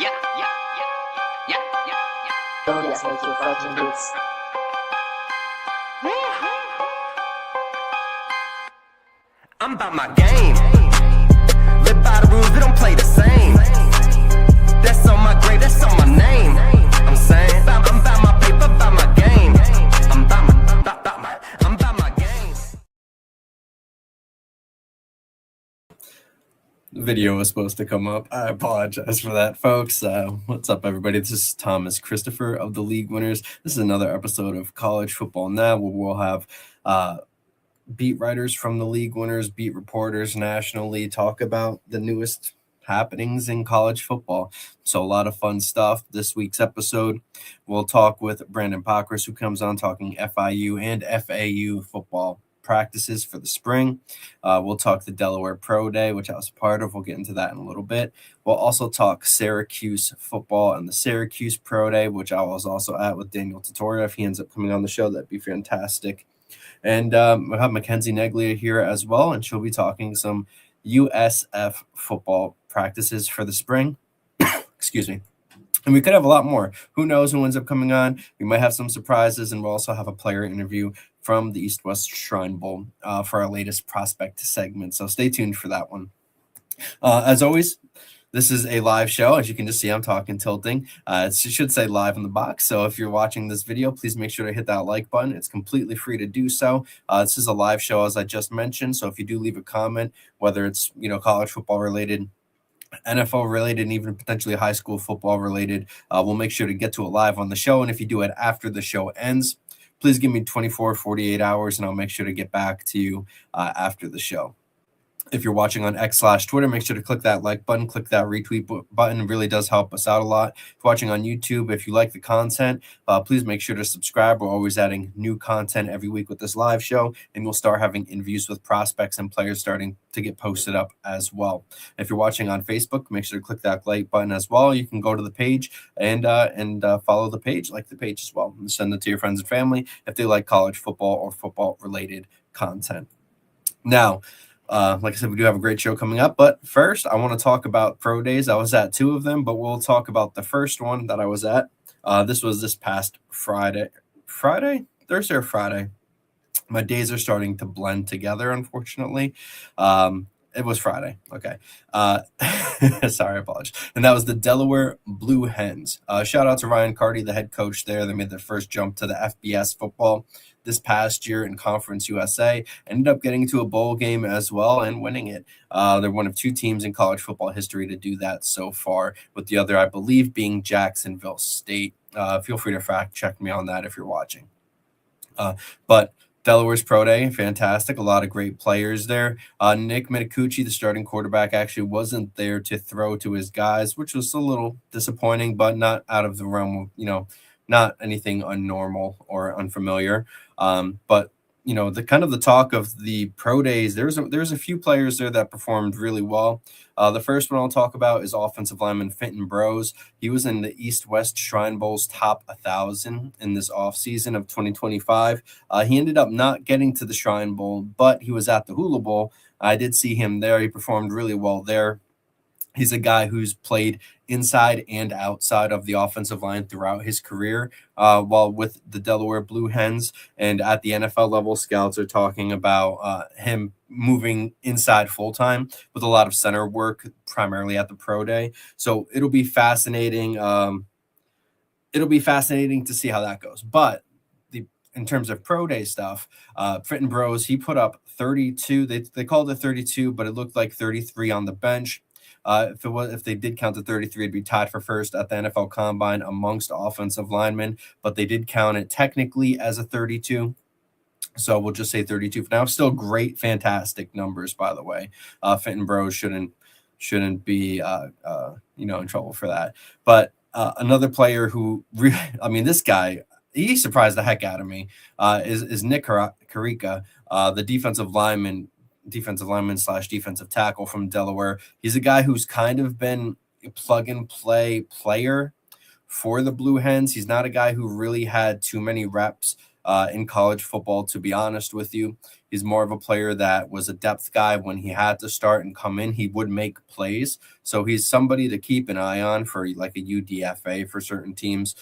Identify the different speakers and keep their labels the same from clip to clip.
Speaker 1: Yeah, yeah, yeah, yeah, yeah, yeah.
Speaker 2: Don't just make your fucking beats.
Speaker 1: I'm about my game. Live by the rules, we don't play the same. That's on my grade, that's on my name. I'm saying, I'm about my paper, about my game. I'm about my game.
Speaker 3: The video was supposed to come up. I apologize for that, folks. What's up, everybody? This is Thomas Christopher of the League Winners. This is another episode of College Football Now, where we'll have beat writers from the League Winners, beat reporters nationally talk about the newest happenings in college football. So a lot of fun stuff. This week's episode, we'll talk with Brandyn, Pokrass, who comes on talking FIU and FAU football practices for the spring. We'll talk the Delaware Pro Day, which I was a part of. We'll get into that in a little bit. We'll also talk Syracuse football and the Syracuse Pro Day, which I was also at with Dan Tortora. If he ends up coming on the show, that'd be fantastic. And we'll have Mackenzie Bernard here as well, and she'll be talking some USF football practices for the spring. Excuse me. And we could have a lot more. Who knows who ends up coming on? We might have some surprises, and we'll also have a player interview from the East-West Shrine Bowl for our latest prospect segment. So stay tuned for that one. As always, this is a live show. As you can just see, I'm tilting. It should say live in the box. So if you're watching this video, please make sure to hit that like button. It's completely free to do so. This is a live show, as I just mentioned. So if you do leave a comment, whether it's college football related, NFL related, and even potentially high school football related, we'll make sure to get to it live on the show. And if you do it after the show ends, please give me 24, 48 hours, and I'll make sure to get back to you after the show. If you're watching on X/Twitter, make sure to click that like button, click that retweet button. It really does help us out a lot. If you're watching on YouTube, if you like the content, please make sure to subscribe. We're always adding new content every week with this live show, and we'll start having interviews with prospects and players starting to get posted up as well. If you're watching on Facebook, make sure to click that like button as well. You can go to the page and follow the page, like the page as well, and send it to your friends and family if they like college football or football-related content. Now, like I said, we do have a great show coming up, but first I want to talk about pro days. I was at 2 of them, but we'll talk about the first one that I was at. This was this past Thursday or Friday. My days are starting to blend together, unfortunately. It was Friday. Okay. Sorry, I apologize. And that was the Delaware Blue Hens. Shout out to Ryan Carty, the head coach there. They made their first jump to the FBS football this past year in Conference USA. Ended up getting to a bowl game as well and winning it. They're one of 2 teams in college football history to do that so far, with the other, I believe, being Jacksonville State. Feel free to fact check me on that if you're watching. But Delaware's Pro Day, fantastic. A lot of great players there. Nick Mitacucci, the starting quarterback, actually wasn't there to throw to his guys, which was a little disappointing, but not out of the realm of, not anything unnormal or unfamiliar. But the kind of the talk of the pro days, there's a few players there that performed really well. The first one I'll talk about is offensive lineman Fenton Brose. He was in the East-West Shrine Bowl's top 1,000 in this offseason of 2025. He ended up not getting to the Shrine Bowl, but he was at the Hula Bowl. I did see him there. He performed really well there. He's a guy who's played inside and outside of the offensive line throughout his career while with the Delaware Blue Hens. And at the NFL level, scouts are talking about him moving inside full-time with a lot of center work, primarily at the pro day. So it'll be fascinating. It'll be fascinating to see how that goes. But in terms of pro day stuff, Fenton Brose, he put up 32. They called it 32, but it looked like 33 on the bench. If they did count to 33, it'd be tied for first at the NFL Combine amongst offensive linemen, but they did count it technically as a 32. So we'll just say 32 for now. Still great, fantastic numbers, by the way. Fenton Brose shouldn't be in trouble for that. But another player who this guy, he surprised the heck out of me, is Nick Carrica, the defensive lineman / defensive tackle from Delaware. He's a guy who's kind of been a plug-and-play player for the Blue Hens. He's not a guy who really had too many reps in college football, to be honest with you. He's more of a player that was a depth guy. When he had to start and come in, he would make plays. So he's somebody to keep an eye on for like a UDFA for certain teams.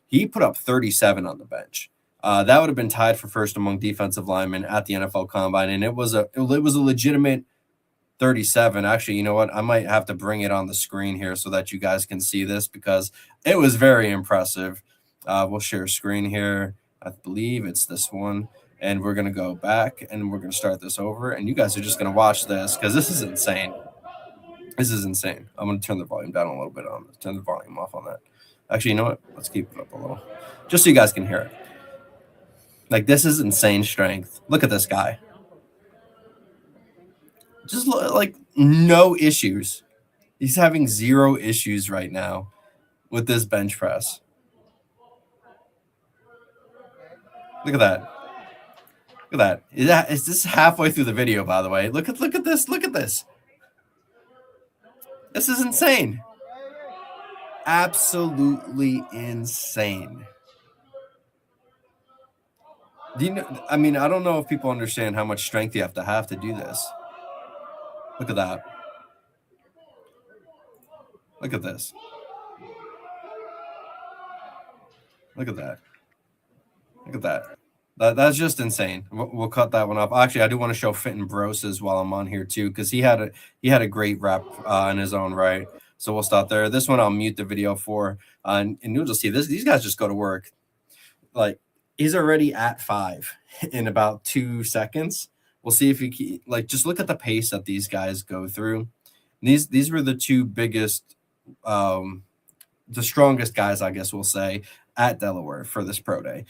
Speaker 3: He put up 37 on the bench. That would have been tied for first among defensive linemen at the NFL Combine, and it was a legitimate 37. Actually, you know what? I might have to bring it on the screen here so that you guys can see this because it was very impressive. We'll share a screen here. I believe it's this one. And we're going to go back and we're going to start this over. And you guys are just going to watch this because this is insane. This is insane. I'm going to turn the volume down a little bit on this. Turn the volume off on that. Actually, you know what? Let's keep it up a little just so you guys can hear it. Like, this is insane strength. Look at this guy. Just like no issues. He's having zero issues right now with this bench press. Look at that. Look at that. Is this halfway through the video, by the way? Look at this. Look at this. This is insane. Absolutely insane. Do you know, I mean, I don't know if people understand how much strength you have to do this. Look at that. Look at this. Look at that. Look at that. That's just insane. We'll cut that one off. Actually, I do want to show Fenton Broses while I'm on here too, because he had a great rep in his own right. So we'll stop there. This one I'll mute the video for, and you'll just see this. These guys just go to work. Like, he's already at 5 in about 2 seconds. We'll see if you like. Just look at the pace that these guys go through. These were the two biggest, the strongest guys, I guess we'll say, at Delaware for this pro day.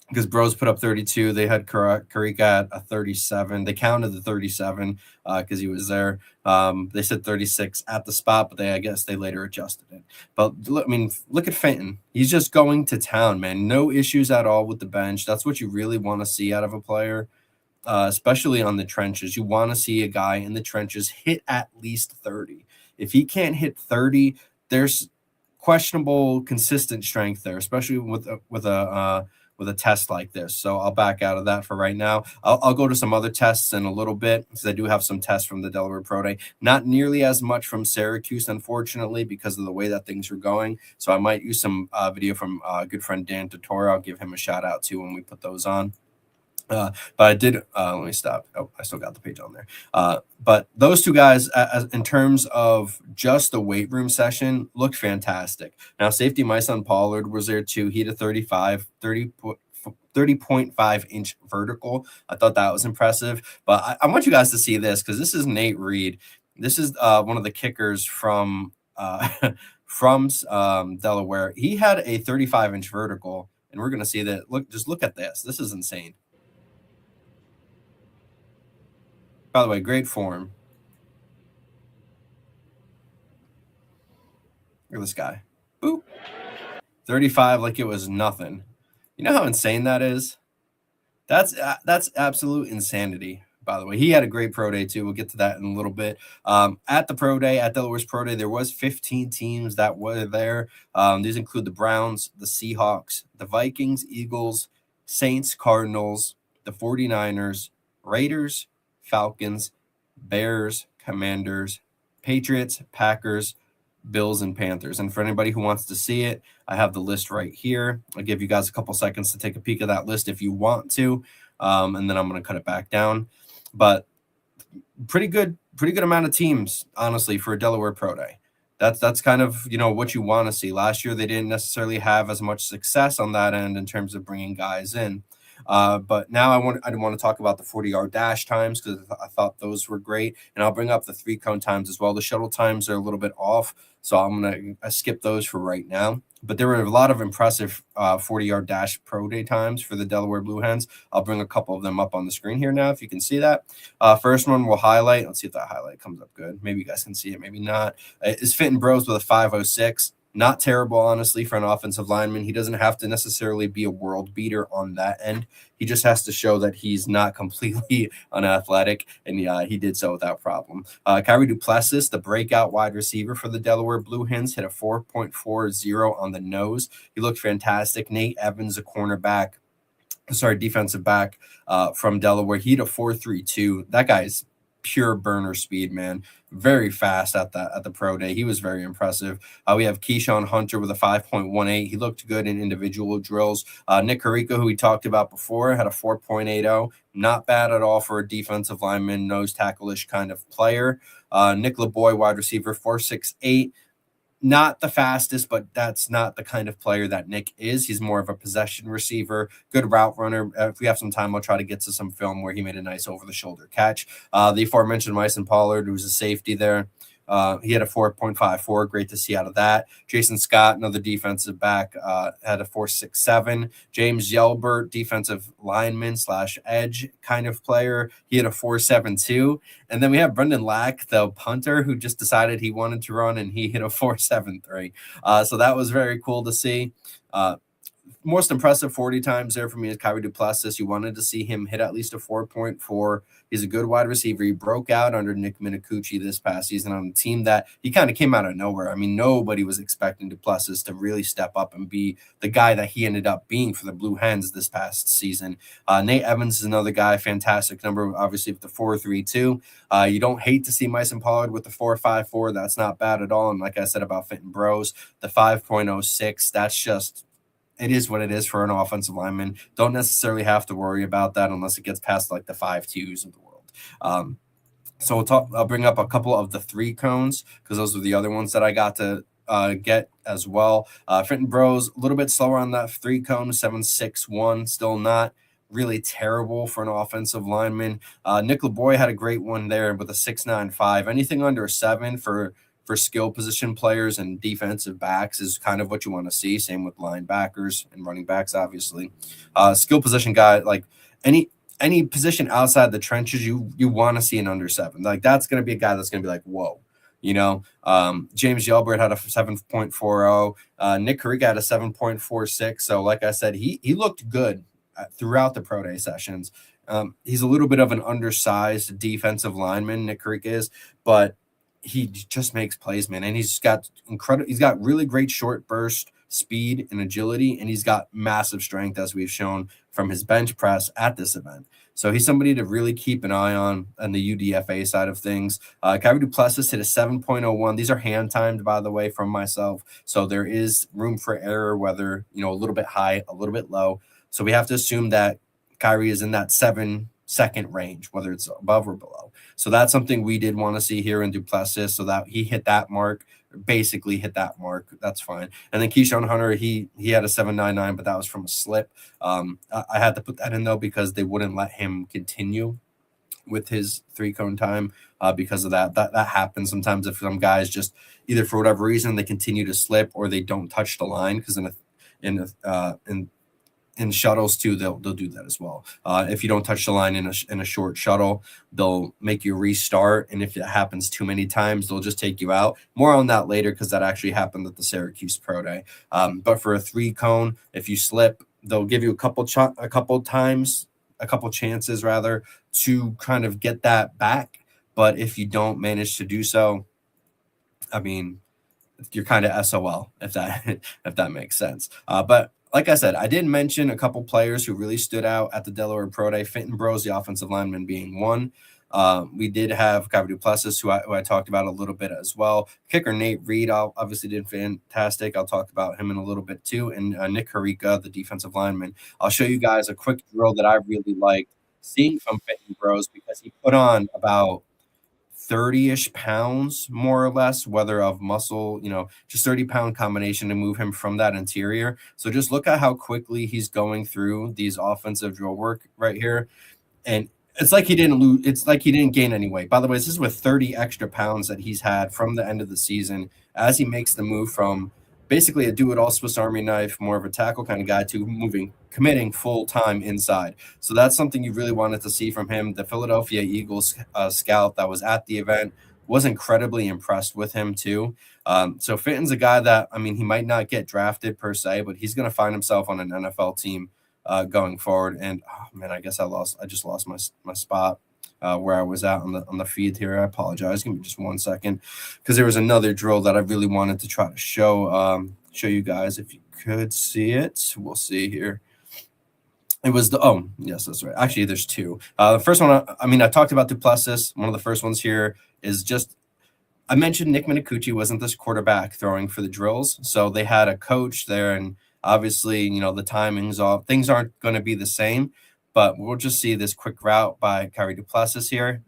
Speaker 3: Because Bros put up 32. They had Karika at a 37. They counted the 37 because he was there. They said 36 at the spot, but I guess they later adjusted it. But, I mean, look at Fenton. He's just going to town, man. No issues at all with the bench. That's what you really want to see out of a player, especially on the trenches. You want to see a guy in the trenches hit at least 30. If he can't hit 30, there's questionable consistent strength there, especially with a test like this. So I'll back out of that for right now. I'll go to some other tests in a little bit because I do have some tests from the Delaware Pro Day. Not nearly as much from Syracuse, unfortunately, because of the way that things are going. So I might use some video from good friend Dan Tortora. I'll give him a shout out too when we put those on. But I did, let me stop. Oh, I still got the page on there. But those two guys, in terms of just the weight room session, looked fantastic. Now, safety, my son Pollard was there too. He had a 30.5 inch vertical. I thought that was impressive. But I want you guys to see this because this is Nate Reed. This is one of the kickers from Delaware. He had a 35 inch vertical, and we're going to see that. Just look at this. This is insane. By the way, great form. Look at this guy. Boop. 35 like it was nothing. You know how insane that is? That's absolute insanity, by the way. He had a great pro day, too. We'll get to that in a little bit. At the pro day, at Delaware's pro day, there was 15 teams that were there. These include the Browns, the Seahawks, the Vikings, Eagles, Saints, Cardinals, the 49ers, Raiders, Falcons, Bears, Commanders, Patriots, Packers, Bills, and Panthers. And for anybody who wants to see it, I have the list right here. I'll give you guys a couple seconds to take a peek at that list if you want to, and then I'm going to cut it back down. But pretty good amount of teams, honestly, for a Delaware Pro Day. That's kind of, what you want to see. Last year, they didn't necessarily have as much success on that end in terms of bringing guys in. But now I want to talk about the 40-yard dash times because I thought those were great. And I'll bring up the 3-cone times as well. The shuttle times are a little bit off, so I'm going to skip those for right now. But there were a lot of impressive 40-yard dash pro day times for the Delaware Blue Hens. I'll bring a couple of them up on the screen here now if you can see that. First one we'll highlight. Let's see if that highlight comes up good. Maybe you guys can see it, maybe not. It's Fenton Bros with a 5.06. Not terrible, honestly, for an offensive lineman. He doesn't have to necessarily be a world beater on that end. He just has to show that he's not completely unathletic, and he did so without problem. Kyrie Duplessis, the breakout wide receiver for the Delaware Blue Hens, hit a 4.40 on the nose. He looked fantastic. Nate Evans, a defensive back from Delaware, he hit a 4.32. That guy's pure burner speed, man. Very fast at the pro day. He was very impressive. We have Keyshawn Hunter with a 5.18. He looked good in individual drills. Nick Carico, who we talked about before, had a 4.80. Not bad at all for a defensive lineman, nose tackle-ish kind of player. Nick LeBoy, wide receiver, 4.68. Not the fastest, but that's not the kind of player that Nick is. He's more of a possession receiver, good route runner. If we have some time, I'll try to get to some film where he made a nice over-the-shoulder catch. The aforementioned Myson Pollard, who's a safety there, he had a 4.54. Great to see out of that. Jason Scott, another defensive back, had a 4.67. James Yelbert, defensive lineman / edge kind of player, he had a 4.72. And then we have Brendan Lack, the punter, who just decided he wanted to run, and he hit a 4.73. So that was very cool to see. Most impressive 40 times there for me is Kyrie Duplessis. You wanted to see him hit at least a 4.4. He's a good wide receiver. He broke out under Nick Minicucci this past season on a team that he kind of came out of nowhere. I mean, nobody was expecting Duplessis to really step up and be the guy that he ended up being for the Blue Hens this past season. Nate Evans is another guy, fantastic number, obviously, with the 4.32. You don't hate to see Myson Pollard with the 4.54. That's not bad at all. And like I said about Fenton Bros, the 5.06, that's just – it is what it is for an offensive lineman. Don't necessarily have to worry about that unless it gets past like the 5.2s of the world. So I'll bring up a couple of the 3 cones because those were the other ones that I got to get as well. Fenton Bros, a little bit slower on that 3 cone, 7.61, still not really terrible for an offensive lineman. Nick LeBoy had a great one there with a 6.95. Anything under a 7 for skill position players and defensive backs is kind of what you want to see. Same with linebackers and running backs, obviously. Skill position guy, like any position outside the trenches, you want to see an under 7. Like that's going to be a guy that's going to be like, whoa. James Yelbert had a 7.40. Nick Carica had a 7.46. So like I said, he looked good throughout the pro day sessions. He's a little bit of an undersized defensive lineman, Nick Carica is, but he just makes plays, man. And he's got really great short burst speed and agility, and he's got massive strength, as we've shown from his bench press at this event. So he's somebody to really keep an eye on the UDFA side of things. Kyrie Duplessis hit a 7.01. These are hand timed, by the way, from myself. So there is room for error, whether, a little bit high, a little bit low. So we have to assume that Kyrie is in that 7-second range, whether it's above or below. So that's something we did want to see here in Duplessis, so that he hit that mark, basically hit that mark. That's fine. And then Keyshawn Hunter, he had a 7.99, but that was from a slip. I had to put that in, though, because they wouldn't let him continue with his 3-cone time because of that. That happens sometimes if some guys just either for whatever reason they continue to slip or they don't touch the line, because in shuttles too, they'll do that as well. If you don't touch the line in a short shuttle, they'll make you restart, and if it happens too many times, they'll just take you out. More on that later, because that actually happened at the Syracuse Pro Day. But for a 3-cone, if you slip, they'll give you a couple chances rather to kind of get that back. But if you don't manage to do so, I mean, you're kind of SOL if that makes sense. But like I said, I did mention a couple players who really stood out at the Delaware Pro Day. Fenton Bros, the offensive lineman, being one. We did have Kyrie Duplessis, who I talked about a little bit as well. Kicker Nate Reed obviously did fantastic. I'll talk about him in a little bit too. And Nick Carica, the defensive lineman. I'll show you guys a quick drill that I really liked seeing from Fenton Bros, because he put on about 30-ish pounds, more or less, whether of muscle, just 30-pound combination to move him from that interior. So just look at how quickly he's going through these offensive drill work right here. And it's like he didn't lose. It's like he didn't gain any weight. By the way, this is with 30 extra pounds that he's had from the end of the season as he makes the move from basically a do-it-all Swiss Army knife, more of a tackle kind of guy, to committing full-time inside. So that's something you really wanted to see from him. The Philadelphia Eagles scout that was at the event was incredibly impressed with him too. So Fitton's a guy that, I mean, he might not get drafted per se, but he's going to find himself on an NFL team going forward. And oh man, I guess I just lost my spot where I was at on the feed here. I apologize. Give me just 1 second, because there was another drill that I really wanted to try to show you guys. If you could see it, we'll see here. It was yes, that's right. Actually, there's two. The first one, I talked about Duplessis. One of the first ones here is just, I mentioned Nick Minicucci wasn't this quarterback throwing for the drills. So they had a coach there, and obviously, the timing's off. Things aren't going to be the same, but we'll just see this quick route by Kyrie Duplessis here.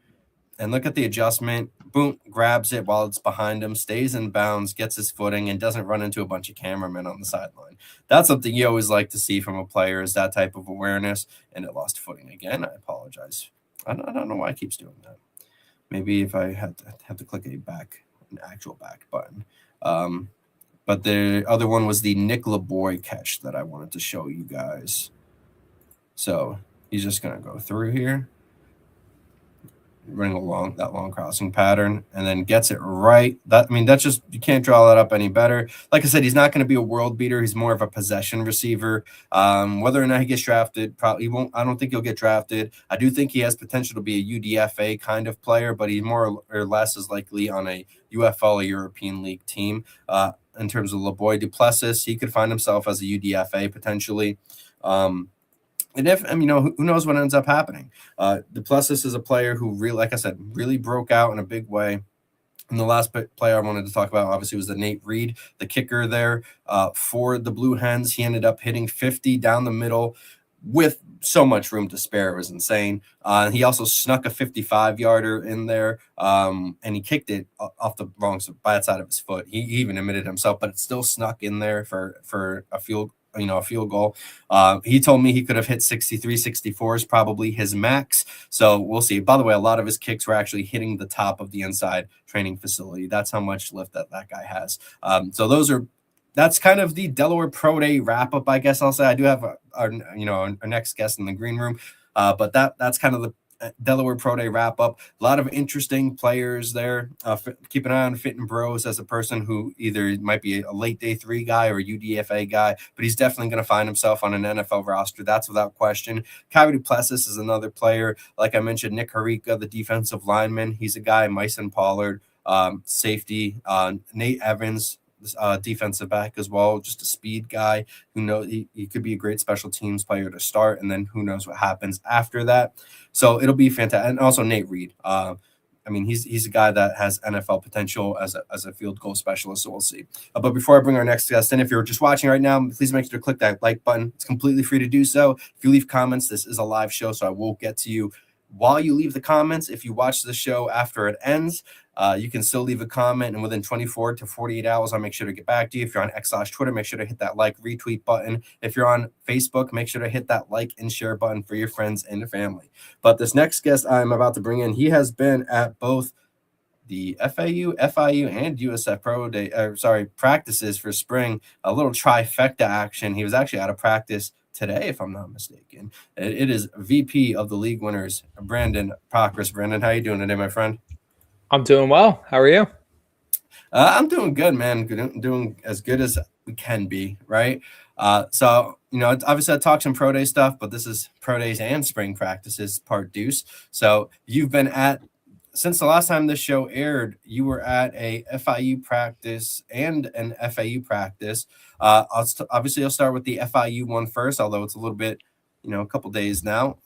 Speaker 3: And look at the adjustment. Boom, grabs it while it's behind him, stays in bounds, gets his footing, and doesn't run into a bunch of cameramen on the sideline. That's something you always like to see from a player, is that type of awareness. And it lost footing again. I apologize. I don't know why it keeps doing that. Maybe if I have to click an actual back button. But the other one was the Nick LeBoy catch that I wanted to show you guys. So he's just going to go through here, running along that long crossing pattern, and then gets it right. That's just, you can't draw that up any better. Like I said, he's not going to be a world beater. He's more of a possession receiver. Whether or not he gets drafted, probably won't. I don't think he'll get drafted. I do think he has potential to be a UDFA kind of player, but he more or less is likely on a UFL, a European League team. In terms of LeBoy Duplessis, he could find himself as a UDFA potentially. And if, who knows what ends up happening? Duplessis is a player who really, like I said, really broke out in a big way. And the last player I wanted to talk about, obviously, was the Nate Reed, the kicker there for the Blue Hens. He ended up hitting 50 down the middle with so much room to spare. It was insane. He also snuck a 55-yarder in there, and he kicked it off the bad side of his foot. He even admitted himself, but it still snuck in there for a field goal. He told me he could have hit 63, 64 is probably his max. So we'll see. By the way, a lot of his kicks were actually hitting the top of the inside training facility. That's how much lift that guy has. So that's kind of the Delaware Pro Day wrap up, I guess I'll say. I do have our next guest in the green room, but that's kind of the Delaware Pro Day wrap up. A lot of interesting players there. Keep an eye on Fitton Bros as a person who either might be a late day 3 guy or a UDFA guy, but he's definitely going to find himself on an NFL roster. That's without question. Kyrie Duplessis is another player. Like I mentioned, Nick Harika, the defensive lineman. He's a guy. Myson Pollard, safety. Nate Evans, defensive back as well, just a speed guy who knows he could be a great special teams player to start, and then who knows what happens after that. So it'll be fantastic. And also Nate Reed. He's a guy that has NFL potential as a field goal specialist, so we'll see. But before I bring our next guest in, if you're just watching right now, please make sure to click that like button. It's completely free to do so. If you leave comments, this is a live show, so I will get to you while you leave the comments. If you watch the show after it ends, you can still leave a comment, and within 24 to 48 hours, I'll make sure to get back to you. If you're on X/Twitter, make sure to hit that like, retweet button. If you're on Facebook, make sure to hit that like and share button for your friends and your family. But this next guest I'm about to bring in, he has been at both the FAU, FIU, and USF Pro Day, practices for spring, a little trifecta action. He was actually out of practice today, if I'm not mistaken. It is VP of the League Winners, Brandyn Pokrass. Brandyn, how you doing today, my friend?
Speaker 4: I'm doing well. How are you?
Speaker 3: I'm doing good, man. Doing as good as we can be, right? So, obviously I talked some pro day stuff, but this is pro days and spring practices part deuce. So you've been since the last time this show aired, you were at a FIU practice and an FAU practice. Obviously I'll start with the FIU one first, although it's a little bit, a couple days now.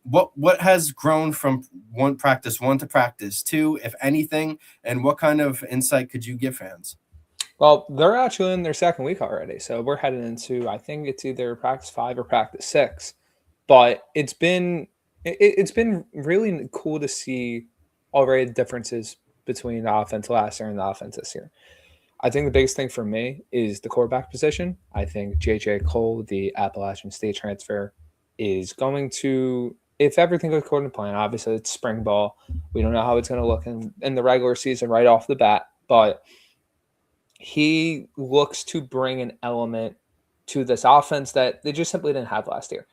Speaker 3: What has grown from practice one to practice 2, if anything, and what kind of insight could you give fans?
Speaker 4: Well, they're actually in their second week already, so we're heading into, I think it's either practice 5 or practice 6. But it's been really cool to see already the differences between the offense last year and the offense this year. I think the biggest thing for me is the quarterback position. I think J.J. Cole, the Appalachian State transfer, is going to, if everything goes according to plan, obviously it's spring ball. We don't know how it's going to look in the regular season right off the bat, but he looks to bring an element to this offense that they just simply didn't have last year.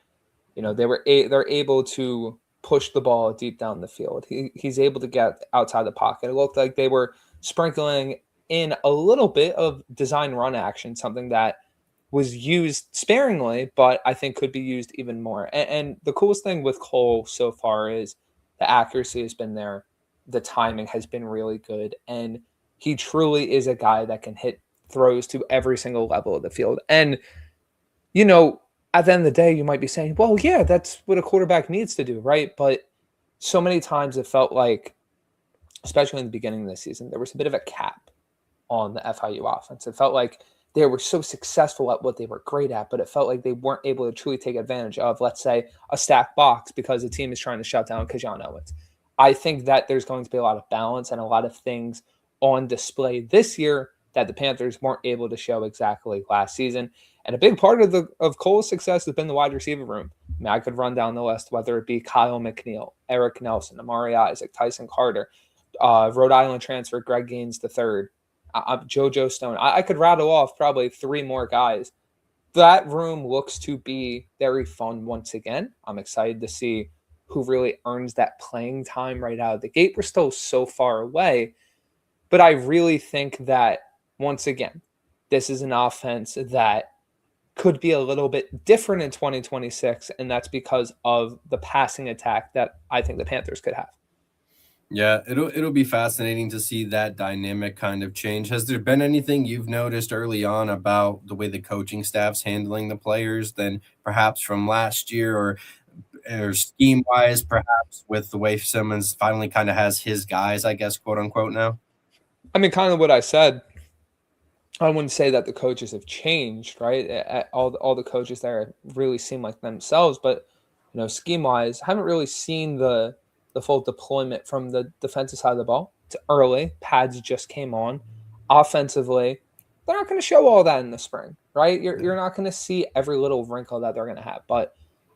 Speaker 4: They're able to push the ball deep down the field. He's able to get outside the pocket. It looked like they were sprinkling in a little bit of design run action, something that was used sparingly, but I think could be used even more. And the coolest thing with Cole so far is the accuracy has been there. The timing has been really good. And he truly is a guy that can hit throws to every single level of the field. And, you know, at the end of the day, you might be saying, well, yeah, that's what a quarterback needs to do, right? But so many times it felt like, especially in the beginning of the season, there was a bit of a cap on the FIU offense. It felt like they were so successful at what they were great at, but it felt like they weren't able to truly take advantage of, let's say, a stacked box because the team is trying to shut down Kajana Owens. I think that there's going to be a lot of balance and a lot of things on display this year that the Panthers weren't able to show exactly last season. And a big part of Cole's success has been the wide receiver room. I mean, I could run down the list, whether it be Kyle McNeil, Eric Nelson, Amari Isaac, Tyson Carter, Rhode Island transfer Greg Gaines III, JoJo Stone. I could rattle off probably 3 more guys. That room looks to be very fun once again. I'm excited to see who really earns that playing time right out of the gate. We're still so far away, but I really think that, once again, this is an offense that could be a little bit different in 2026, and that's because of the passing attack that I think the Panthers could have.
Speaker 3: Yeah, it'll be fascinating to see that dynamic kind of change. Has there been anything you've noticed early on about the way the coaching staff's handling the players than perhaps from last year, or scheme-wise, perhaps with the way Simmons finally kind of has his guys, I guess, quote unquote now?
Speaker 4: I mean, kind of what I said. I wouldn't say that the coaches have changed, right? All the coaches there really seem like themselves, but scheme-wise, haven't really seen the full deployment from the defensive side of the ball. It's early. Pads just came on. Offensively, they're not going to show all that in the spring, right? You're not going to see every little wrinkle that they're going to have. But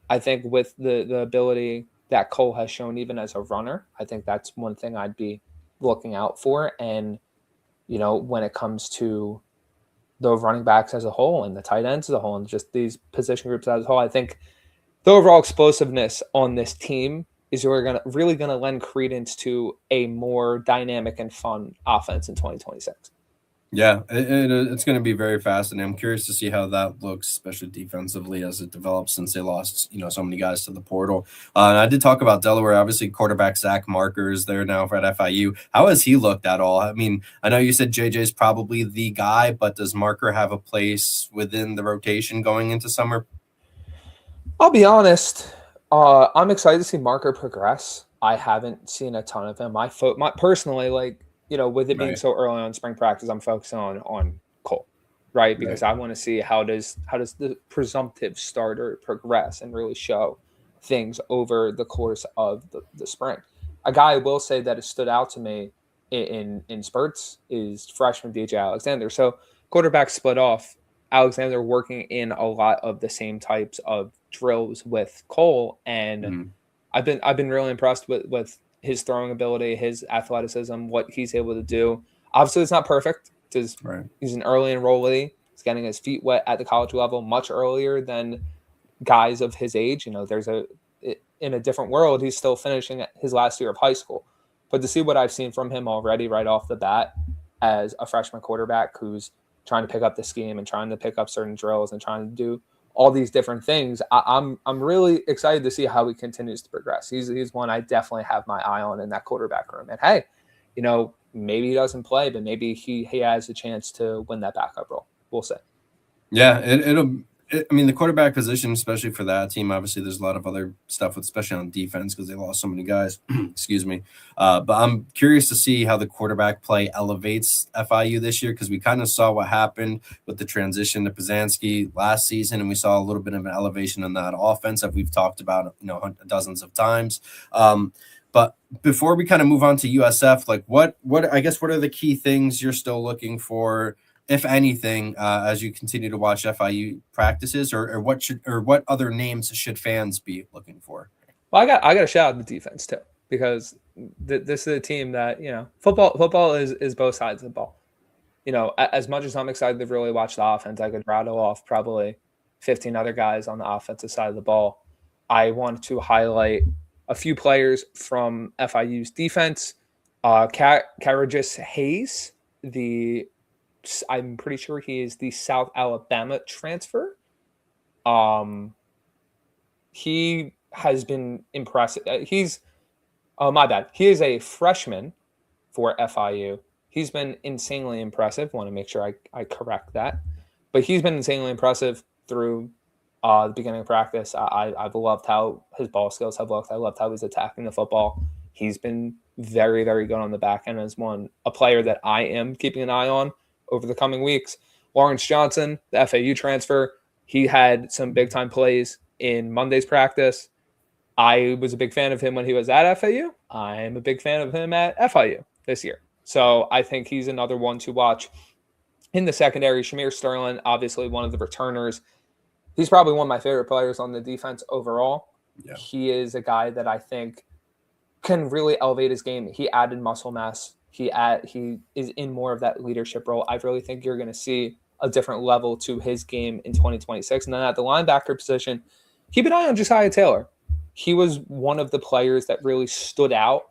Speaker 4: I think with the ability that Cole has shown even as a runner, I think that's one thing I'd be looking out for. And, when it comes to the running backs as a whole and the tight ends as a whole and just these position groups as a whole, I think the overall explosiveness on this team is really going to lend credence to a more dynamic and fun offense in 2026.
Speaker 3: Yeah, it's going to be very fascinating. I'm curious to see how that looks, especially defensively, as it develops, since they lost, so many guys to the portal. And I did talk about Delaware. Obviously, quarterback Zach Marker is there now at FIU. How has he looked at all? I mean, I know you said JJ's probably the guy, but does Marker have a place within the rotation going into summer?
Speaker 4: I'll be honest. I'm excited to see Marker progress. I haven't seen a ton of him. Personally, with it being so early on spring practice, I'm focusing on Cole, right? Because I want to see how does the presumptive starter progress and really show things over the course of the spring. A guy I will say that has stood out to me in spurts is freshman DJ Alexander. So quarterback split off. Alexander working in a lot of the same types of drills with Cole, and I've been really impressed with his throwing ability, his athleticism, what he's able to do. Obviously, it's not perfect because he's an early enrollee. He's getting his feet wet at the college level much earlier than guys of his age. In a different world, he's still finishing his last year of high school. But to see what I've seen from him already right off the bat as a freshman quarterback who's trying to pick up the scheme and trying to pick up certain drills and trying to do all these different things, I'm really excited to see how he continues to progress. He's one I definitely have my eye on in that quarterback room. And hey, maybe he doesn't play, but maybe he has a chance to win that backup role. We'll see.
Speaker 3: Yeah, the quarterback position, especially for that team, obviously there's a lot of other stuff, especially on defense because they lost so many guys. Excuse me. But I'm curious to see how the quarterback play elevates FIU this year, because we kind of saw what happened with the transition to Pazanski last season, and we saw a little bit of an elevation in that offense that we've talked about, dozens of times. But before we kind of move on to USF, what are the key things you're still looking for, if anything, as you continue to watch FIU practices, or what other names should fans be looking for?
Speaker 4: Well, I got to shout out the defense too, because this is a team that football is both sides of the ball. As much as I'm excited to really watch the offense, I could rattle off probably 15 other guys on the offensive side of the ball. I want to highlight a few players from FIU's defense. Carajus Hayes, I'm pretty sure he is the South Alabama transfer. He has been impressive. My bad. He is a freshman for FIU. He's been insanely impressive. Want to make sure I correct that. But he's been insanely impressive through the beginning of practice. I've loved how his ball skills have looked. I loved how he's attacking the football. He's been very, very good on the back end as a player that I am keeping an eye on over the coming weeks. Lawrence Johnson, the FAU transfer, he had some big-time plays in Monday's practice. I was a big fan of him when he was at FAU. I'm a big fan of him at FIU this year. So I think he's another one to watch. In the secondary, Shamir Sterling, obviously one of the returners. He's probably one of my favorite players on the defense overall. Yeah. He is a guy that I think can really elevate his game. He added muscle mass. He is in more of that leadership role. I really think you're going to see a different level to his game in 2026. And then at the linebacker position, keep an eye on Josiah Taylor. He was one of the players that really stood out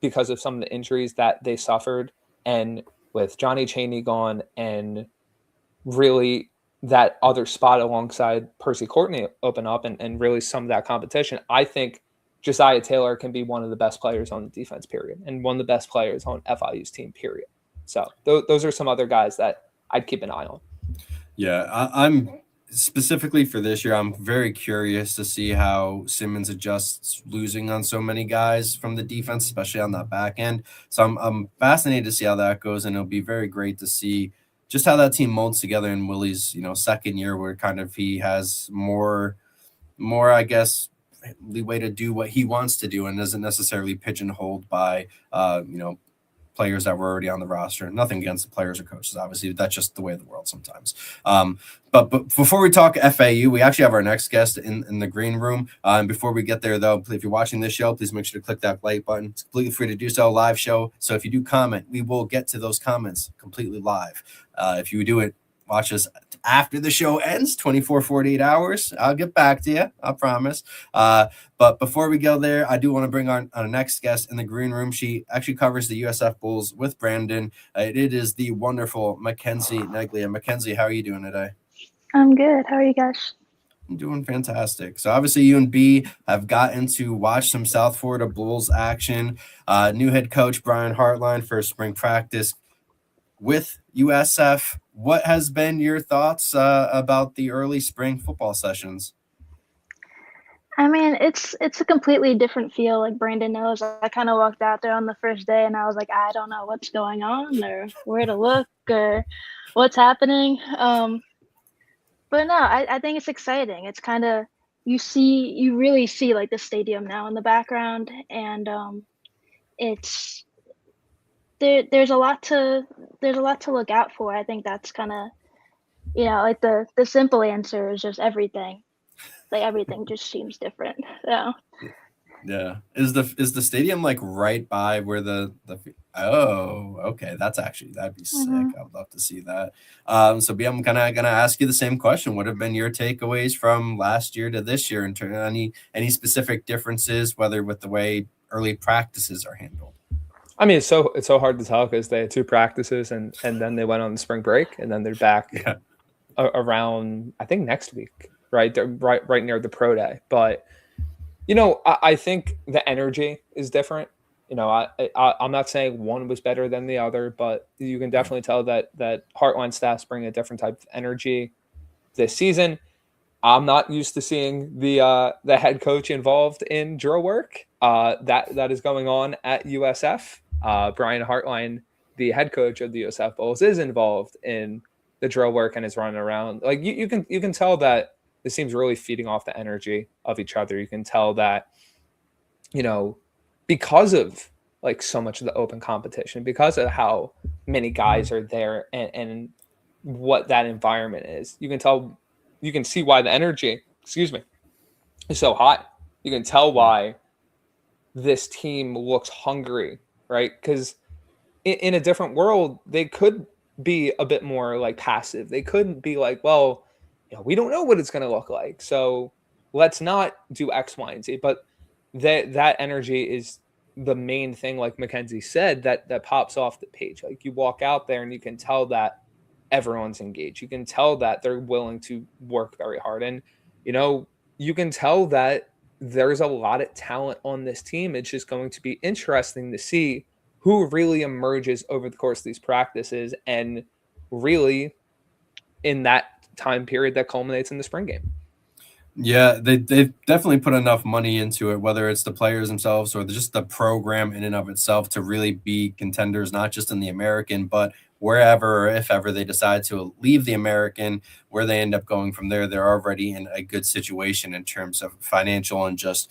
Speaker 4: because of some of the injuries that they suffered. And with Johnny Chaney gone and really that other spot alongside Percy Courtney open up and really some of that competition, I think Josiah Taylor can be one of the best players on the defense, period, and one of the best players on FIU's team, period. So those are some other guys that I'd keep an eye on.
Speaker 3: Yeah, I'm specifically for this year, I'm very curious to see how Simmons adjusts losing on so many guys from the defense, especially on that back end. So I'm fascinated to see how that goes, and it'll be very great to see just how that team molds together in Willie's, second year, where kind of he has more, I guess, leeway to do what he wants to do and isn't necessarily pigeonholed by, players that were already on the roster. Nothing against the players or coaches, obviously. That's just the way of the world sometimes. But before we talk FAU, we actually have our next guest in the green room. And before we get there, though, if you're watching this show, please make sure to click that like button. It's completely free to do so, live show. So if you do comment, we will get to those comments completely live. If you do it, watch us after the show ends, 24, 48 hours. I'll get back to you, I promise. But before we go there, I do want to bring on our next guest in the green room. She actually covers the USF Bulls with Brandyn. It is the wonderful Mackenzie Neglia. Mackenzie, how are you doing today?
Speaker 5: I'm good. How are you guys?
Speaker 3: I'm doing fantastic. So obviously you and B have gotten to watch some South Florida Bulls action. New head coach Brian Hartline for spring practice with USF. What has been your thoughts about the early spring football sessions?
Speaker 5: I mean, it's a completely different feel. Like Brandon knows, I kind of walked out there on the first day and I was like, I don't know what's going on or where to look or what's happening. But no, I think it's exciting. It's kind of, you really see like the stadium now in the background, and it's there's a lot to look out for. I think that's kind of, like the simple answer is just everything. Like everything just seems different. So
Speaker 3: yeah, is the stadium like right by where the oh, okay, that'd be sick. I'd love to see that. So B, I'm gonna ask you the same question. What have been your takeaways from last year to this year in terms of any specific differences, whether with the way early practices are handled?
Speaker 4: I mean, it's so hard to tell because they had 2 practices and then they went on the spring break and then they're back around, I think, next week, right? They're right near the pro day. But, I think the energy is different. I'm not saying one was better than the other, but you can definitely tell that Heartline staffs bring a different type of energy this season. I'm not used to seeing the head coach involved in drill work. That is going on at USF. Brian Hartline, the head coach of the USF Bulls, is involved in the drill work and is running around. Like you can tell that this team's really feeding off the energy of each other. You can tell that, because of like so much of the open competition, because of how many guys are there and what that environment is, you can see why the energy, is so high. You can tell why this team looks hungry, right? Because in a different world, they could be a bit more like passive. They couldn't be like, well, we don't know what it's going to look like, so let's not do X, Y, and Z. But that energy is the main thing, like Mackenzie said, that pops off the page. Like you walk out there and you can tell that everyone's engaged. You can tell that they're willing to work very hard. And, you can tell that there's a lot of talent on this team. It's just going to be interesting to see who really emerges over the course of these practices and really in that time period that culminates in the spring game.
Speaker 3: Yeah, they've definitely put enough money into it, whether it's the players themselves or just the program in and of itself, to really be contenders, not just in the American, but wherever or if ever they decide to leave the American, where they end up going from there, they're already in a good situation in terms of financial and just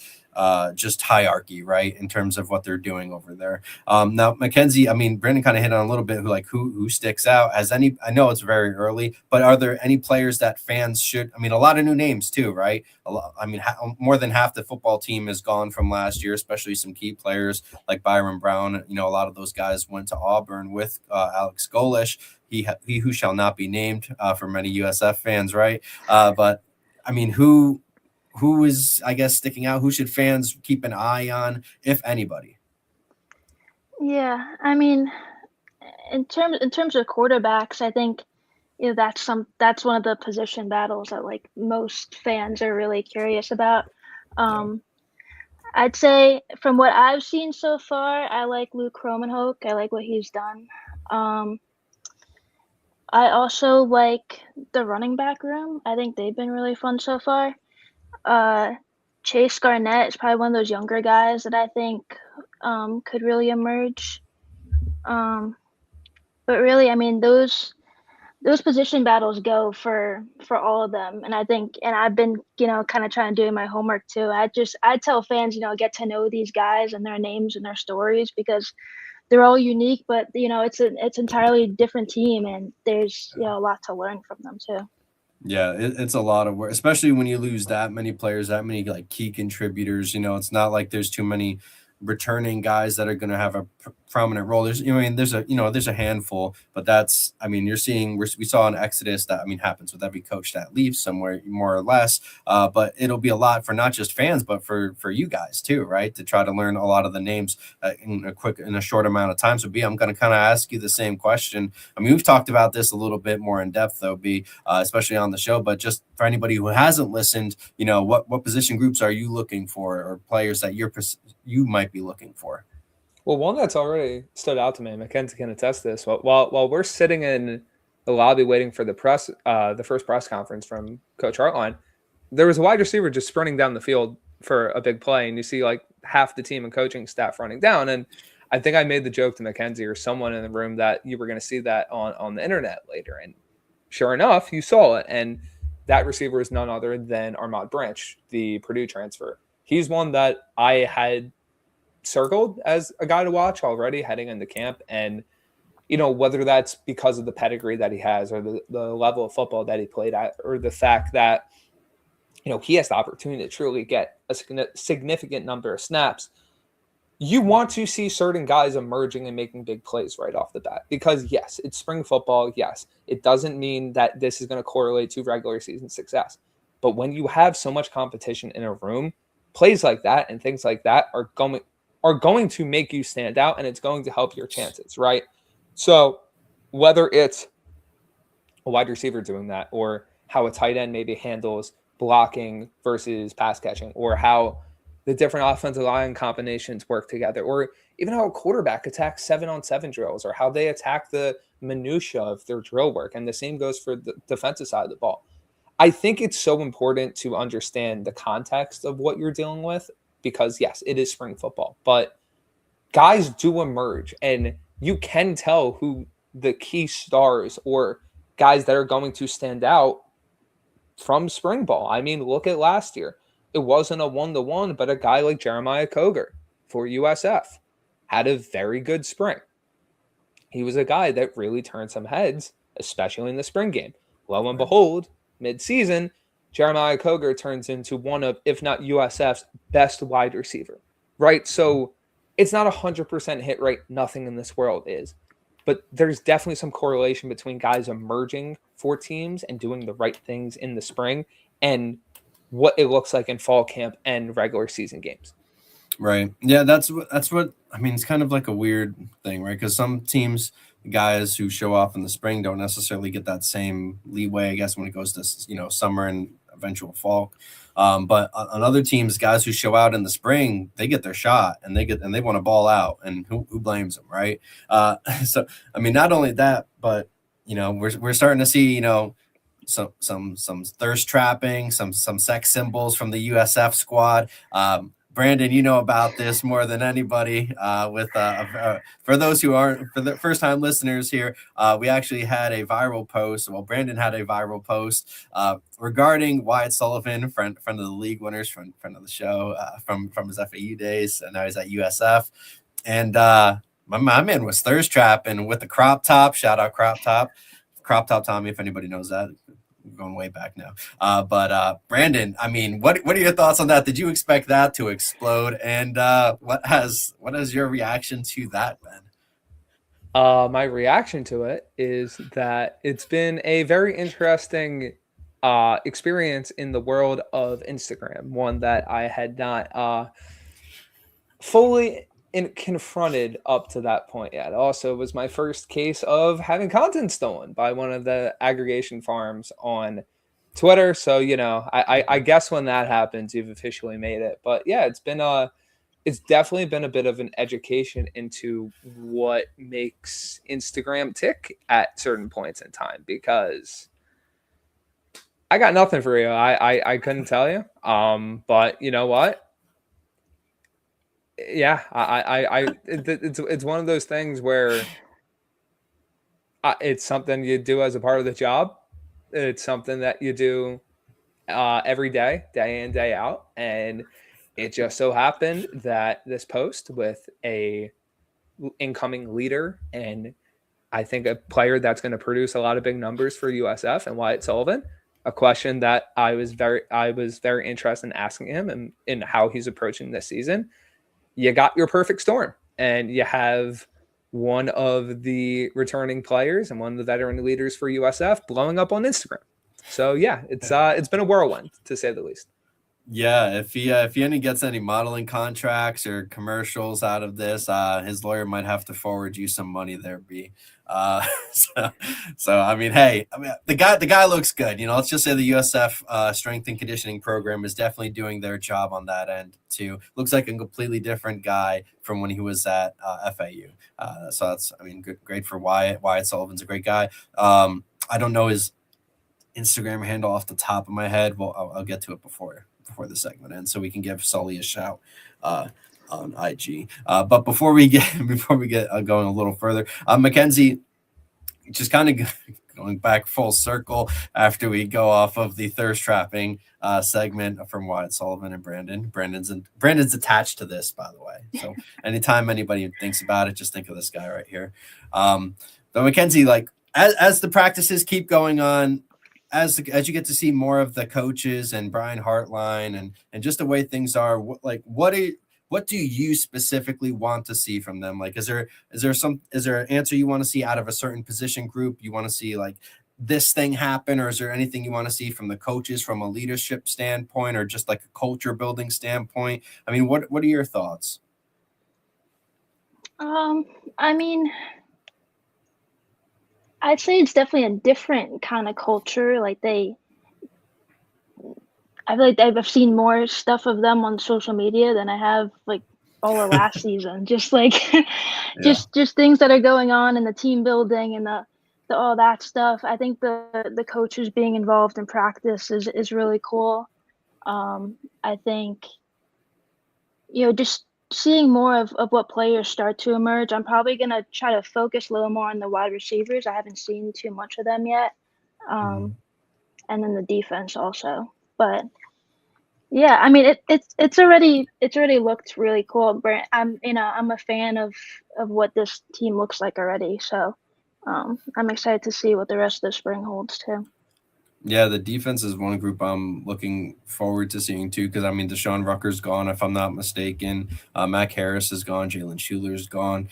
Speaker 3: hierarchy, right? In terms of what they're doing over there. Now, Mackenzie, I mean, Brandyn kind of hit on a little bit who sticks out. I know it's very early, but are there any players that fans should? I mean, a lot of new names too, right? More than half the football team is gone from last year, especially some key players like Byron Brown. A lot of those guys went to Auburn with Alex Golish. He who shall not be named for many USF fans, right? But I mean, who is, I guess, sticking out? Who should fans keep an eye on, if anybody?
Speaker 5: Yeah, I mean, in terms of quarterbacks, I think that's one of the position battles that like most fans are really curious about. I'd say from what I've seen so far, I like Luke Kromenhoek. I like what he's done. I also like the running back room. I think they've been really fun so far. Chase Garnett is probably one of those younger guys that I think could really emerge. But really, I mean, those position battles go for all of them, and I think, and I've been kind of trying to do my homework too. I tell fans, get to know these guys and their names and their stories, because they're all unique, but it's entirely different team, and there's a lot to learn from them too.
Speaker 3: Yeah, it's a lot of work, especially when you lose that many players, that many like key contributors. It's not like there's too many returning guys that are going to have a prominent role. There's a handful, but that's, you're seeing, we saw an exodus that, happens with every coach that leaves somewhere, more or less. But it'll be a lot for not just fans, but for you guys too, right? To try to learn a lot of the names in a short amount of time. So B, I'm going to kind of ask you the same question. We've talked about this a little bit more in depth though, B, especially on the show, but just for anybody who hasn't listened, what position groups are you looking for, or players that you might be looking for?
Speaker 4: Well, one that's already stood out to me, Mackenzie can attest to this. While we're sitting in the lobby waiting for the first press conference from Coach Hartline, there was a wide receiver just sprinting down the field for a big play, and you see like half the team and coaching staff running down. And I think I made the joke to Mackenzie or someone in the room that you were going to see that on the internet later. And sure enough, you saw it. And that receiver is none other than Armand Branch, the Purdue transfer. He's one that I had circled as a guy to watch already heading into camp. And, whether that's because of the pedigree that he has, or the level of football that he played at, or the fact that, he has the opportunity to truly get a significant number of snaps, you want to see certain guys emerging and making big plays right off the bat. Because, yes, it's spring football. Yes, it doesn't mean that this is going to correlate to regular season success. But when you have so much competition in a room, plays like that and things like that are going to make you stand out, and it's going to help your chances, right? So whether it's a wide receiver doing that, or how a tight end maybe handles blocking versus pass catching, or how the different offensive line combinations work together, or even how a quarterback attacks 7-on-7 drills, or how they attack the minutia of their drill work. And the same goes for the defensive side of the ball. I think it's so important to understand the context of what you're dealing with, because yes, it is spring football, but guys do emerge, and you can tell who the key stars or guys that are going to stand out from spring ball. Look at last year. It wasn't a 1-to-1, but a guy like Jeremiah Coger for USF had a very good spring. He was a guy that really turned some heads, especially in the spring game. Lo and behold, mid-season, Jeremiah Coger turns into one of, if not USF's best wide receiver, right? So it's not 100% hit rate. Nothing in this world is. But there's definitely some correlation between guys emerging for teams and doing the right things in the spring and what it looks like in fall camp and regular season games.
Speaker 3: Right. Yeah, that's what I mean. It's kind of like a weird thing, right? Because some teams, guys who show off in the spring don't necessarily get that same leeway, I guess, when it goes to, summer and eventual fall. But on other teams, guys who show out in the spring, they get their shot and they want to ball out, and who blames them, right? So I mean, not only that, but we're starting to see some thirst trapping, some sex symbols from the USF squad. Brandon, you know about this more than anybody. For those who aren't, for the first time listeners here, we actually had a viral post. Well, Brandon had a viral post regarding Wyatt Sullivan, friend of the league winners, friend of the show, from his FAU days, and now he's at USF. And my man was thirst trapping with the crop top. Shout out crop top Tommy, if anybody knows that. Going way back now. But Brandon, I mean, what are your thoughts on that? Did you expect that to explode? And what has your reaction to that been?
Speaker 4: My reaction to it is that it's been a very interesting experience in the world of Instagram, one that I had not fully confronted up to that point yet. Also, it was my first case of having content stolen by one of the aggregation farms on Twitter. So, I guess when that happens, you've officially made it. But yeah, it's definitely been a bit of an education into what makes Instagram tick at certain points in time, because I got nothing for you. I couldn't tell you. But you know what? Yeah, it's one of those things where it's something you do as a part of the job. It's something that you do every day in, day out. And it just so happened that this post with a incoming leader, and I think a player that's going to produce a lot of big numbers for USF, and Wyatt Sullivan, a question that I was very interested in asking him and in how he's approaching this season. You got your perfect storm, and you have one of the returning players and one of the veteran leaders for USF blowing up on Instagram. So yeah, it's been a whirlwind, to say the least.
Speaker 3: Yeah, if he only gets any modeling contracts or commercials out of this, his lawyer might have to forward you some money there, B. So I mean, hey, the guy looks good. Let's just say the USF strength and conditioning program is definitely doing their job on that end too. Looks like a completely different guy from when he was at FAU. So that's, great for Wyatt. Wyatt Sullivan's a great guy. I don't know his Instagram handle off the top of my head. Well, I'll get to it before the segment ends, so we can give Sully a shout on IG. But before we get going a little further, Mackenzie, just kind of going back full circle after we go off of the thirst trapping segment from Wyatt Sullivan and Brandon. Brandon's attached to this, by the way. So anytime anybody thinks about it, just think of this guy right here. But Mackenzie, like as the practices keep going on, as you get to see more of the coaches and Brian Hartline and just the way things are, what do you specifically want to see from them? Like, is there an answer you want to see out of a certain position group? You want to see like this thing happen, or is there anything you want to see from the coaches from a leadership standpoint, or just like a culture building standpoint? I mean, what are your thoughts?
Speaker 5: I'd say it's definitely a different kind of culture. Like I feel like I've seen more stuff of them on social media than I have like all of last season. Just like, just things that are going on in the team building and the all that stuff. I think the coaches being involved in practice is really cool. I think, just seeing more of what players start to emerge. I'm probably going to try to focus a little more on the wide receivers. I haven't seen too much of them yet. And then the defense also. But yeah, I mean, it's already looked really cool. I'm a fan of what this team looks like already. So I'm excited to see what the rest of the spring holds too.
Speaker 3: Yeah, the defense is one group I'm looking forward to seeing too, because I mean, Deshaun Rucker's gone, if I'm not mistaken. Mac Harris is gone. Jalen Schuler's gone.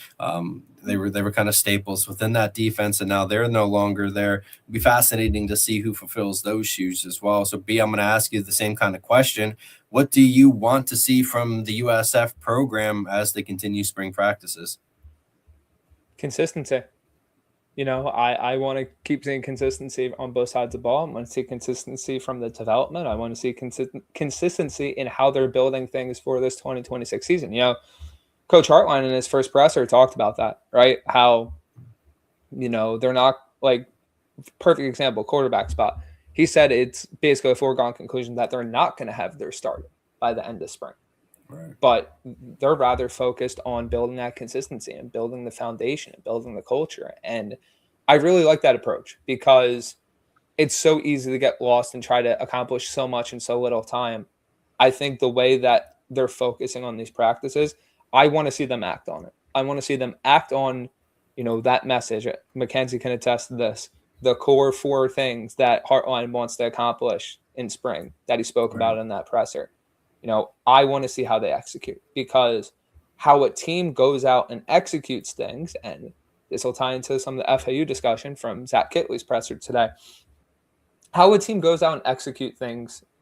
Speaker 3: They were kind of staples within that defense, and now they're no longer there. It'll be fascinating to see who fulfills those shoes as well. So, B, I'm going to ask you the same kind of question. What do you want to see from the USF program as they continue spring practices?
Speaker 4: Consistency. I want to keep seeing consistency on both sides of the ball. I want to see consistency from the development. I want to see consistency in how they're building things for this 2026 season. Coach Hartline in his first presser talked about that, right? How, they're not like perfect example, quarterback spot. He said it's basically a foregone conclusion that they're not going to have their start by the end of spring.
Speaker 3: Right.
Speaker 4: But they're rather focused on building that consistency and building the foundation and building the culture. And I really like that approach because it's so easy to get lost and try to accomplish so much in so little time. I think the way that they're focusing on these practices, I want to see them act on it. I want to see them act on, that message. Mackenzie can attest to this. The core 4 things that Hartline wants to accomplish in spring that he spoke about in that presser. I want to see how they execute, because how a team goes out and executes things, and this will tie into some of the FAU discussion from Zach Kitley's presser today. How a team goes out and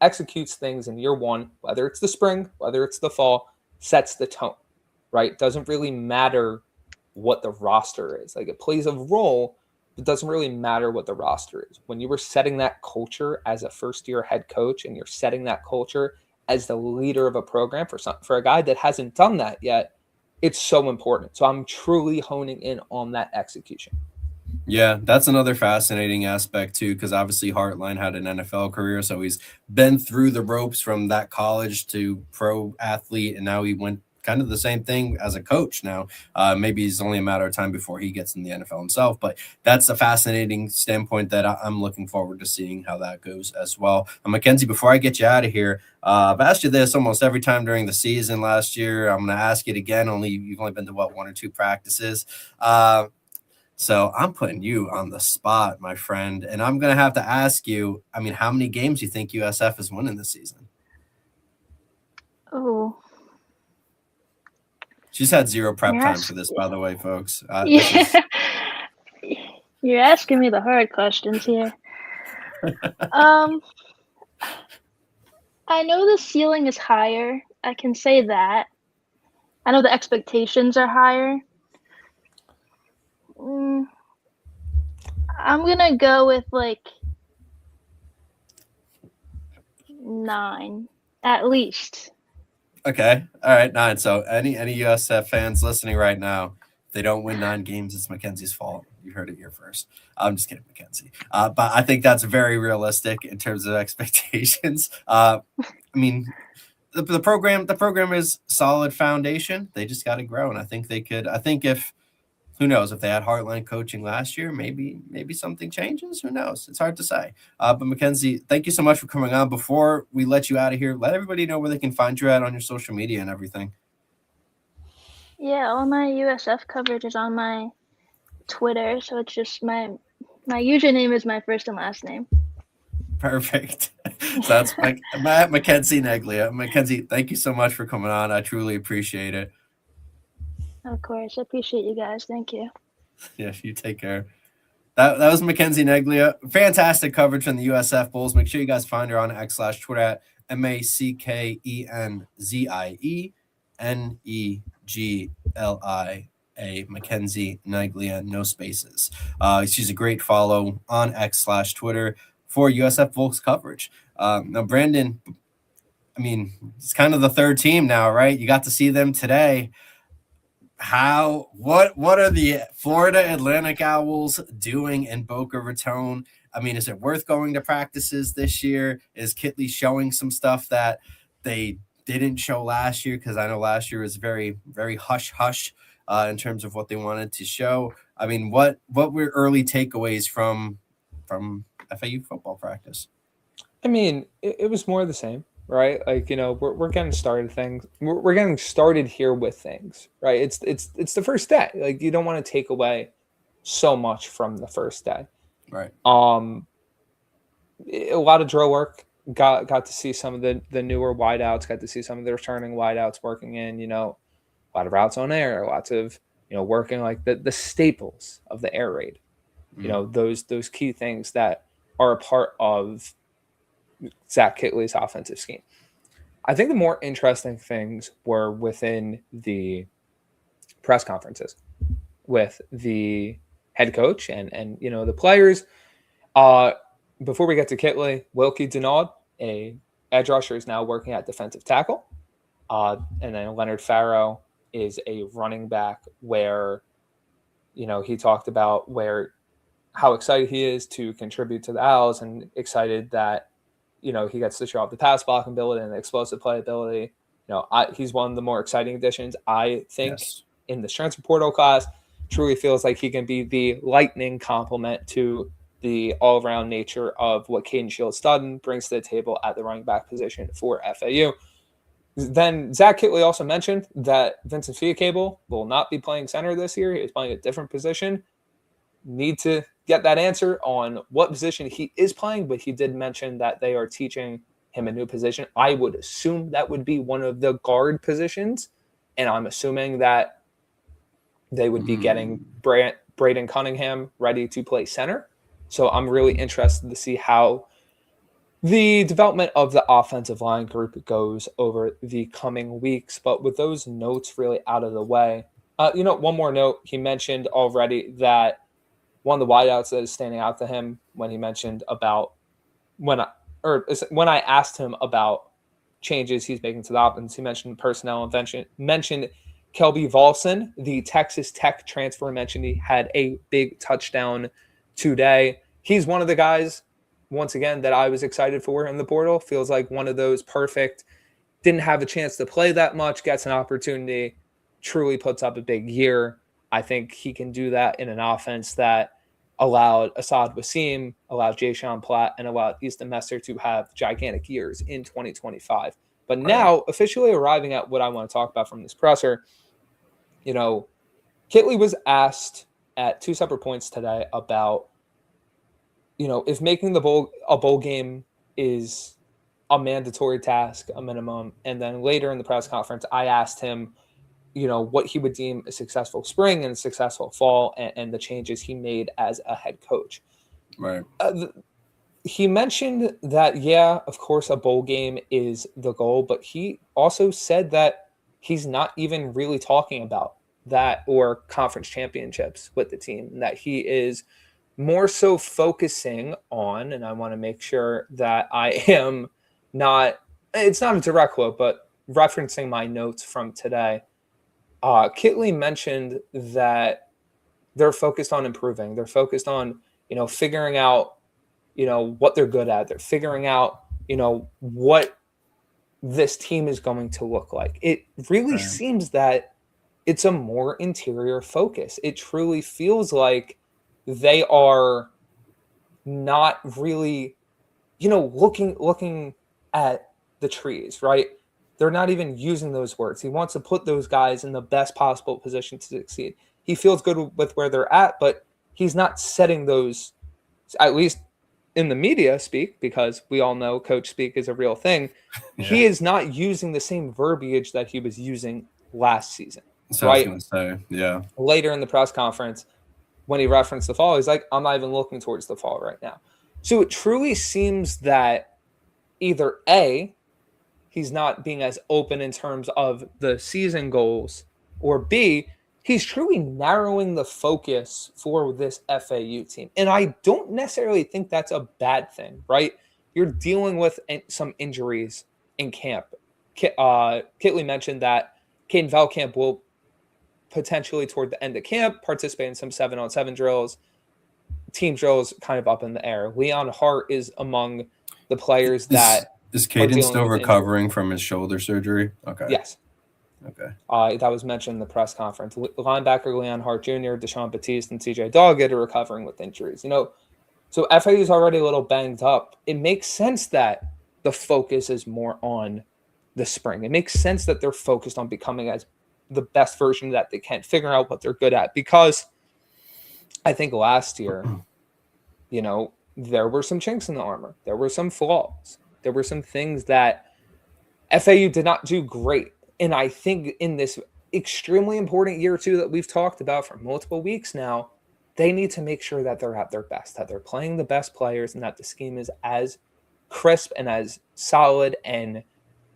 Speaker 4: executes things in year one, whether it's the spring, whether it's the fall, sets the tone, right? Doesn't really matter what the roster is. Like, it plays a role, it doesn't really matter what the roster is. When you were setting that culture as a first-year head coach and you're setting that culture as the leader of a program for a guy that hasn't done that yet, it's so important. So I'm truly honing in on that execution.
Speaker 3: Yeah, that's another fascinating aspect too, because obviously Hartline had an NFL career, so he's been through the ropes from that college to pro athlete, and now he went kind of the same thing as a coach now. Maybe it's only a matter of time before he gets in the NFL himself, but that's a fascinating standpoint that I'm looking forward to seeing how that goes as well. Mackenzie, before I get you out of here, I've asked you this almost every time during the season last year. I'm going to ask it again. You've only been to 1 or 2 practices. So I'm putting you on the spot, my friend, and I'm going to have to ask you, how many games do you think USF is winning this season?
Speaker 5: Oh.
Speaker 3: She's had 0 prep time for this, by the way, folks.
Speaker 5: You're asking me the hard questions here. I know the ceiling is higher. I can say that. I know the expectations are higher. I'm going to go with 9, at least.
Speaker 3: Okay. All right, 9. So any USF fans listening right now, if they don't win 9 games, it's Mackenzie's fault. You heard it here first. I'm just kidding, Mackenzie. But I think that's very realistic in terms of expectations. The program is solid foundation. They just got to grow, and I think they could. I think who knows, if they had Heartline coaching last year, maybe something changes. Who knows? It's hard to say. But Mackenzie, thank you so much for coming on. Before we let you out of here, let everybody know where they can find you at on your social media and everything.
Speaker 5: Yeah, all my USF coverage is on my Twitter, so it's just my username is my first and last name.
Speaker 3: Perfect. So that's Mackenzie Neglia. Mackenzie, thank you so much for coming on. I truly appreciate it.
Speaker 5: Of course. I appreciate you guys. Thank you.
Speaker 3: Yeah, you take care. That was Mackenzie Neglia. Fantastic coverage from the USF Bulls. Make sure you guys find her on X/Twitter at MackenziNeglia. Mackenzie Neglia, no spaces. She's a great follow on X/Twitter for USF Bulls coverage. Now, Brandyn, it's kind of the third team now, right? You got to see them today. What are the Florida Atlantic Owls doing in Boca Raton? Is it worth going to practices this year? Is Kitley showing some stuff that they didn't show last year? Because I know last year was very, very hush-hush in terms of what they wanted to show. What were early takeaways from FAU football practice?
Speaker 4: It was more of the same. Right, we're getting started things. We're getting started here with things, right? It's the first day. You don't want to take away so much from the first day,
Speaker 3: right?
Speaker 4: a lot of drill work. Got to see some of the newer wideouts. Got to see some of the returning wideouts working in, a lot of routes on air, lots of working like the staples of the air raid. Those key things that are a part of Zach Kittley's offensive scheme. I think the more interesting things were within the press conferences with the head coach and the players. Before we get to Kittley, Wilkie Denaud, a edge rusher, is now working at defensive tackle. And then Leonard Farrow is a running back where, he talked about how excited he is to contribute to the Owls and excited that, he gets to show off the pass blocking ability and the explosive playability. He's one of the more exciting additions, I think, in the transfer portal class. Truly feels like he can be the lightning complement to the all-around nature of what Caden Shields-Studden brings to the table at the running back position for FAU. Then Zach Kittley also mentioned that Vincent Fiacable will not be playing center this year. He is playing a different position. Need to get that answer on what position he is playing, but he did mention that they are teaching him a new position. I would assume that would be one of the guard positions, and I'm assuming that they would be getting Braden Cunningham ready to play center. So I'm really interested to see how the development of the offensive line group goes over the coming weeks. But with those notes really out of the way, one more note. He mentioned already that one of the wideouts that is standing out to him when he mentioned about when I asked him about changes he's making to the offense, he mentioned personnel and mentioned Kelby Volson, the Texas Tech transfer. Mentioned he had a big touchdown today. He's one of the guys, once again, that I was excited for in the portal. Feels like one of those perfect, didn't have a chance to play that much, gets an opportunity, truly puts up a big year. I think he can do that in an offense that allowed Assad Wasim, allowed Jay-Sean Platt, and allowed Easton Messer to have gigantic years in 2025. But now, officially arriving at what I want to talk about from this presser, Kittley was asked at two separate points today about, if making a bowl game is a mandatory task, a minimum. And then later in the press conference, I asked him, what he would deem a successful spring and a successful fall and the changes he made as a head coach.
Speaker 3: Right.
Speaker 4: He mentioned that, yeah, of course, a bowl game is the goal, but he also said that he's not even really talking about that or conference championships with the team, and that he is more so focusing on, and I want to make sure that I am not, it's not a direct quote, but referencing my notes from today. Kittley mentioned that they're focused on improving. They're focused on, figuring out, what they're good at. They're figuring out, what this team is going to look like. It really seems that it's a more interior focus. It truly feels like they are not really, looking at the trees, right? They're not even using those words. He wants to put those guys in the best possible position to succeed. He feels good with where they're at, but he's not setting those, at least in the media speak, because we all know coach speak is a real thing. Yeah. He is not using the same verbiage that he was using last season.
Speaker 3: So right? I was going to say, yeah.
Speaker 4: Later in the press conference, when he referenced the fall, he's like, I'm not even looking towards the fall right now. So it truly seems that either A, he's not being as open in terms of the season goals, or B, he's truly narrowing the focus for this FAU team. And I don't necessarily think that's a bad thing, right? You're dealing with some injuries in camp. Kittley mentioned that Caden Velkamp will potentially toward the end of camp participate in some 7-on-7 drills. Team drills kind of up in the air. Leon Hart is among the players that
Speaker 3: is Caden still recovering from his shoulder surgery? Okay.
Speaker 4: Yes.
Speaker 3: Okay.
Speaker 4: That was mentioned in the press conference. Linebacker Leon Hart Jr., Deshaun Batiste, and CJ Doggett are recovering with injuries. So FAU is already a little banged up. It makes sense that the focus is more on the spring. It makes sense that they're focused on becoming as the best version that they can, figure out what they're good at. Because I think last year, there were some chinks in the armor. There were some flaws. There were some things that FAU did not do great. And I think in this extremely important year two that we've talked about for multiple weeks now, they need to make sure that they're at their best, that they're playing the best players, and that the scheme is as crisp and as solid and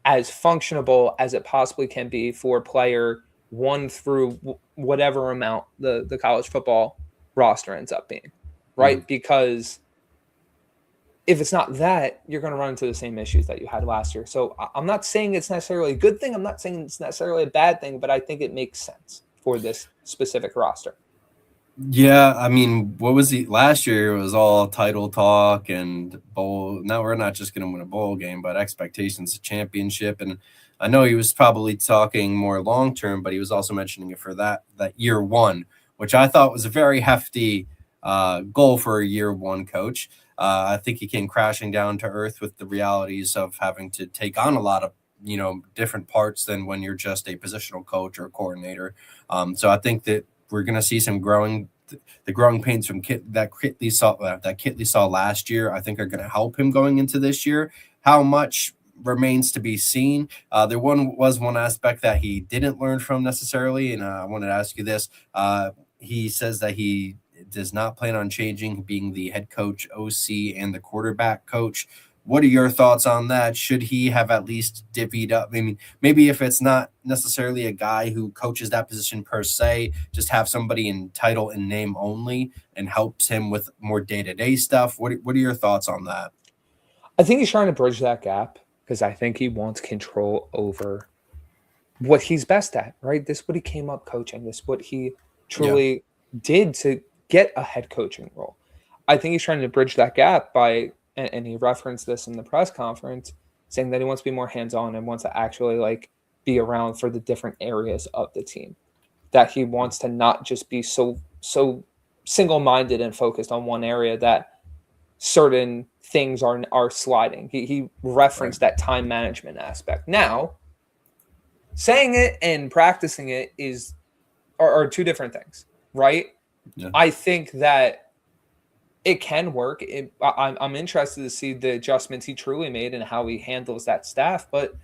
Speaker 4: as functionable as it possibly can be for player 1 through whatever amount the college football roster ends up being, right? Because if it's not that, you're going to run into the same issues that you had last year. So I'm not saying it's necessarily a good thing. I'm not saying it's necessarily a bad thing, but I think it makes sense for this specific roster.
Speaker 3: Yeah, I mean, what was last year? It was all title talk and bowl. Now we're not just going to win a bowl game, but expectations of championship. And I know he was probably talking more long term, but he was also mentioning it for that year one, which I thought was a very hefty goal for a year one coach. I think he came crashing down to earth with the realities of having to take on a lot of different parts than when you're just a positional coach or a coordinator. So I think that we're going to see some growing pains from that Kitley saw last year. I think are going to help him going into this year. How much remains to be seen. There was one aspect that he didn't learn from necessarily, and I wanted to ask you this. He says that he does not plan on changing being the head coach, OC, and the quarterback coach. What are your thoughts on that? Should he have at least divvied up? I mean, maybe if it's not necessarily a guy who coaches that position per se, just have somebody in title and name only and helps him with more day-to-day stuff. What are your thoughts on that?
Speaker 4: I think he's trying to bridge that gap because I think he wants control over what he's best at, right? This is what he came up coaching. This is what he truly did to get a head coaching role. I think he's trying to bridge that gap by – and he referenced this in the press conference, saying that he wants to be more hands-on and wants to actually be around for the different areas of the team. That he wants to not just be so single-minded and focused on one area that certain things are sliding. He referenced that time management aspect. Now, saying it and practicing it are two different things, right? Yeah. I think that it can work. I'm interested to see the adjustments he truly made and how he handles that staff, but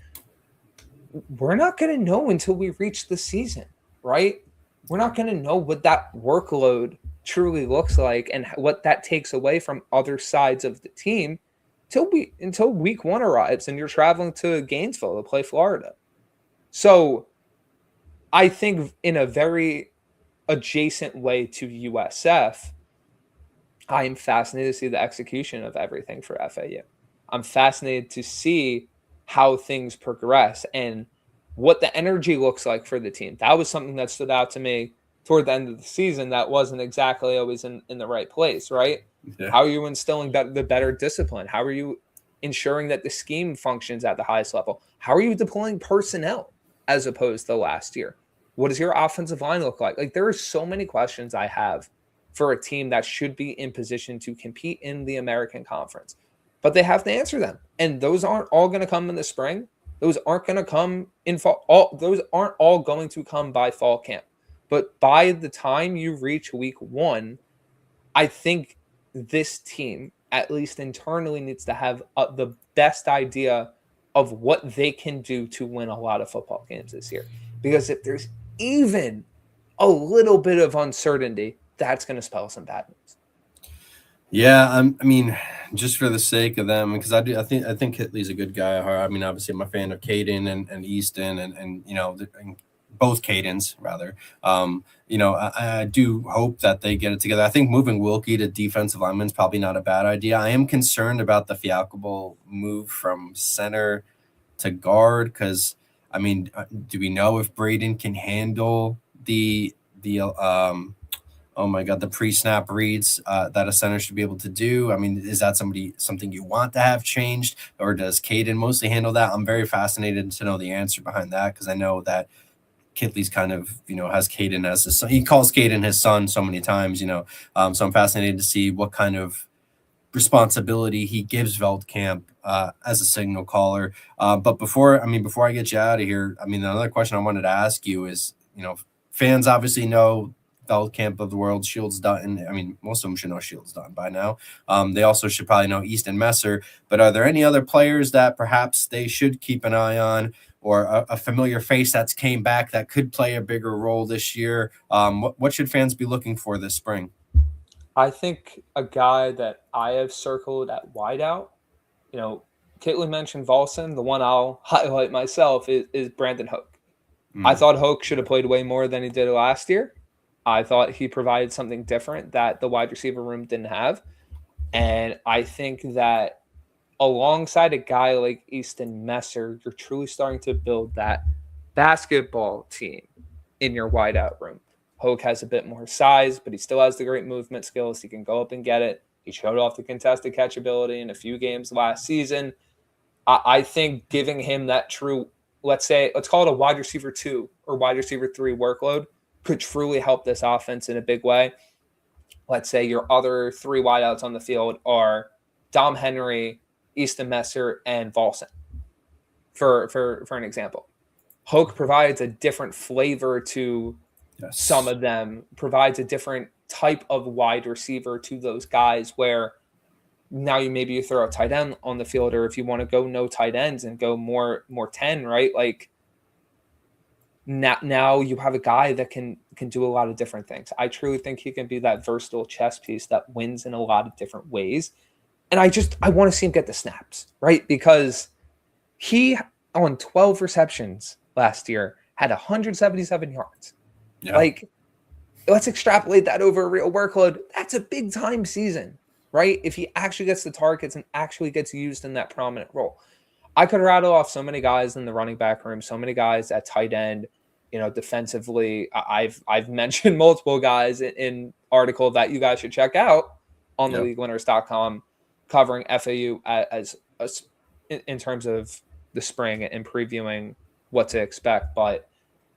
Speaker 4: we're not going to know until we reach the season, right? We're not going to know what that workload truly looks like and what that takes away from other sides of the team until week one arrives and you're traveling to Gainesville to play Florida. So I think in a very adjacent way to USF, I am fascinated to see the execution of everything for FAU. I'm fascinated to see how things progress and what the energy looks like for the team. That was something that stood out to me toward the end of the season that wasn't exactly always in the right place, right? Yeah. How are you instilling the better discipline? How are you ensuring that the scheme functions at the highest level? How are you deploying personnel as opposed to last year? What does your offensive line look like? There are so many questions I have for a team that should be in position to compete in the American Conference. But they have to answer them. And those aren't all going to come in the spring. Those aren't going to come in fall. Those aren't all going to come by fall camp. But by the time you reach week one, I think this team, at least internally, needs to have the best idea of what they can do to win a lot of football games this year. Because if there's even a little bit of uncertainty, that's going to spell some bad news.
Speaker 3: Yeah, I mean, just for the sake of them, because I think Kitley's a good guy. I mean, obviously, I'm a fan of Caden and Easton, and both Cadens rather. I do hope that they get it together. I think moving Wilkie to defensive lineman is probably not a bad idea. I am concerned about the Fialkable move from center to guard because, I mean, do we know if Brandyn can handle the pre-snap reads that a center should be able to do? I mean, is that something you want to have changed, or does Caden mostly handle that? I'm very fascinated to know the answer behind that because I know that Kitley's kind of, has Caden as his son. He calls Caden his son so many times, so I'm fascinated to see what kind of responsibility he gives Veldkamp as a signal caller. But before I get you out of here, I mean, another question I wanted to ask you is, fans obviously know Camp of the world, Shields Dutton. I mean, most of them should know Shields Dutton by now. They also should probably know Easton Messer. But are there any other players that perhaps they should keep an eye on, or a familiar face that's came back that could play a bigger role this year? What should fans be looking for this spring?
Speaker 4: I think a guy that I have circled at wideout, Caitlin mentioned Volson. The one I'll highlight myself is Brandyn Hoke. I thought Hoke should have played way more than he did last year. I thought he provided something different that the wide receiver room didn't have. And I think that alongside a guy like Easton Messer, you're truly starting to build that basketball team in your wideout room. Hoke has a bit more size, but he still has the great movement skills. He can go up and get it. He showed off the contested catch ability in a few games last season. I think giving him that true, let's call it a wide receiver 2 or wide receiver 3 workload could truly help this offense in a big way. Let's say your other 3 wideouts on the field are Dom Henry, Easton Messer, and Volson, for an example. Hoke provides a different flavor to some of them, provides a different type of wide receiver to those guys, where now you throw a tight end on the field, or if you want to go no tight ends and go more 10, right? Like now you have a guy that can do a lot of different things. I truly think he can be that versatile chess piece that wins in a lot of different ways. And I want to see him get the snaps, right? Because he, on 12 receptions last year, had 177 yards. Yeah. Like, let's extrapolate that over a real workload. That's a big time season, right? If he actually gets the targets and actually gets used in that prominent role. I could rattle off so many guys in the running back room, so many guys at tight end, defensively. I've mentioned multiple guys in article that you guys should check out on theleaguewinners.com covering FAU as in terms of the spring and previewing what to expect. But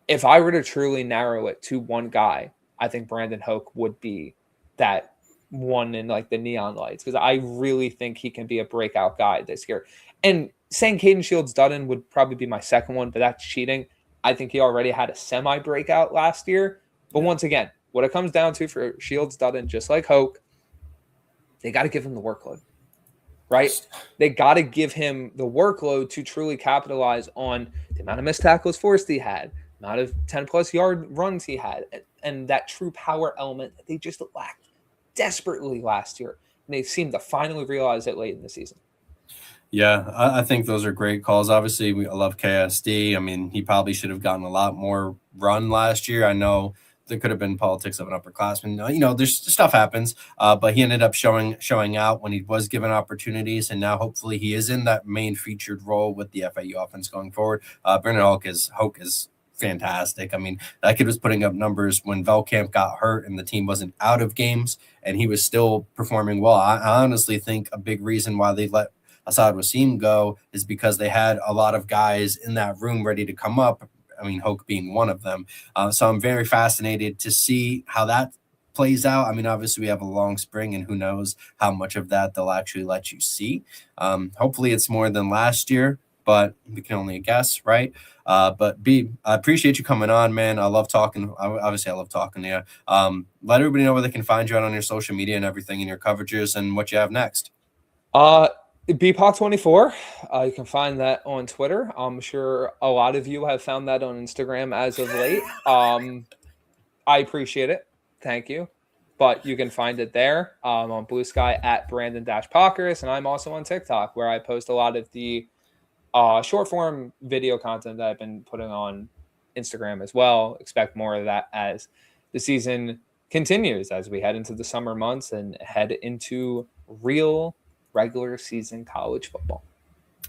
Speaker 4: if I were to truly narrow it to one guy, I think Brandyn Hoke would be that one in like the neon lights, because I really think he can be a breakout guy this year. And saying Caden Shields Dutton would probably be my second one, but that's cheating. I think he already had a semi breakout last year. But once again, what it comes down to for Shields Dutton, just like Hoke, they got to give him the workload, right? They got to give him the workload to truly capitalize on the amount of missed tackles forced he had, the amount of 10-plus yard runs he had, and that true power element that they just lacked desperately last year. And they seemed to finally realize it late in the season.
Speaker 3: Yeah, I think those are great calls. Obviously, I love KSD. I mean, he probably should have gotten a lot more run last year. I know there could have been politics of an upperclassman. There's stuff happens, but he ended up showing out when he was given opportunities, and now hopefully he is in that main featured role with the FAU offense going forward. Brandyn Hoke is fantastic. I mean, that kid was putting up numbers when Velkamp got hurt and the team wasn't out of games, and he was still performing well. I honestly think a big reason why they let Asad Wasim go is because they had a lot of guys in that room ready to come up. I mean, Hoke being one of them. So I'm very fascinated to see how that plays out. I mean, obviously we have a long spring, and who knows how much of that they'll actually let you see. Hopefully it's more than last year, but we can only guess, right? But B, I appreciate you coming on, man. I love talking. Obviously, I love talking to you. Let everybody know where they can find you out on your social media and everything, and your coverages and what you have next.
Speaker 4: BPOC24. You can find that on Twitter. I'm sure a lot of you have found that on Instagram as of late. I appreciate it. Thank you. But you can find it there on Blue Sky at Brandyn-Pokrass. And I'm also on TikTok, where I post a lot of the short form video content that I've been putting on Instagram as well. Expect more of that as the season continues, as we head into the summer months and head into real regular season college football.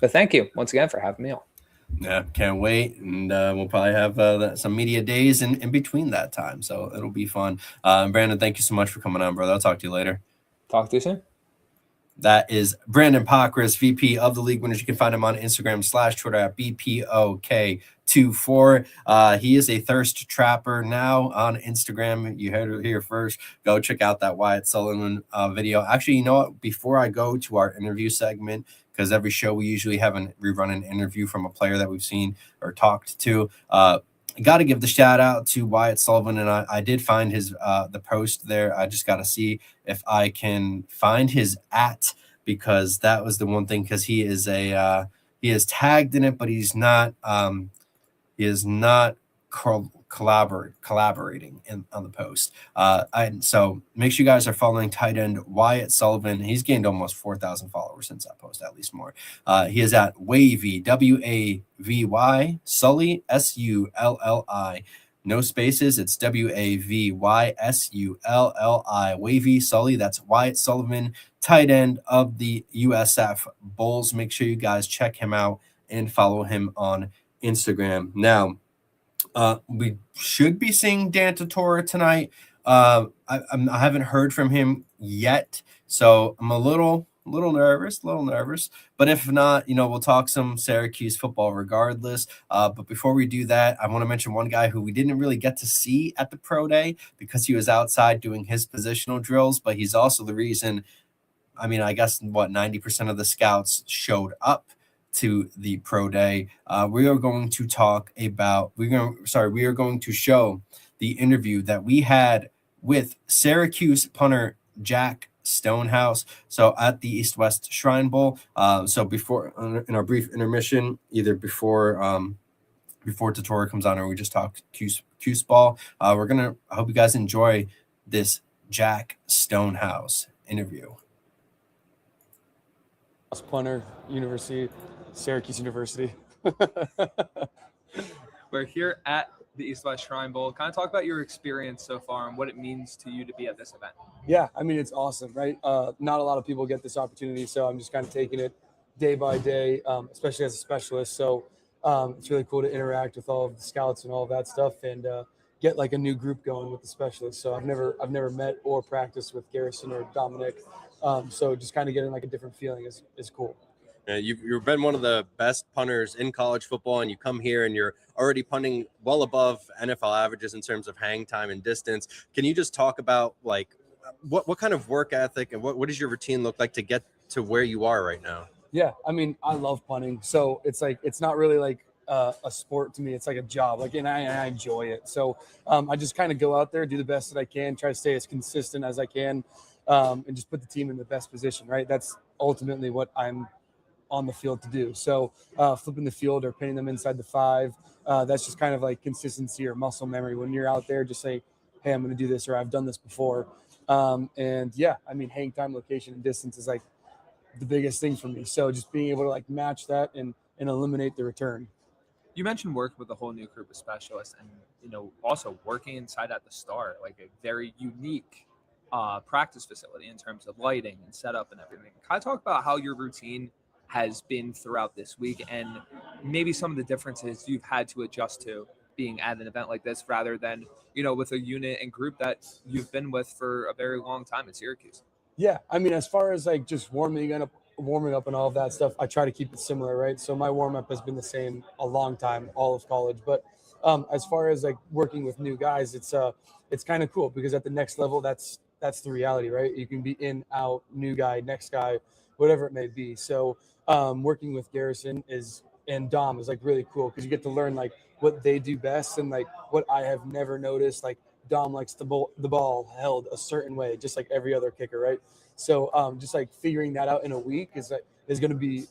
Speaker 4: But thank you once again for having me on.
Speaker 3: Yeah, can't wait. And we'll probably have some media days in between that time. So it'll be fun. Brandyn, thank you so much for coming on, brother. I'll talk to you later.
Speaker 4: Talk to you soon.
Speaker 3: That is Brandyn Pokrass, VP of the League Winners. You can find him on Instagram /Twitter at BPOK24. He is a thirst trapper now on Instagram. You heard it here first. Go check out that Wyatt Sullivan video. Actually, you know what? Before I go to our interview segment, because every show we usually we run an interview from a player that we've seen or talked to. got to give the shout out to Wyatt Sullivan, and I did find his the post there. I just got to see if I can find his @ because that was the one thing, because he is tagged in it, but he's not he is not collaborating on the post. So make sure you guys are following tight end Wyatt Sullivan. He's gained almost 4,000 followers since that post, at least more. He is at Wavy, WAVY, Sully, SULLI. No spaces. It's WAVYSULLI. Wavy Sully. That's Wyatt Sullivan, tight end of the USF Bulls. Make sure you guys check him out and follow him on Instagram. Now, we should be seeing Dan Tortora tonight. I haven't heard from him yet, so I'm a little nervous. But if not, we'll talk some Syracuse football regardless. But before we do that, I want to mention one guy who we didn't really get to see at the pro day because he was outside doing his positional drills, but he's also the reason, I guess 90% of the scouts showed up to the pro day. We are going to show the interview that we had with Syracuse punter Jack Stonehouse. So at the East-West Shrine Bowl. So before, in our brief intermission, either before Tortora comes on or we just talk Cuse ball, I hope you guys enjoy this Jack Stonehouse interview.
Speaker 6: Punter, Syracuse University.
Speaker 4: We're here at the East-West Shrine Bowl. Kind of talk about your experience so far and what it means to you to be at this event.
Speaker 6: Yeah, it's awesome, right? Not a lot of people get this opportunity, so I'm just kind of taking it day by day, especially as a specialist. So it's really cool to interact with all of the scouts and all of that stuff, and get like a new group going with the specialists. So I've never met or practiced with Garrison or Dominic, so just kind of getting like a different feeling is cool.
Speaker 7: You've been one of the best punters in college football, and you come here and you're already punting well above NFL averages in terms of hang time and distance. Can you just talk about like what kind of work ethic and what does your routine look like to get to where you are right now?
Speaker 6: Yeah, I love punting, so it's not really like a sport to me. It's like a job, and I enjoy it. So I just kind of go out there, do the best that I can, try to stay as consistent as I can, and just put the team in the best position. Right, that's ultimately what I'm on the field to do. So flipping the field or pinning them inside the 5, that's just kind of like consistency or muscle memory. When you're out there, just say, hey, I'm going to do this, or I've done this before. And yeah, hang time, location, and distance is like the biggest thing for me. So just being able to like match that and eliminate the return.
Speaker 4: You mentioned working with a whole new group of specialists and, also working inside at the Star, like a very unique practice facility in terms of lighting and setup and everything. Can I talk about how your routine has been throughout this week and maybe some of the differences you've had to adjust to being at an event like this rather than, with a unit and group that you've been with for a very long time in Syracuse?
Speaker 6: Yeah. As far as like just warming up and all of that stuff, I try to keep it similar, right? So my warm up has been the same a long time, all of college. But as far as like working with new guys, it's kind of cool because at the next level, that's the reality, right? You can be in, out, new guy, next guy, whatever it may be. So working with Garrison and Dom is like really cool because you get to learn like what they do best and like what I have never noticed. Like Dom likes the ball held a certain way, just like every other kicker, right? So just like figuring that out in a week is going to be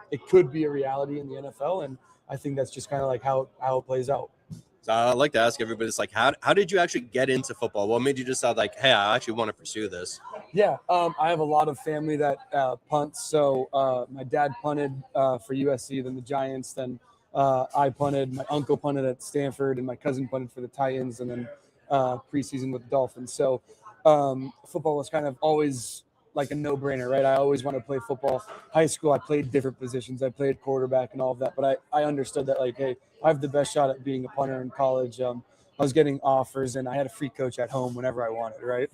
Speaker 6: it could be a reality in the NFL, and I think that's just kind of like how it plays out.
Speaker 7: So I'd like to ask everybody, it's like, how did you actually get into football? What made you decide like, hey, I actually want to pursue this?
Speaker 6: Yeah, I have a lot of family that punts. So my dad punted for USC, then the Giants, then I punted. My uncle punted at Stanford, and my cousin punted for the Titans, and then preseason with the Dolphins. So football was kind of always like a no-brainer, right? I always wanted to play football. High school, I played different positions. I played quarterback and all of that, but I understood that like, hey, I have the best shot at being a punter in college. I was getting offers, and I had a free coach at home whenever I wanted, right?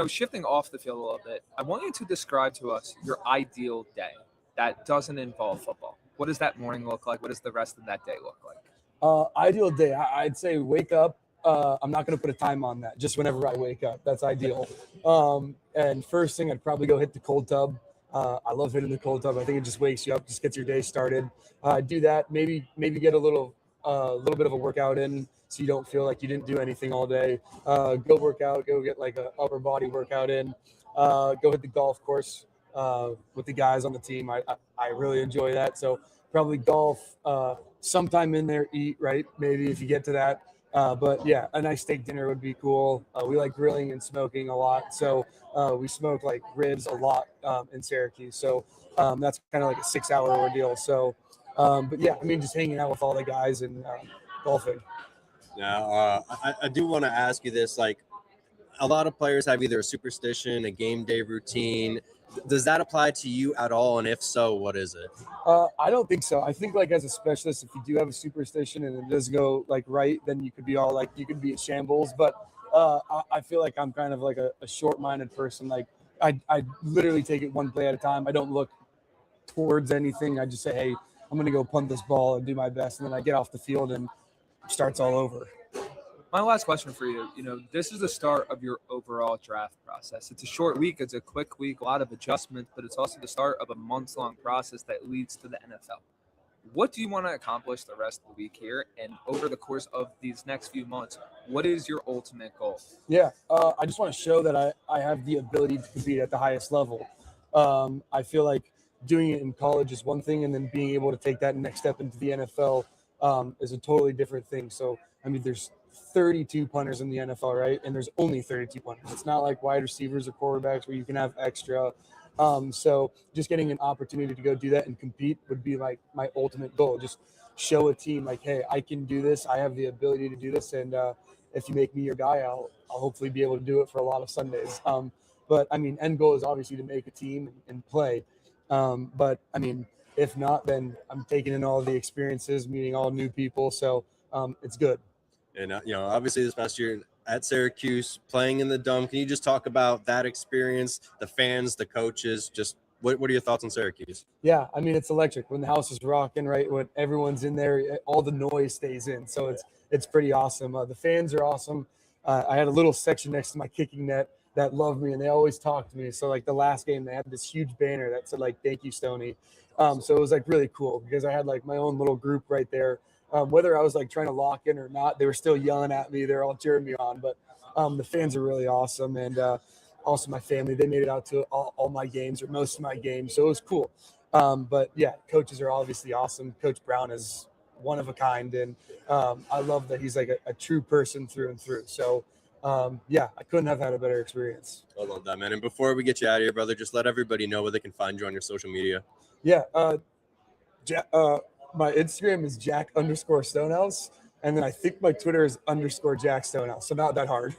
Speaker 4: Shifting off the field a little bit, I want you to describe to us your ideal day that doesn't involve football. What does that morning look like? What does the rest of that day look like?
Speaker 6: Ideal day, I'd say wake up. I'm not going to put a time on that. Just whenever I wake up, that's ideal. And first thing, I'd probably go hit the cold tub. I love hitting the cold tub. I think it just wakes you up, just gets your day started. Do that. Maybe get a little a little bit of a workout in so you don't feel like you didn't do anything all day. Go work out, go get like a upper body workout in, go hit the golf course with the guys on the team. I really enjoy that. So probably golf, sometime in there, eat, right? Maybe if you get to that. But yeah, a nice steak dinner would be cool. We like grilling and smoking a lot. So we smoke like ribs a lot in Syracuse. So that's kind of like a 6-hour ordeal. So, but yeah, I mean, just hanging out with all the guys and golfing.
Speaker 7: Now, I do want to ask you this, like, a lot of players have either a superstition, a game day routine. Does that apply to you at all? And if so, what is it?
Speaker 6: I don't think so. I think like as a specialist, if you do have a superstition and it does go like right, then you could be all like, you could be at shambles. But I feel like I'm kind of like a short-minded person. Like I literally take it one play at a time. I don't look towards anything. I just say, hey, I'm going to go punt this ball and do my best. And then I get off the field and it starts all over.
Speaker 4: My last question for you, this is the start of your overall draft process. It's a short week. It's a quick week, a lot of adjustments, but it's also the start of a months-long process that leads to the NFL. What do you want to accomplish the rest of the week here? And over the course of these next few months, what is your ultimate goal?
Speaker 6: Yeah, I just want to show that I have the ability to compete at the highest level. I feel like doing it in college is one thing, and then being able to take that next step into the NFL is a totally different thing. So, I mean, there's 32 punters in the NFL, right? And there's only 32 punters. It's not like wide receivers or quarterbacks where you can have extra. So just getting an opportunity to go do that and compete would be like my ultimate goal. Just show a team like, hey, I can do this. I have the ability to do this. And if you make me your guy, I'll hopefully be able to do it for a lot of Sundays. But I mean, end goal is obviously to make a team and play. But I mean, if not, then I'm taking in all the experiences, meeting all new people. So it's good.
Speaker 7: And, obviously this past year at Syracuse, playing in the Dome, can you just talk about that experience, the fans, the coaches, just what are your thoughts on Syracuse?
Speaker 6: Yeah, I mean, it's electric. When the house is rocking, right, when everyone's in there, all the noise stays in. So it's pretty awesome. The fans are awesome. I had a little section next to my kicking net that loved me, and they always talked to me. So, like, the last game, they had this huge banner that said, like, thank you, Stoney. So it was, like, really cool because I had, like, my own little group right there. Whether I was like trying to lock in or not, they were still yelling at me. They're all cheering me on, but the fans are really awesome. And also my family, they made it out to all my games or most of my games. So it was cool. But yeah, coaches are obviously awesome. Coach Brown is one of a kind. And I love that he's like a true person through and through. So yeah, I couldn't have had a better experience.
Speaker 7: I love that, man. And before we get you out of here, brother, just let everybody know where they can find you on your social media.
Speaker 6: Yeah. My Instagram is Jack_Stonehouse. And then I think my Twitter is _Jack Stonehouse. So not that hard.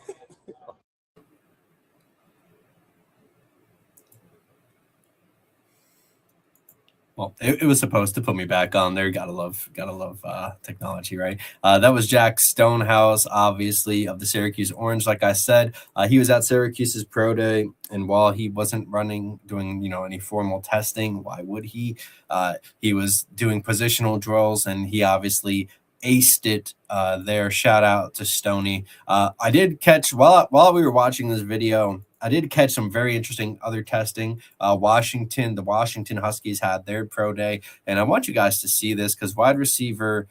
Speaker 3: Well, it was supposed to put me back on there. Gotta love technology, right? That was Jack Stonehouse, obviously, of the Syracuse Orange. Like I said, he was at Syracuse's Pro Day, and while he wasn't doing any formal testing, why would he? He was doing positional drills, and he obviously aced it there. Shout out to Stoney. I did catch while we were watching this video, I did catch some very interesting other testing. The Washington Huskies had their pro day, and I want you guys to see this because wide receiver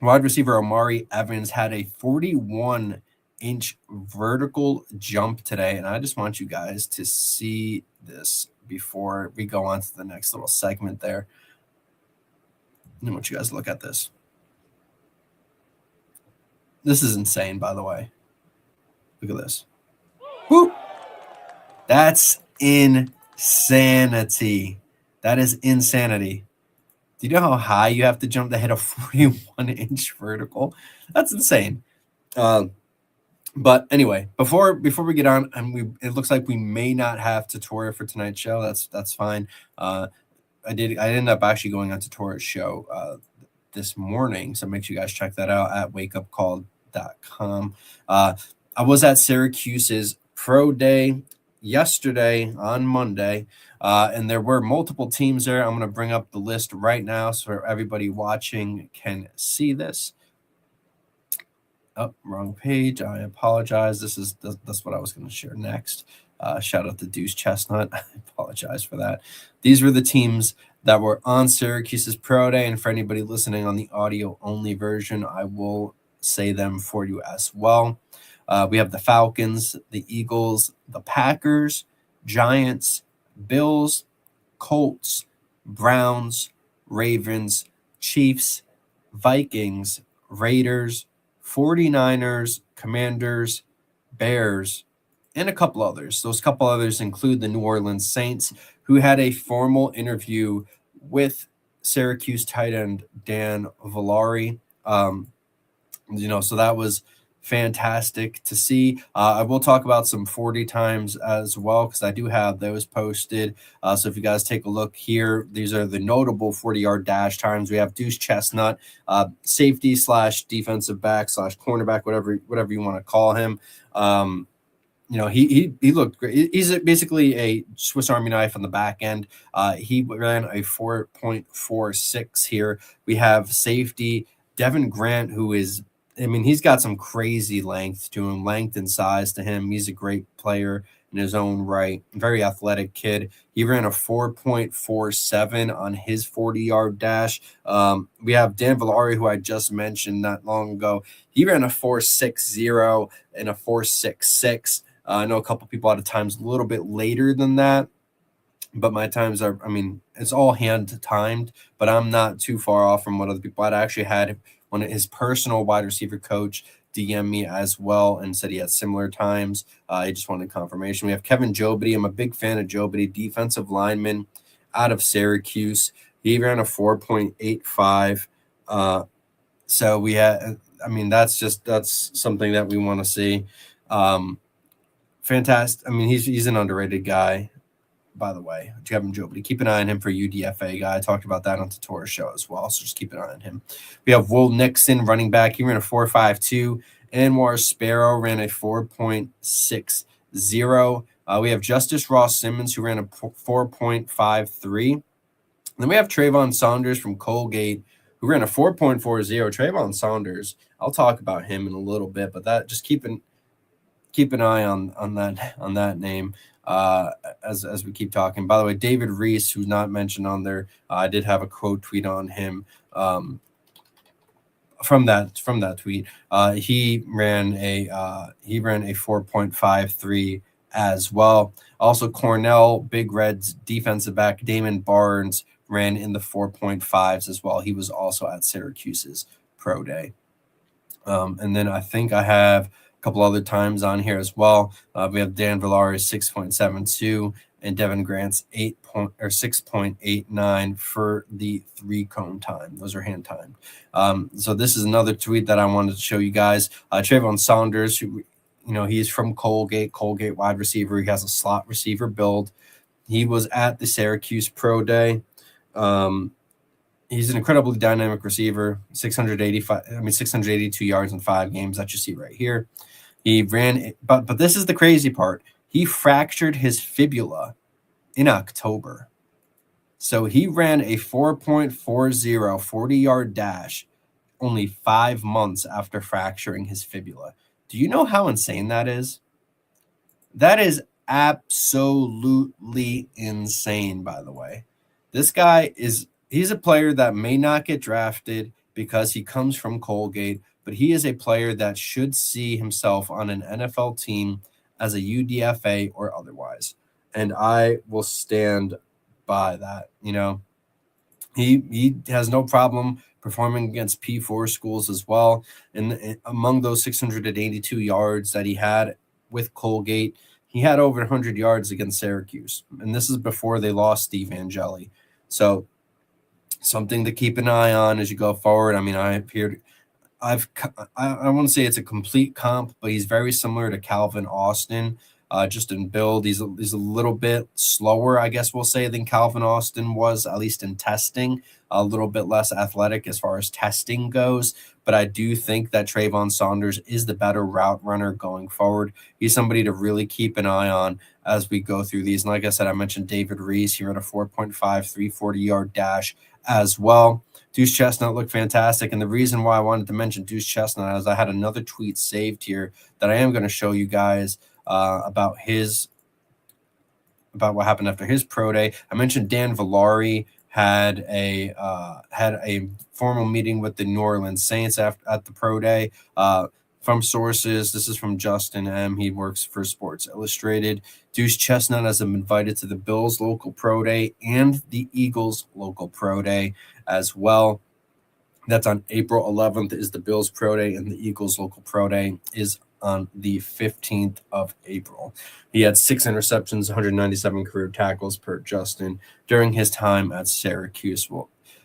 Speaker 3: Amari Evans had a 41-inch vertical jump today, and I just want you guys to see this before we go on to the next little segment there. I want you guys to look at this. This is insane, by the way. Look at this. Whoop! That's insanity. That is insanity. Do you know how high you have to jump to hit a 41-inch vertical? That's insane. But anyway, before we get on, it looks like we may not have Tortora for tonight's show. That's fine. I ended up actually going on Tortora's show this morning, so make sure you guys check that out at WakeUpCall.com. I was at Syracuse's Pro Day yesterday on Monday, and there were multiple teams there. I'm going to bring up the list right now so everybody watching can see this. Oh, wrong page. I apologize. That's what I was going to share next. Shout out to Deuce Chestnut. I apologize for that. These were the teams that were on Syracuse's Pro Day. And for anybody listening on the audio-only version, I will say them for you as well. We have the Falcons, the Eagles, the Packers, Giants, Bills, Colts, Browns, Ravens, Chiefs, Vikings, Raiders, 49ers, Commanders, Bears, and a couple others. Those couple others include the New Orleans Saints, who had a formal interview with Syracuse tight end Dan Villari. So that was fantastic to see. I will talk about some 40 times as well, because I do have those posted. So if you guys take a look here, these are the notable 40-yard dash times. We have Deuce Chestnut, safety / defensive back / cornerback, whatever you want to call him. He looked great. He's basically a Swiss Army knife on the back end. He ran a 4.46 here. We have safety Devin Grant, who is, he's got some crazy length to him, length and size to him. He's a great player in his own right. Very athletic kid. He ran a 4.47 on his 40-yard dash. We have Dan Villari, who I just mentioned not long ago. He ran a 4.60 and a 4.66. I know a couple people out of times a little bit later than that, but my times are, it's all hand timed, but I'm not too far off from what other people. I'd actually had one of his personal wide receiver coach DM me as well and said he had similar times. I just wanted confirmation. We have Kevin Jobity. I'm a big fan of Jobity, defensive lineman out of Syracuse. He ran a 4.85. So we had, that's something that we want to see. Fantastic. He's an underrated guy, by the way. Kevin Jobity. Keep an eye on him for UDFA guy. I talked about that on Tortora show as well, so just keep an eye on him. We have Will Nixon, running back. He ran a 4.52. Anwar Sparrow ran a 4.60. We have Justice Ross Simmons, who ran a 4.53. Then we have Trayvon Saunders from Colgate, who ran a 4.40. Trayvon Saunders, I'll talk about him in a little bit, but that just keep an eye on that name as we keep talking. By the way, David Reese, who's not mentioned on there, I did have a quote tweet on him from that tweet. He ran a 4.53 as well. Also, Cornell Big Reds defensive back Damon Barnes ran in the 4.5s as well. He was also at Syracuse's Pro Day. And then I think I have couple other times on here as well. We have Dan Villari's 6.72 and Devin Grant's 6.89 for the 3-cone time. Those are hand timed. So this is another tweet that I wanted to show you guys. Trayvon Saunders, who he's from Colgate wide receiver. He has a slot receiver build. He was at the Syracuse Pro Day. He's an incredibly dynamic receiver. 682 yards in 5 games that you see right here. He ran, but this is the crazy part. He fractured his fibula in October. So he ran a 4.40 40-yard dash only 5 months after fracturing his fibula. Do you know how insane that is? That is absolutely insane, by the way. This guy he's a player that may not get drafted because he comes from Colgate, but he is a player that should see himself on an NFL team as a UDFA or otherwise. And I will stand by that. He has no problem performing against P4 schools as well. And among those 682 yards that he had with Colgate, he had over 100 yards against Syracuse. And this is before they lost Steve Angeli. So something to keep an eye on as you go forward. I wouldn't say it's a complete comp, but he's very similar to Calvin Austin, just in build. He's a little bit slower, I guess we'll say, than Calvin Austin was, at least in testing. A little bit less athletic as far as testing goes, but I do think that Trayvon Saunders is the better route runner going forward. He's somebody to really keep an eye on as we go through these. And like I said, I mentioned David Reese. He ran a 4.5 340-yard dash as well. Deuce Chestnut looked fantastic. And the reason why I wanted to mention Deuce Chestnut is I had another tweet saved here that I am going to show you guys about what happened after his pro day. I mentioned Dan Villari had a formal meeting with the New Orleans Saints at the pro day. From sources, this is from Justin M. He works for Sports Illustrated. Deuce Chestnut has been invited to the Bills local pro day and the Eagles local pro day as well. That's on April 11th is the Bills pro day, and the Eagles local pro day is on the 15th of April. He had 6 interceptions, 197 career tackles per Justin during his time at Syracuse.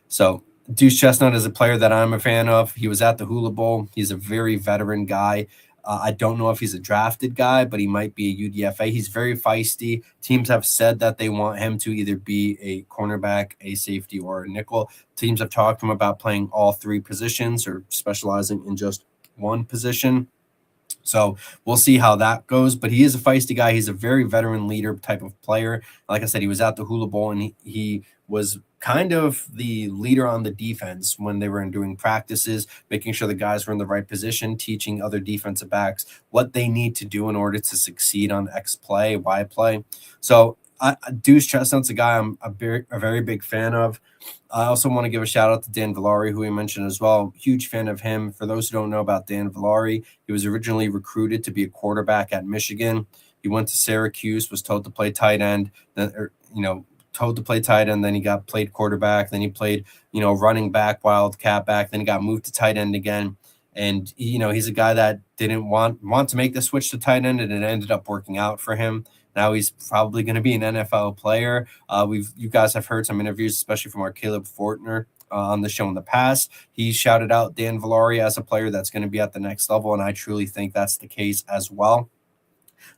Speaker 3: So Deuce Chestnut is a player that I'm a fan of. He was at the Hula Bowl. He's a very veteran guy. I don't know if he's a drafted guy, but he might be a UDFA. He's very feisty. Teams have said that they want him to either be a cornerback, a safety, or a nickel. Teams have talked to him about playing all 3 positions or specializing in just one position. So we'll see how that goes. But he is a feisty guy. He's a very veteran leader type of player. Like I said, he was at the Hula Bowl, and he was kind of the leader on the defense when they were doing practices, making sure the guys were in the right position, teaching other defensive backs what they need to do in order to succeed on X play, Y play. So Deuce Chestnut's a guy I'm a very big fan of. I also want to give a shout out to Dan Villari, who we mentioned as well. Huge fan of him. For those who don't know about Dan Villari, he was originally recruited to be a quarterback at Michigan. He went to Syracuse, was told to play tight end, told to play tight end, then he got played quarterback, then he played, running back, wildcat back, then he got moved to tight end again. And, he's a guy that didn't want to make the switch to tight end, and it ended up working out for him. Now he's probably going to be an NFL player. You guys have heard some interviews, especially from our Caleb Fortner on the show in the past. He shouted out Dan Villari as a player that's going to be at the next level, and I truly think that's the case as well.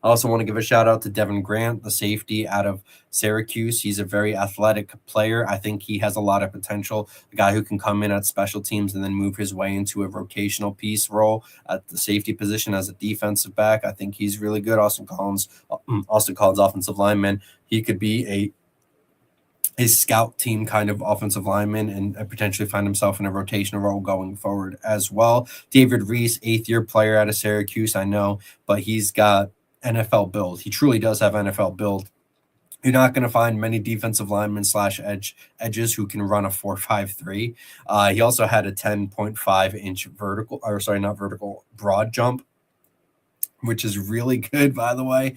Speaker 3: I also want to give a shout out to Devin Grant, the safety out of Syracuse. He's a very athletic player. I think he has a lot of potential, a guy who can come in at special teams and then move his way into a rotational piece role at the safety position as a defensive back. I think he's really good. Austin Collins, offensive lineman. He could be a scout team kind of offensive lineman and potentially find himself in a rotational role going forward as well. David Reese, 8th-year player out of Syracuse, I know, but he's got NFL build. He truly does have NFL build. You're not going to find many defensive linemen / edges who can run a 4.53. He also had a 10.5-inch broad jump, which is really good, by the way.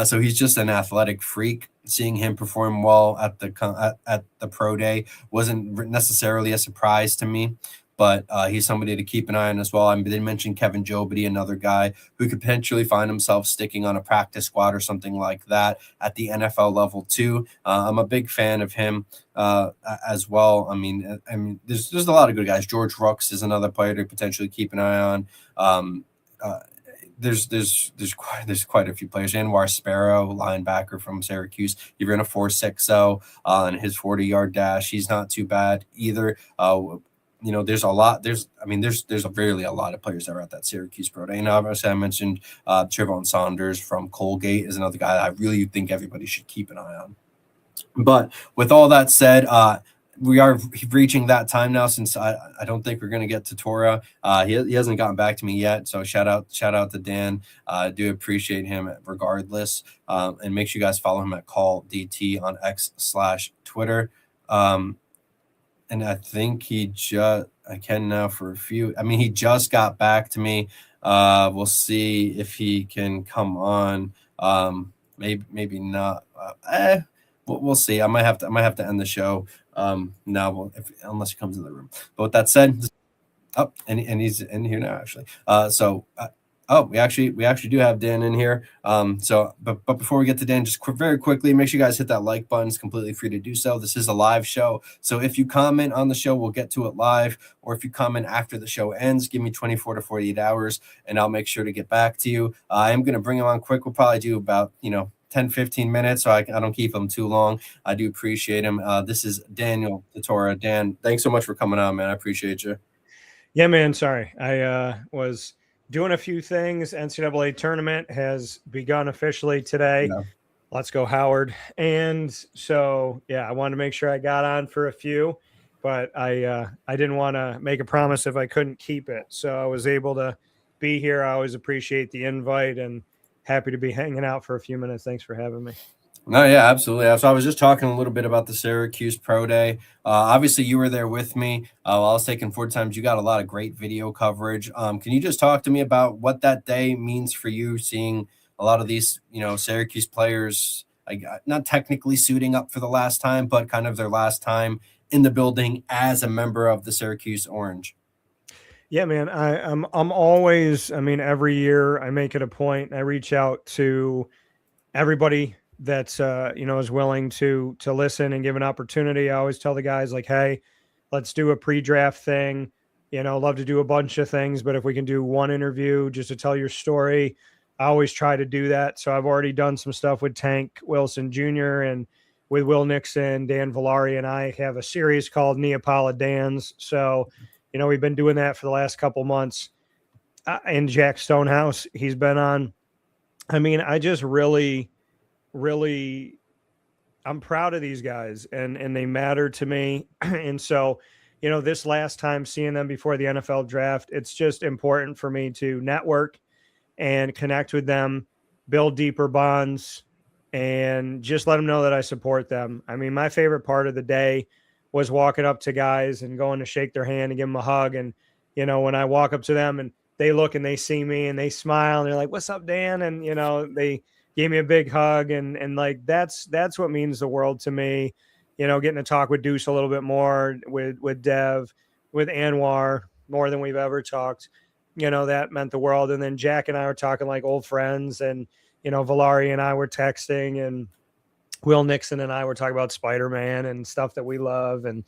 Speaker 3: So he's just an athletic freak. Seeing him perform well at the pro day wasn't necessarily a surprise to me, but he's somebody to keep an eye on as well. I did mention Kevin Jobity, another guy who could potentially find himself sticking on a practice squad or something like that at the NFL level too. I'm a big fan of him as well. I mean, there's a lot of good guys. George Rooks is another player to potentially keep an eye on. There's quite a few players. Anwar Sparrow, linebacker from Syracuse. He ran a 4.60 on his 40-yard dash. He's not too bad either. There's a lot. There's really a lot of players that are at that Syracuse Pro Day. And obviously, I mentioned Trevon Saunders from Colgate is another guy that I really think everybody should keep an eye on. But with all that said, we are reaching that time now, since I don't think we're going to get to Tortora. He hasn't gotten back to me yet. So shout out to Dan. I do appreciate him regardless. And make sure you guys follow him at CallDT on X/Twitter. And I think he just got back to me. We'll see if he can come on. Maybe not. We'll see. I might have to end the show now, unless he comes in the room. But with that said, and he's in here now actually. We actually do have Dan in here. But before we get to Dan, just very quickly, make sure you guys hit that like button. It's completely free to do so. This is a live show. So if you comment on the show, we'll get to it live. Or if you comment after the show ends, give me 24 to 48 hours and I'll make sure to get back to you. I am going to bring him on quick. We'll probably do about, 10, 15 minutes, so I don't keep him too long. I do appreciate him. This is Daniel Tortora. Dan, thanks so much for coming on, man. I appreciate you.
Speaker 8: Yeah, man. Sorry. I was doing a few things. NCAA tournament has begun officially today. Yeah. Let's go, Howard. And so, I wanted to make sure I got on for a few, but I didn't want to make a promise if I couldn't keep it. So I was able to be here. I always appreciate the invite and happy to be hanging out for a few minutes. Thanks for having me.
Speaker 3: No, yeah, absolutely. So I was just talking a little bit about the Syracuse Pro Day. Obviously, you were there with me. While I was taking 4 times, you got a lot of great video coverage. Can you just talk to me about what that day means for you, seeing a lot of these, Syracuse players, like not technically suiting up for the last time, but kind of their last time in the building as a member of the Syracuse Orange?
Speaker 8: Yeah, man. I'm always, I mean, every year I make it a point. I reach out to everybody that's is willing to listen and give an opportunity. I always tell the guys like, hey, let's do a pre-draft thing. Love to do a bunch of things, but if we can do one interview just to tell your story, I always try to do that. So I've already done some stuff with Tank Wilson Jr. and with Will Nixon, Dan Villari, and I have a series called Neapala Dan's. So, we've been doing that for the last couple months. And Jack Stonehouse, he's been on. I mean, I just really, I'm proud of these guys and they matter to me. And so, this last time seeing them before the NFL draft, it's just important for me to network and connect with them, build deeper bonds, and just let them know that I support them. I mean, my favorite part of the day was walking up to guys and going to shake their hand and give them a hug. And, when I walk up to them and they look and they see me and they smile and they're like, "What's up, Dan?" And, they gave me a big hug. And like, that's what means the world to me, getting to talk with Deuce a little bit more, with Dev, with Anwar, more than we've ever talked, that meant the world. And then Jack and I were talking like old friends, and, Villari and I were texting, and Will Nixon and I were talking about Spider-Man and stuff that we love. And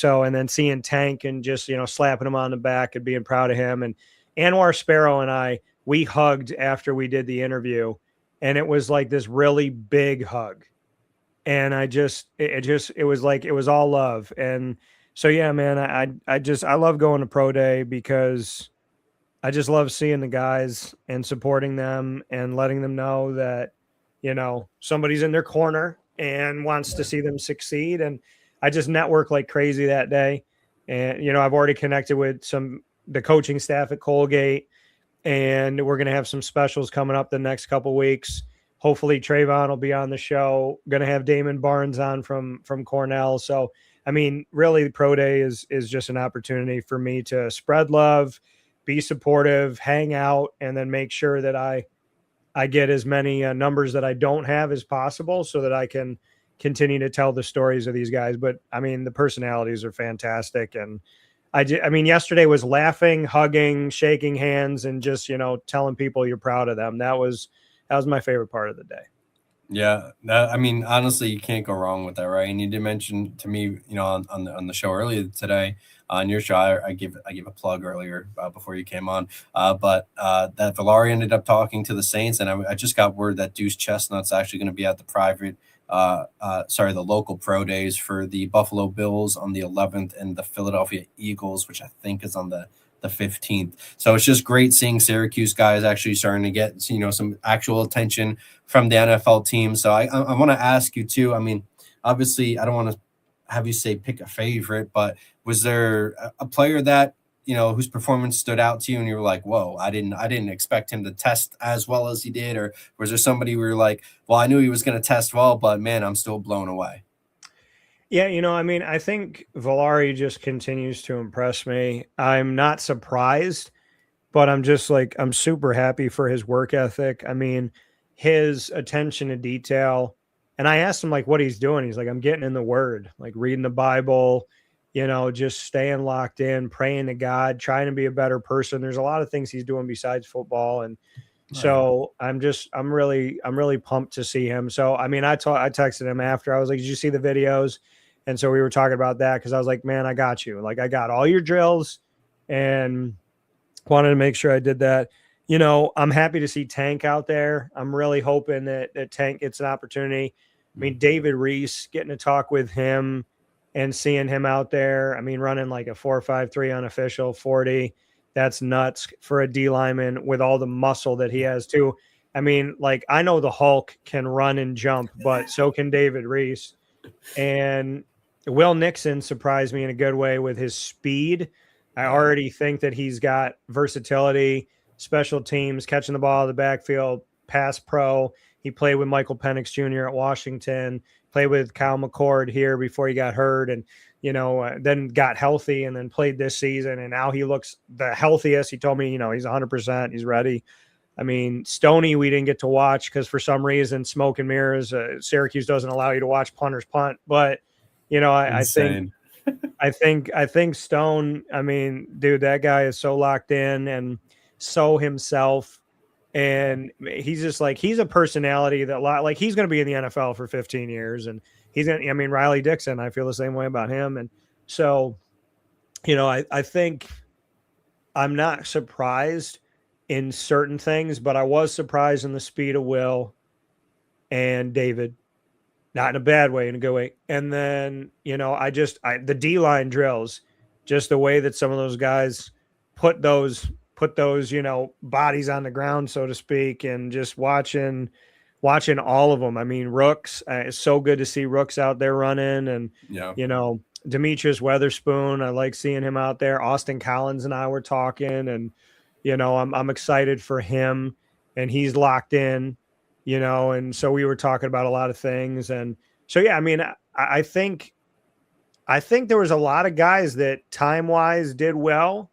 Speaker 8: then seeing Tank and just, slapping him on the back and being proud of him. And Anwar Sparrow and I, we hugged after we did the interview, and it was like this really big hug. And it was like, it was all love. And so, yeah, man, I love going to Pro Day because I just love seeing the guys and supporting them and letting them know that, somebody's in their corner and wants to see them succeed. And I just network like crazy that day. And, I've already connected with the coaching staff at Colgate, and we're going to have some specials coming up the next couple weeks. Hopefully Trayvon will be on the show. Going to have Damon Barnes on from Cornell. So, I mean, really the Pro Day is just an opportunity for me to spread love, be supportive, hang out, and then make sure that I get as many numbers that I don't have as possible so that I can continue to tell the stories of these guys. But I mean, the personalities are fantastic. And I mean, yesterday was laughing, hugging, shaking hands, and just, telling people you're proud of them. That was my favorite part of the day.
Speaker 3: Yeah, I mean, honestly, you can't go wrong with that, right? And you did mention to me, on the show earlier today, on your show, I gave a plug earlier before you came on, but that Villari ended up talking to the Saints, and I just got word that Deuce Chestnut's actually going to be at the local pro days for the Buffalo Bills on the 11th and the Philadelphia Eagles, which I think is on the 15th. So it's just great seeing Syracuse guys actually starting to get, some actual attention from the NFL team. So I want to ask you too. I mean, obviously I don't want to have you say pick a favorite, but was there a player that, whose performance stood out to you and you were like, whoa, I didn't expect him to test as well as he did? Or was there somebody where you're like, well, I knew he was going to test well, but man, I'm still blown away?
Speaker 8: Yeah, I mean, I think Villari just continues to impress me. I'm not surprised, but I'm just like, I'm super happy for his work ethic. I mean, his attention to detail. And I asked him like what he's doing. He's like, I'm getting in the word, like reading the Bible, just staying locked in, praying to God, trying to be a better person. There's a lot of things he's doing besides football. And so I'm really pumped to see him. So, I mean, I texted him after. I was like, did you see the videos? And so we were talking about that because I was like, man, I got you. Like, I got all your drills and wanted to make sure I did that. I'm happy to see Tank out there. I'm really hoping that Tank gets an opportunity. I mean, David Reese, getting to talk with him and seeing him out there. I mean, running like a 4.53 unofficial 40. That's nuts for a D lineman with all the muscle that he has too. I mean, like, I know the Hulk can run and jump, but so can David Reese. And Will Nixon surprised me in a good way with his speed. I already think that he's got versatility, special teams, catching the ball in the backfield, pass pro. He played with Michael Penix Jr. at Washington, played with Kyle McCord here before he got hurt, and then got healthy and then played this season. And now he looks the healthiest. He told me, he's 100%. He's ready. I mean, Stoney, we didn't get to watch because for some reason, smoke and mirrors, Syracuse doesn't allow you to watch punters punt. But, I think Stone, I mean, dude, that guy is so locked in and so himself. And he's just he's a personality that he's going to be in the NFL for 15 years. And Riley Dixon, I feel the same way about him. And so, I think I'm not surprised in certain things, but I was surprised in the speed of Will and David, not in a bad way, in a good way. And then, the D-line drills, just the way that some of those guys put those, bodies on the ground, so to speak, and just watching all of them. I mean, Rooks, it's so good to see Rooks out there running, and, Demetrius Weatherspoon, I like seeing him out there. Austin Collins and I were talking, and, I'm excited for him, and he's locked in, and so we were talking about a lot of things. And so, yeah, I mean, I think there was a lot of guys that time-wise did well,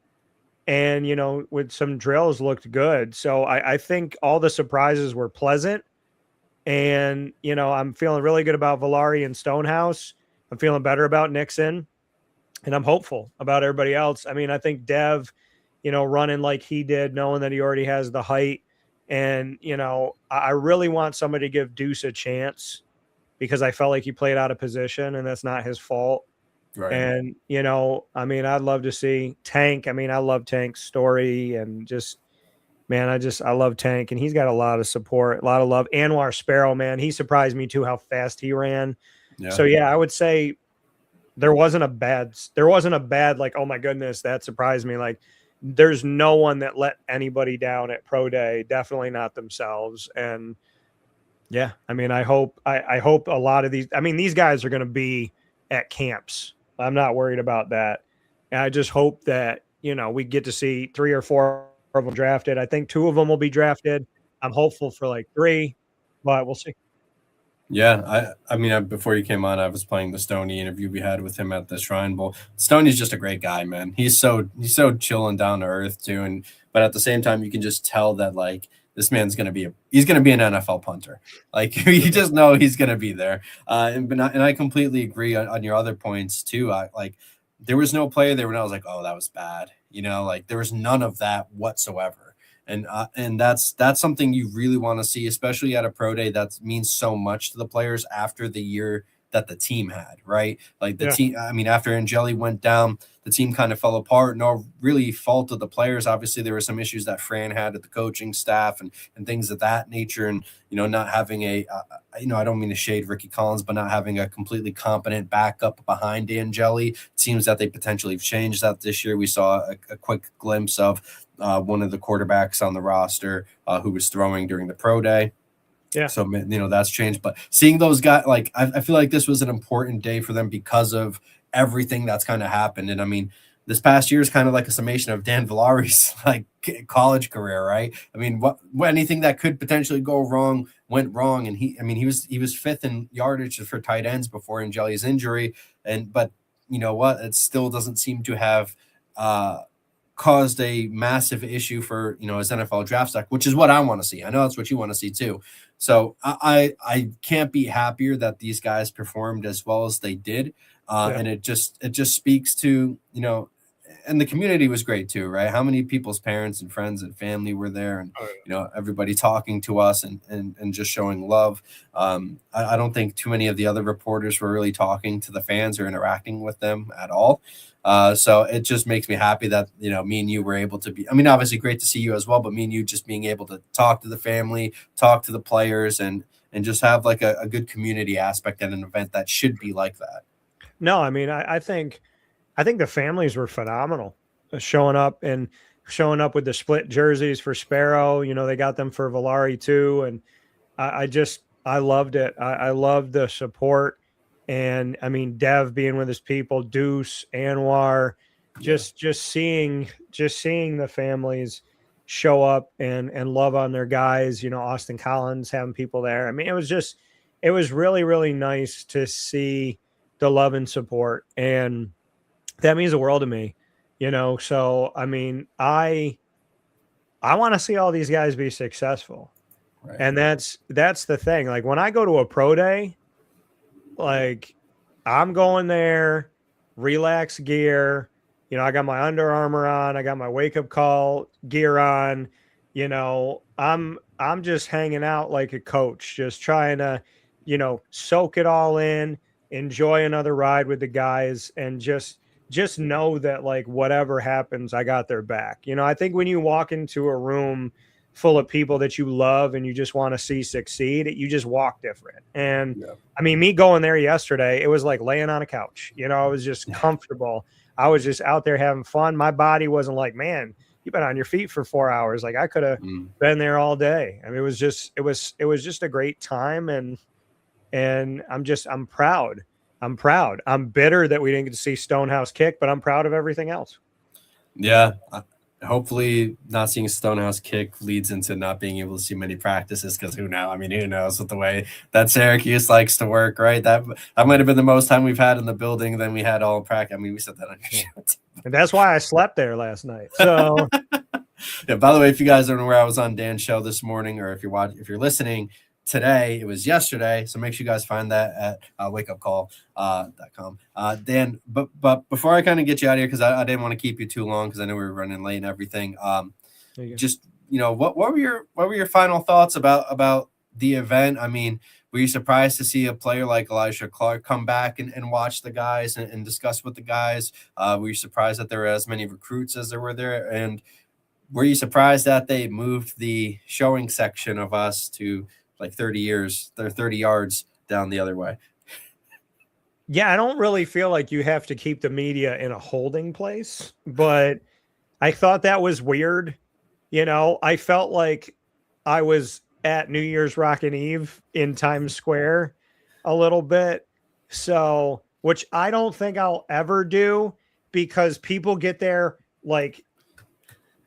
Speaker 8: and, with some drills looked good. So I think all the surprises were pleasant. And, I'm feeling really good about Villari and Stonehouse. I'm feeling better about Nixon. And I'm hopeful about everybody else. I mean, I think Dev, running like he did, knowing that he already has the height. And, I really want somebody to give Deuce a chance because I felt like he played out of position, and that's not his fault. Right. And, I'd love to see Tank. I mean, I love Tank's story, and just, man, I love Tank, and he's got a lot of support, a lot of love. Anwar Sparrow, man, he surprised me too, how fast he ran. Yeah. So, yeah, I would say there wasn't a bad, like, oh my goodness, that surprised me. Like, there's no one that let anybody down at Pro Day, definitely not themselves. And yeah, I mean, I hope a lot of these guys are going to be at camps. I'm not worried about that. And I just hope that, we get to see 3 or 4 of them drafted. I think 2 of them will be drafted. I'm hopeful for 3, but we'll see.
Speaker 3: Yeah, I mean, before you came on, I was playing the Stoney interview we had with him at the Shrine Bowl. Stoney's just a great guy, man. He's so chill and down to earth too, but at the same time, you can just tell that this man's gonna be an NFL punter. You just know he's gonna be there. And I completely agree on your other points too. There was no play there when I was like, oh, that was bad. There was none of that whatsoever. And that's something you really want to see, especially at a pro day. That means so much to the players after the year that the team had, right? Team, I mean, after Angeli went down, the team kind of fell apart. No really fault of the players. Obviously, there were some issues that Fran had at the coaching staff and things of that nature. And, not having I don't mean to shade Ricky Collins, but not having a completely competent backup behind Angeli. It seems that they potentially have changed that this year. We saw a quick glimpse of one of the quarterbacks on the roster who was throwing during the pro day. Yeah. So, that's changed. But seeing those guys, I feel like this was an important day for them because of everything that's kind of happened. And I mean, this past year is kind of like a summation of Dan Villari's college career, right? I mean, anything that could potentially go wrong went wrong. And he was 5th in yardage for tight ends before Angeli's injury. But you know what? It still doesn't seem to have caused a massive issue for, his NFL draft stock, which is what I want to see. I know that's what you want to see too. So I can't be happier that these guys performed as well as they did. And it just speaks to, and the community was great too, right? How many people's parents and friends and family were there, and everybody talking to us and just showing love. I don't think too many of the other reporters were really talking to the fans or interacting with them at all. So it just makes me happy that, me and you were able to be, obviously great to see you as well, but me and you just being able to talk to the family, talk to the players, and just have a good community aspect at an event that should be like that.
Speaker 8: No, I think the families were phenomenal, showing up with the split jerseys for Sparrow. They got them for Villari too. And I loved it. I loved the support. And Dev being with his people, Deuce, Anwar, just seeing the families show up and love on their guys. Austin Collins having people there. I mean, it was really, really nice to see the love and support, and that means the world to me. So I mean, I want to see all these guys be successful.
Speaker 3: Right.
Speaker 8: And that's the thing. Like when I go to a pro day, like I'm going there, relax gear. I got my Under Armour on. I got my WakeUpCall gear on. I'm just hanging out like a coach, just trying to, soak it all in, enjoy another ride with the guys, and just know that like whatever happens, I got their back. I think when you walk into a room full of people that you love and you just want to see succeed, you just walk different. And I mean, me going there yesterday, it was like laying on a couch. I was just comfortable. I was just out there having fun. My body wasn't like, man, you've been on your feet for 4 hours. Like I could have been there all day. I mean, it was just a great time. And I'm proud. I'm bitter that we didn't get to see Stonehouse kick, but I'm proud of everything else.
Speaker 3: Yeah. Hopefully not seeing Stonehouse kick leads into not being able to see many practices, because who knows with the way that Syracuse likes to work, right? That might have been the most time we've had in the building than we had all practice. I mean, we said that on your show.
Speaker 8: And that's why I slept there last night. So
Speaker 3: yeah, by the way, if you guys don't know where I was on Dan's show this morning, or if you're listening today, it was yesterday. So make sure you guys find that at wakeupcall.com. Dan, but before I kind of get you out of here, because I didn't want to keep you too long, because I know we were running late and everything. Just what were your final thoughts about the event? I mean, were you surprised to see a player like Elijah Clark come back and watch the guys and discuss with the guys? Were you surprised that there were as many recruits as there were there? And were you surprised that they moved the showing section of us to like 30 yards down the other way?
Speaker 8: Yeah, I don't really feel like you have to keep the media in a holding place, but I thought that was weird. I felt like I was at New Year's Rockin' Eve in Times Square a little bit. So, which I don't think I'll ever do, because people get there like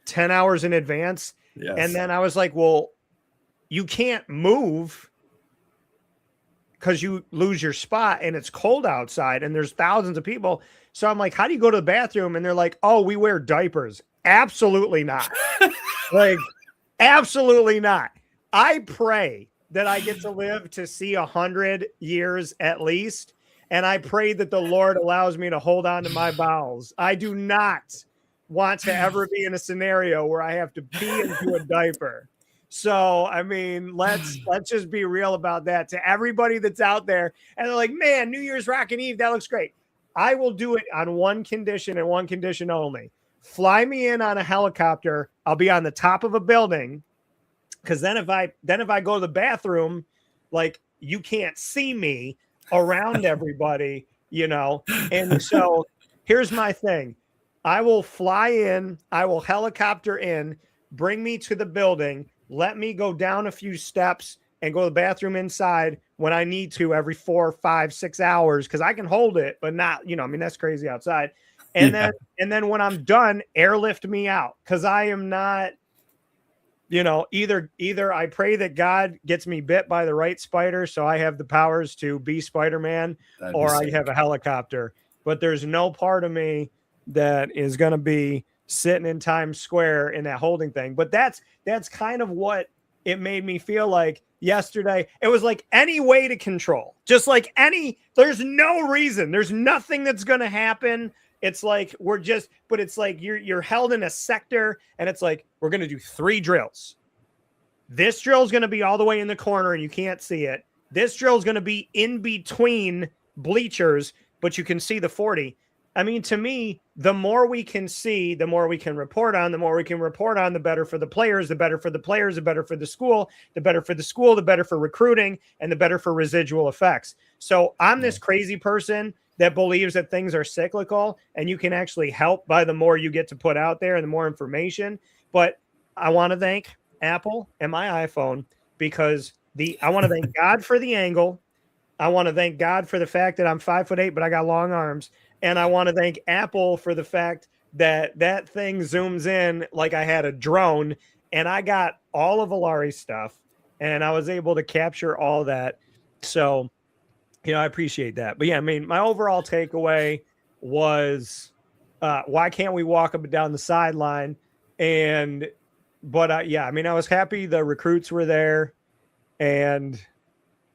Speaker 8: 10 hours in advance.
Speaker 3: Yes.
Speaker 8: And then I was like, well, you can't move because you lose your spot and it's cold outside and there's thousands of people. So I'm like, how do you go to the bathroom? And they're like, oh, we wear diapers. Absolutely not. Like, absolutely not. I pray that I get to live to see 100 years at least. And I pray that the Lord allows me to hold on to my bowels. I do not want to ever be in a scenario where I have to pee into a diaper. So, I mean, let's just be real about that to everybody that's out there. And they're like, man, New Year's Rockin' Eve, that looks great. I will do it on one condition and one condition only. Fly me in on a helicopter. I'll be on the top of a building, because then if I go to the bathroom, like, you can't see me around everybody, And so here's my thing. I will fly in, I will helicopter in, bring me to the building, let me go down a few steps and go to the bathroom inside when I need to every 4, 5, 6 hours, because I can hold it, but not, I mean, that's crazy outside. And then when I'm done, airlift me out, because I am not, either I pray that God gets me bit by the right spider so I have the powers to be Spider-Man, or I have a helicopter. But there's no part of me that is going to be sitting in Times Square in that holding thing. But that's kind of what it made me feel like yesterday. It was like any way to control, just like there's no reason, there's nothing that's going to happen. It's like, but it's like you're held in a sector, and it's like, we're going to do 3 drills. This drill is going to be all the way in the corner and you can't see it. This drill is going to be in between bleachers, but you can see the 40. I mean, to me, the more we can see, the more we can report on. The more we can report on, the better for the players, the better for the players, the better for the school, the better for the school, the better for recruiting, and the better for residual effects. So I'm this crazy person that believes that things are cyclical and you can actually help by the more you get to put out there and the more information. But I want to thank Apple and my iPhone, because I want to thank God for the angle. I want to thank God for the fact that I'm 5'8", but I got long arms. And I want to thank Apple for the fact that thing zooms in like I had a drone, and I got all of Valari's stuff, and I was able to capture all that. So, I appreciate that. But yeah, I mean, my overall takeaway was, why can't we walk up and down the sideline? But yeah, I mean, I was happy the recruits were there, and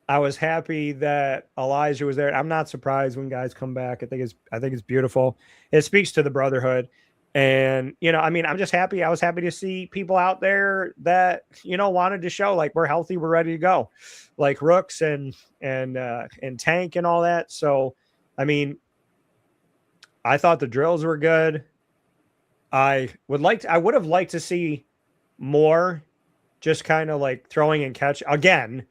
Speaker 8: I was happy that Elijah was there. I'm not surprised when guys come back. I think it's beautiful. It speaks to the brotherhood. And, I mean, I'm just happy. I was happy to see people out there that, wanted to show like we're healthy, we're ready to go, like Rooks and Tank and all that. So, I mean, I thought the drills were good. I would have liked to see more, just kind of like throwing and catch again.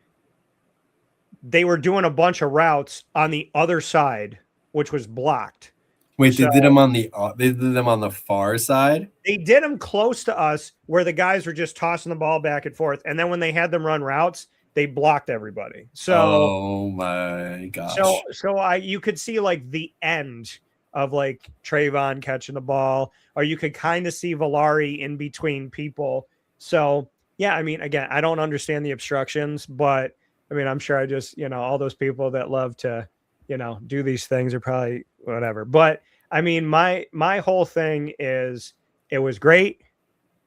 Speaker 8: They were doing a bunch of routes on the other side, which was blocked.
Speaker 3: Wait, they did them on the far side?
Speaker 8: They did them close to us where the guys were just tossing the ball back and forth. And then when they had them run routes, they blocked everybody. So,
Speaker 3: oh my gosh.
Speaker 8: So you could see like the end of like Trayvon catching the ball, or you could kind of see Valari in between people. So yeah, I mean, again, I don't understand the obstructions, but I mean, I'm sure I just, all those people that love to, do these things are probably whatever. But I mean, my whole thing is it was great.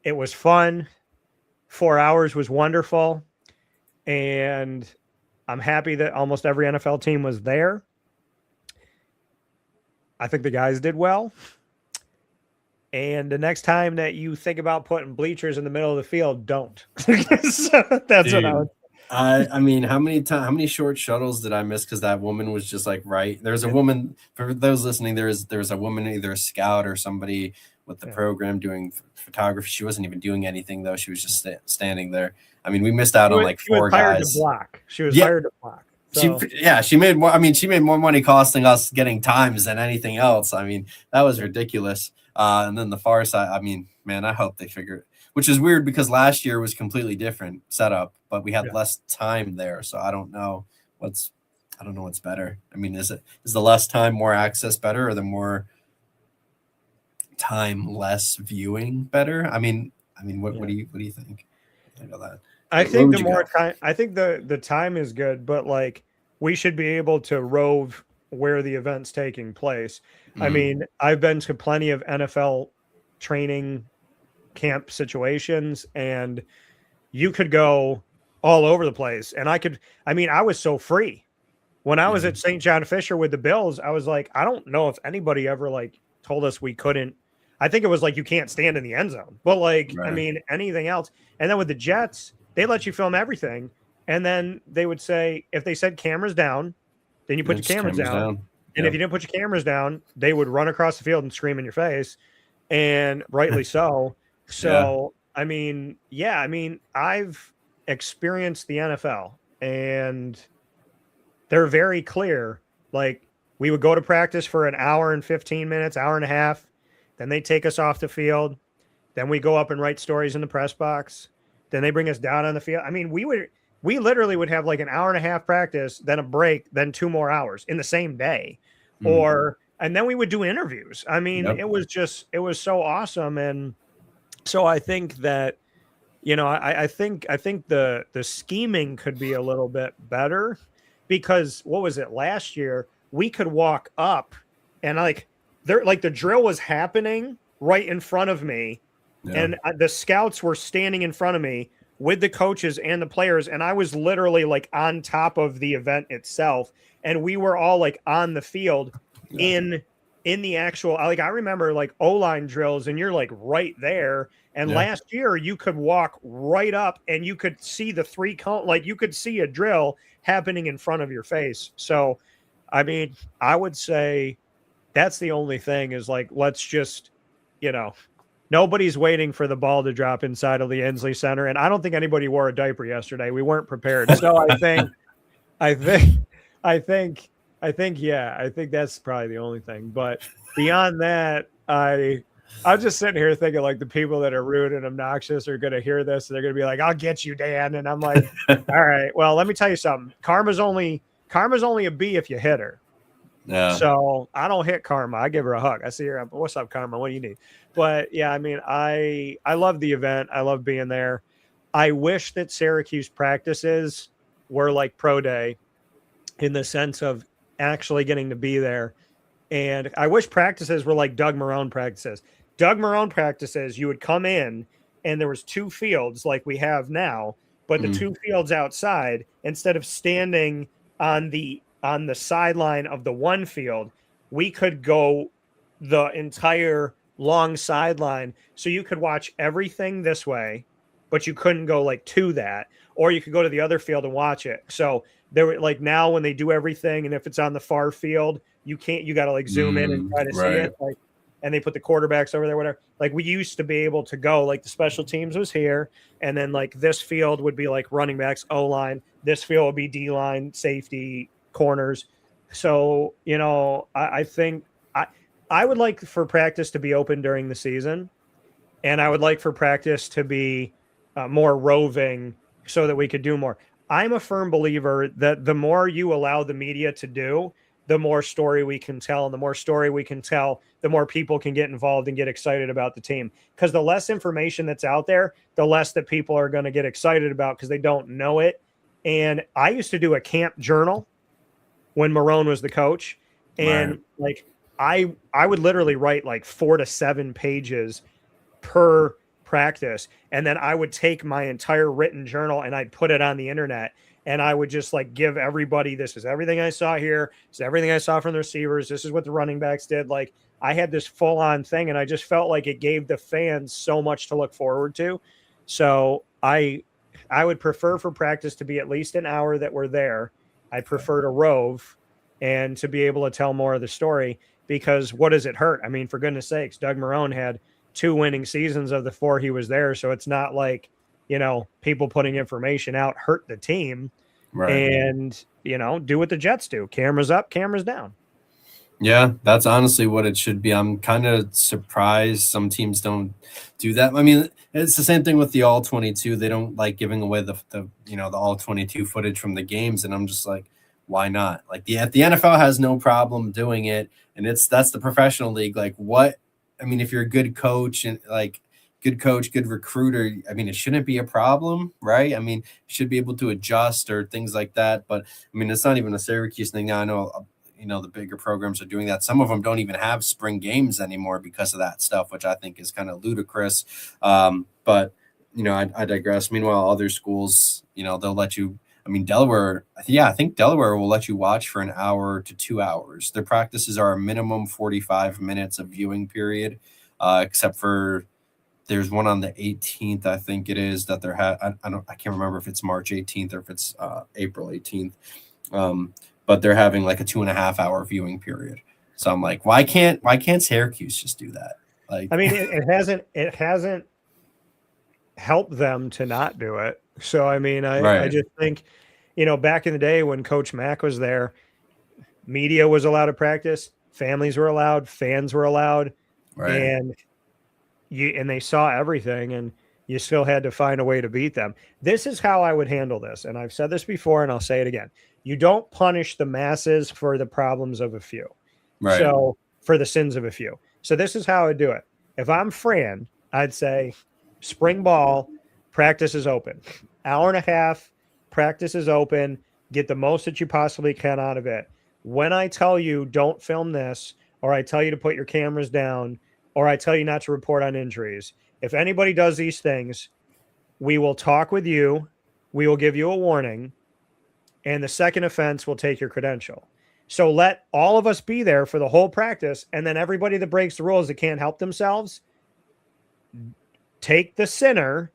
Speaker 8: It was fun. 4 hours was wonderful. And I'm happy that almost every NFL team was there. I think the guys did well. And the next time that you think about putting bleachers in the middle of the field, don't. So that's
Speaker 3: Dude,
Speaker 8: what I would.
Speaker 3: I mean, how many short shuttles did I miss because that woman was just like right? There's a woman, for those listening, there's a woman, either a scout or somebody with the program doing photography. She wasn't even doing anything though. She was just standing there. I mean, we missed out on like four guys.
Speaker 8: She was hired to block. So.
Speaker 3: She made more. I mean, she made more money costing us getting times than anything else. I mean, that was ridiculous. And then the far side. I mean, man, I hope they figure it. Which is weird because last year was completely different setup, but we had less time there. So I don't know what's better. I mean, is the less time, more access better, or the more time, less viewing better? I mean, what do you think? I know that.
Speaker 8: I think the more time, I think the time is good, but like we should be able to rove where the event's taking place. I mean, I've been to plenty of NFL training camp situations, and you could go all over the place. And I was so free when I was at St. John Fisher with the Bills. I was like, I don't know if anybody ever like told us we couldn't. I think it was like, you can't stand in the end zone, but like, I mean, anything else. And then with the Jets, they let you film everything. And then they would say, if they said cameras down, then you put your cameras down. And if you didn't put your cameras down, they would run across the field and scream in your face, and rightly so. So, I mean, I've experienced the NFL, and they're very clear. Like, we would go to practice for an hour and 15 minutes, hour and a half. Then they take us off the field. Then we go up and write stories in the press box. Then they bring us down on the field. I mean, we literally would have like an hour and a half practice, then a break, then 2 more hours in the same day. And then we would do interviews. I mean, it was so awesome. And so I think that, I think the scheming could be a little bit better, because what was it last year? We could walk up and the drill was happening right in front of me. And the scouts were standing in front of me with the coaches and the players. And I was literally like on top of the event itself. And we were all like on the field in the actual, like, I remember like O-line drills, and you're like right there. And last year you could walk right up and you could see the 3 count, like you could see a drill happening in front of your face. So, I mean, I would say that's the only thing is like, let's just, nobody's waiting for the ball to drop inside of the Inslee Center. And I don't think anybody wore a diaper yesterday. We weren't prepared. So I think that's probably the only thing. But beyond that, I'm just sitting here thinking like the people that are rude and obnoxious are going to hear this. And they're going to be like, I'll get you, Dan. And I'm like, all right, well, let me tell you something. Karma's only a B if you hit her.
Speaker 3: Yeah.
Speaker 8: So I don't hit Karma. I give her a hug. I see her. What's up, Karma? What do you need? But yeah, I mean, I love the event. I love being there. I wish that Syracuse practices were like pro day in the sense of actually getting to be there. And I wish practices were like Doug Marrone practices. Doug Marrone practices, you would come in and there was 2 fields like we have now, but the 2 fields outside, instead of standing on the sideline of the one field, we could go the entire long sideline. So you could watch everything this way, but you couldn't go like to that, or you could go to the other field and watch it. So there were like now when they do everything, and if it's on the far field, you got to like zoom in and try to see it. Like, and they put the quarterbacks over there, whatever. Like we used to be able to go, like the special teams was here, and then like this field would be like running backs, O-line. This field would be D-line, safety, corners. So, you know, I think I would like for practice to be open during the season, and I would like for practice to be more roving so that we could do more. I'm a firm believer that the more you allow the media to do, the more story we can tell, and the more story we can tell, the more people can get involved and get excited about the team. Because the less information that's out there, the less that people are going to get excited about because they don't know it. And I used to do a camp journal when Marrone was the coach. And like I would literally write like 4 to 7 pages per practice. And then I would take my entire written journal and I'd put it on the internet. And I would just like give everybody, this is everything I saw here. This is everything I saw from the receivers. This is what the running backs did. Like I had this full on thing, and I just felt like it gave the fans so much to look forward to. So I would prefer for practice to be at least an hour that we're there. I prefer to rove and to be able to tell more of the story, because what does it hurt? I mean, for goodness sakes, Doug Marrone had 2 winning seasons of the 4 he was there. So it's not like, you know, people putting information out hurt the team. And, you know, do what the Jets do. Cameras up, cameras down.
Speaker 3: Yeah, that's honestly what it should be. I'm kind of surprised some teams don't do that. I mean, it's the same thing with the All-22. They don't like giving away the All-22 footage from the games, and I'm just like, why not? Like the NFL has no problem doing it, and that's the professional league. Like what? I mean, if you're a good coach and like good coach, good recruiter, I mean, it shouldn't be a problem, right? I mean, you should be able to adjust or things like that. But I mean, it's not even a Syracuse thing now. I know, you know, the bigger programs are doing that. Some of them don't even have spring games anymore because of that stuff, which I think is kind of ludicrous. But, you know, I digress. Meanwhile, other schools, you know, they'll let you, I mean, Delaware, I think Delaware will let you watch for an hour to 2 hours. Their practices are a minimum 45 minutes of viewing period, except for there's one on the 18th, I think it is, that they're I can't remember if it's March 18th or if it's April 18th. But they're having like a 2.5 hour viewing period. So I'm like, why can't Syracuse just do that? Like,
Speaker 8: I mean, it hasn't helped them to not do it. So I mean, I just think, you know, back in the day when Coach Mack was there, media was allowed to practice, families were allowed, fans were allowed, and they saw everything, and you still had to find a way to beat them. This is how I would handle this, and I've said this before, and I'll say it again. You don't punish the masses for the problems of a few. So for the sins of a few. So this is how I do it. If I'm Fran, I'd say spring ball, practice is open. Hour and a half, practice is open. Get the most that you possibly can out of it. When I tell you don't film this, or I tell you to put your cameras down, or I tell you not to report on injuries, if anybody does these things, we will talk with you. We will give you a warning. And the second offense will take your credential. So let all of us be there for the whole practice. And then everybody that breaks the rules that can't help themselves, take the sinner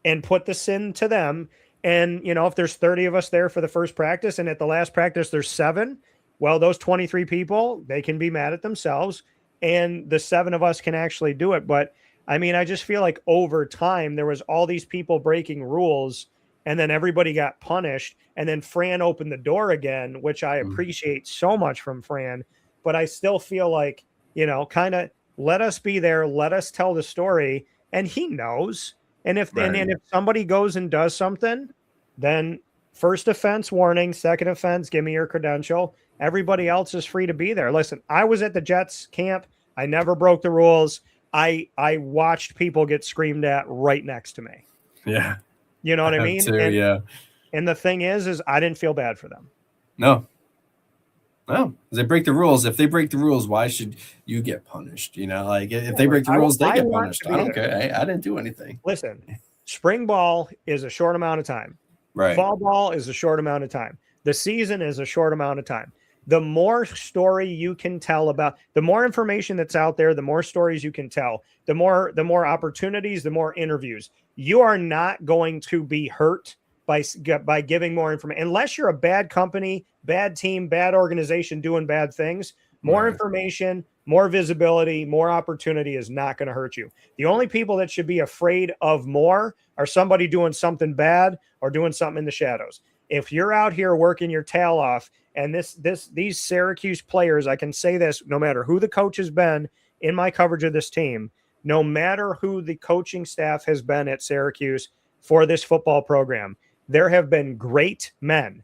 Speaker 8: and put the sin to them. And, you know, if there's 30 of us there for the first practice and at the last practice there's 7, well, those 23 people, they can be mad at themselves. And the 7 of us can actually do it. But, I mean, I just feel like over time there was all these people breaking rules, and then everybody got punished. And then Fran opened the door again, which I appreciate so much from Fran. But I still feel like, you know, kind of let us be there. Let us tell the story. And he knows. And if and if somebody goes and does something, then First offense, warning. Second offense, give me your credential. Everybody else is free to be there. Listen, I was at the Jets camp. I never broke the rules. I watched people get screamed at right next to me.
Speaker 3: Yeah.
Speaker 8: You know what I
Speaker 3: have
Speaker 8: mean?
Speaker 3: too,
Speaker 8: and,
Speaker 3: yeah.
Speaker 8: and the thing is I didn't feel bad for them.
Speaker 3: No, they break the rules. If they break the rules, why should you get punished? You know, like if they break the rules, they get punished. I don't care. I didn't do anything.
Speaker 8: Listen, spring ball is a short amount of time.
Speaker 3: Right.
Speaker 8: Fall ball is a short amount of time. The season is a short amount of time. The more story you can tell about, the more information that's out there, the more stories you can tell, the more opportunities, the more interviews. You are not going to be hurt by giving more information unless you're a bad company, bad team, bad organization doing bad things. More information, more visibility, more opportunity is not going to hurt you. The only people that should be afraid of more are somebody doing something bad or doing something in the shadows. If you're out here working your tail off, and these Syracuse players, I can say this, no matter who the coach has been in my coverage of this team, no matter who the coaching staff has been at Syracuse for this football program, there have been great men.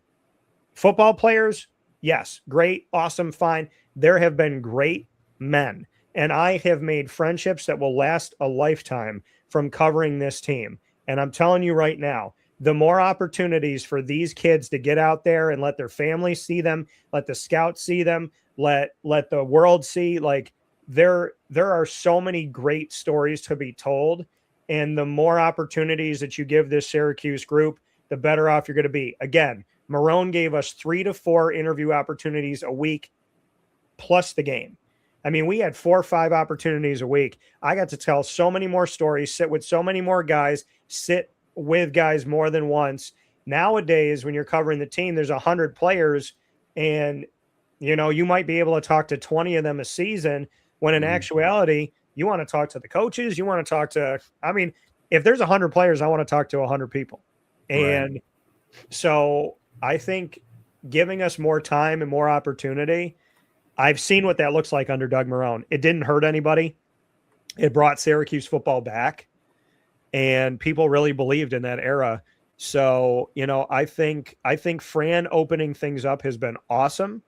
Speaker 8: Football players, yes, great, awesome, fine. There have been great men. And I have made friendships that will last a lifetime from covering this team. And I'm telling you right now, the more opportunities for these kids to get out there and let their families see them, let the scouts see them, let the world see, like there are so many great stories to be told. And the more opportunities that you give this Syracuse group, the better off you're going to be. Again, Marone gave us 3 to 4 interview opportunities a week plus the game. I mean, we had 4 or 5 opportunities a week. I got to tell so many more stories, sit with so many more guys, sit with guys more than once. Nowadays, when you're covering the team, there's 100 players and, you know, you might be able to talk to 20 of them a season when in actuality, you want to talk to the coaches. You want to talk to, I mean, if there's 100 players, I want to talk to 100 people. And so I think giving us more time and more opportunity, I've seen what that looks like under Doug Marone. It didn't hurt anybody. It brought Syracuse football back. And people really believed in that era. So, you know, I think Fran opening things up has been awesome.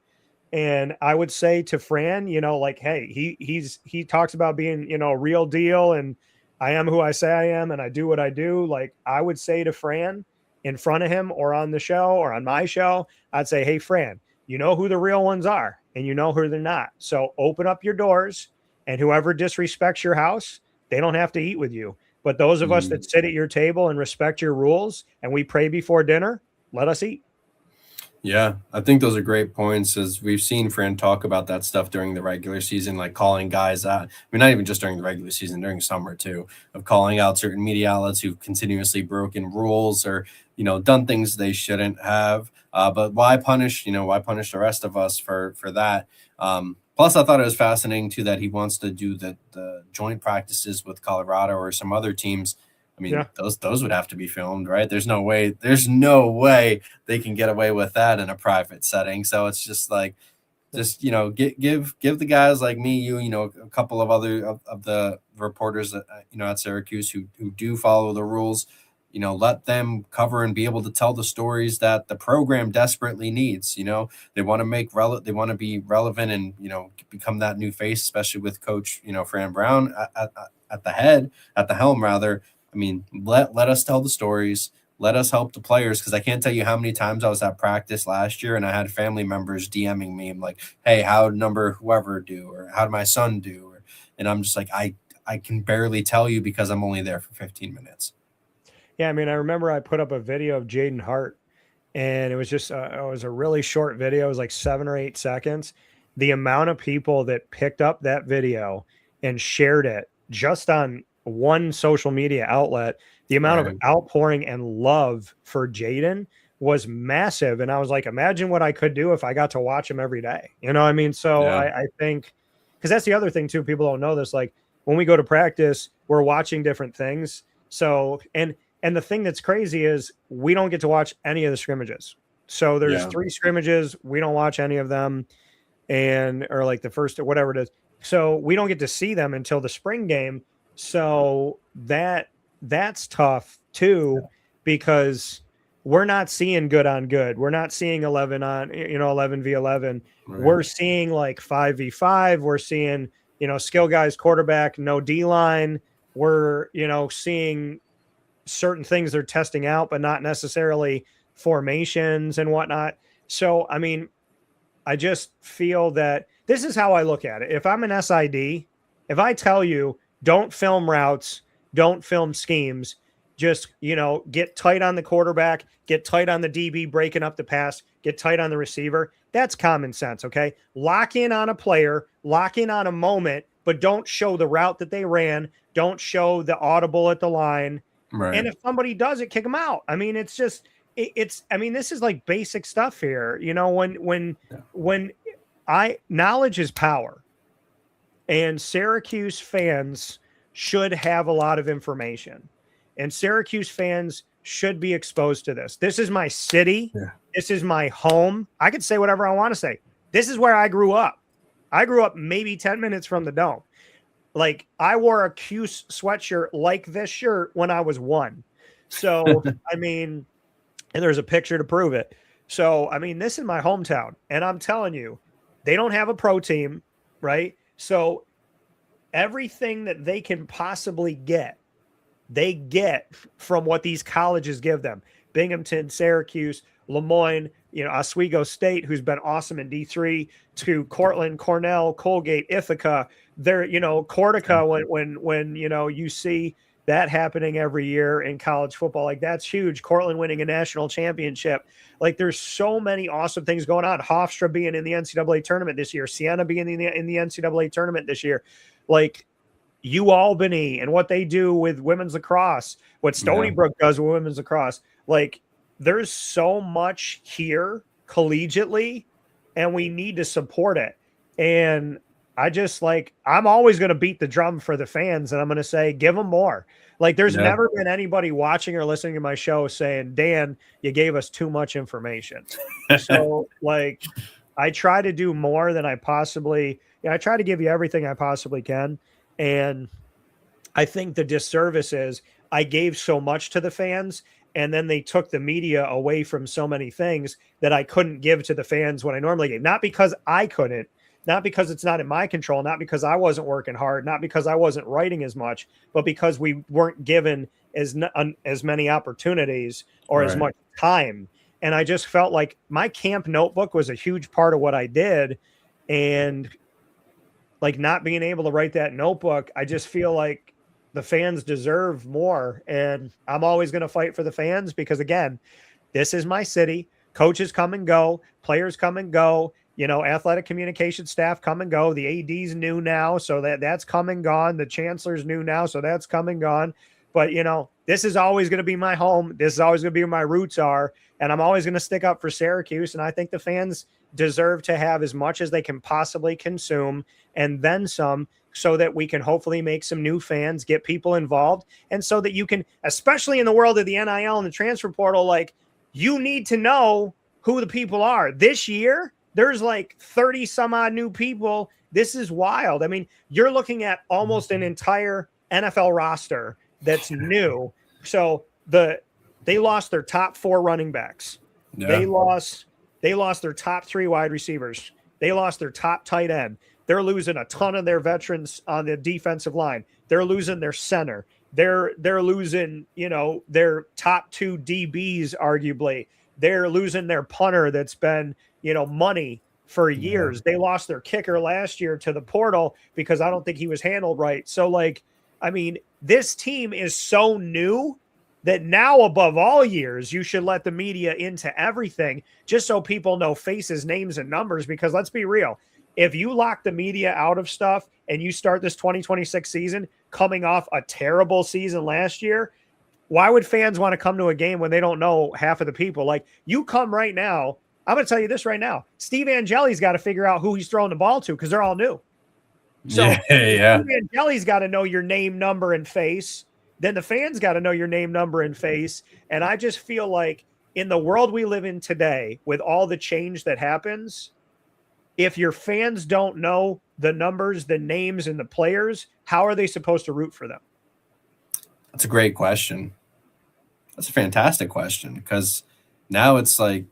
Speaker 8: And I would say to Fran, you know, like, hey, he talks about being, you know, real deal and I am who I say I am and I do what I do. Like I would say to Fran in front of him or on the show or on my show, I'd say, hey, Fran, you know who the real ones are and you know who they're not. So open up your doors and whoever disrespects your house, they don't have to eat with you. But those of us that sit at your table and respect your rules and we pray before dinner, let us eat.
Speaker 3: Yeah, I think those are great points as we've seen Fran talk about that stuff during the regular season, like calling guys out. I mean, not even just during the regular season, during summer too, of calling out certain media outlets who've continuously broken rules or, you know, done things they shouldn't have. But why punish, you know, why punish the rest of us for that? Plus, I thought it was fascinating too that he wants to do the joint practices with Colorado or some other teams. I mean, those would have to be filmed, right? There's no way they can get away with that in a private setting. So it's just like, you know, give the guys like me, you know, a couple of other of the reporters that, you know, at Syracuse who do follow the rules, you know, let them cover and be able to tell the stories that the program desperately needs. You know, they want to they want to be relevant and, you know, become that new face, especially with Coach, you know, Fran Brown at the helm rather. I mean, let us tell the stories. Let us help the players because I can't tell you how many times I was at practice last year and I had family members DMing me. I'm like, hey, how'd number whoever do? Or how'd my son do? And I'm just like, I can barely tell you because I'm only there for 15 minutes.
Speaker 8: Yeah, I mean, I remember I put up a video of Jaden Hart and it was just it was a really short video. It was like 7 or 8 seconds. The amount of people that picked up that video and shared it just on one social media outlet, the amount of outpouring and love for Jaden was massive. And I was like, imagine what I could do if I got to watch him every day. You know what I mean? So I think, because that's the other thing too, people don't know this, like when we go to practice, we're watching different things. So, and the thing that's crazy is we don't get to watch any of the scrimmages. So there's 3 scrimmages. We don't watch any of them or like the first, whatever it is. So we don't get to see them until the spring game. So that's tough too, because we're not seeing good on good. We're not seeing 11 on, 11v11.
Speaker 3: Right.
Speaker 8: We're seeing like 5v5. We're seeing, skill guys, quarterback, no D-line. We're, seeing certain things they're testing out, but not necessarily formations and whatnot. So, I mean, I just feel that this is how I look at it. If I'm an SID, if I tell you, don't film routes, don't film schemes, just, get tight on the quarterback, get tight on the DB breaking up the pass, get tight on the receiver. That's common sense, okay? Lock in on a player, lock in on a moment, but don't show the route that they ran. Don't show the audible at the line.
Speaker 3: Right.
Speaker 8: And if somebody does it, kick them out. I mean, it's just, this is like basic stuff here. When knowledge is power, and Syracuse fans should have a lot of information, and Syracuse fans should be exposed to this. This is my city.
Speaker 3: Yeah.
Speaker 8: This is my home. I can say whatever I want to say. This is where I grew up. I grew up maybe 10 minutes from the Dome. Like, I wore a Cuse sweatshirt like this shirt when I was 1. So, I mean, and there's a picture to prove it. So, I mean, this is my hometown. And I'm telling you, they don't have a pro team, right? So, everything that they can possibly get, they get from what these colleges give them. Binghamton, Syracuse, Lemoyne, Oswego State, who's been awesome in D3, to Cortland, Cornell, Colgate, Ithaca. They're, Cortica, when you see that happening every year in college football, like, that's huge. Cortland winning a national championship. Like, there's so many awesome things going on. Hofstra being in the NCAA tournament this year, Siena being in the NCAA tournament this year. Like, UAlbany and what they do with women's lacrosse, what Stony Brook does with women's lacrosse. Like, there's so much here collegiately, and we need to support it. And I just, like, I'm always going to beat the drum for the fans, and I'm going to say, give them more. Like, there's never been anybody watching or listening to my show saying, Dan, you gave us too much information. So, like, I try to do more than I possibly, I try to give you everything I possibly can. And I think the disservice is I gave so much to the fans, and then they took the media away from so many things that I couldn't give to the fans when I normally gave. Not because I couldn't, not because it's not in my control, not because I wasn't working hard, not because I wasn't writing as much, but because we weren't given as many opportunities or as much time. And I just felt like my camp notebook was a huge part of what I did. And like, not being able to write that notebook, I just feel like the fans deserve more. And I'm always going to fight for the fans because, again, this is my city. Coaches come and go. Players come and go. Athletic communication staff come and go. The AD's new now, so that's come and gone. The chancellor's new now, so that's come and gone. But, this is always going to be my home. This is always going to be where my roots are. And I'm always going to stick up for Syracuse. And I think the fans deserve to have as much as they can possibly consume and then some, so that we can hopefully make some new fans, get people involved. And so that you can, especially in the world of the NIL and the transfer portal, like, you need to know who the people are. This year, there's like 30 some odd new people. This is wild. I mean, you're looking at almost an entire NFL roster that's new. So they lost their top 4 running backs. Yeah. They lost their top 3 wide receivers. They lost their top tight end. They're losing a ton of their veterans on the defensive line. They're losing their center. They're losing, their top 2 DBs, arguably. They're losing their punter that's been, money for years. They lost their kicker last year to the portal because I don't think he was handled right. So, like, I mean, this team is so new that now, above all years, you should let the media into everything just so people know faces, names, and numbers. Because let's be real, if you lock the media out of stuff and you start this 2026 season coming off a terrible season last year, why would fans want to come to a game when they don't know half of the people? Like, you come right now, I'm going to tell you this right now. Steve Angeli's got to figure out who he's throwing the ball to because they're all new. So Steve Angeli's got to know your name, number, and face. Then the fans got to know your name, number, and face. And I just feel like in the world we live in today, with all the change that happens, if your fans don't know the numbers, the names, and the players, how are they supposed to root for them?
Speaker 3: That's a great question. That's a fantastic question because Now it's like,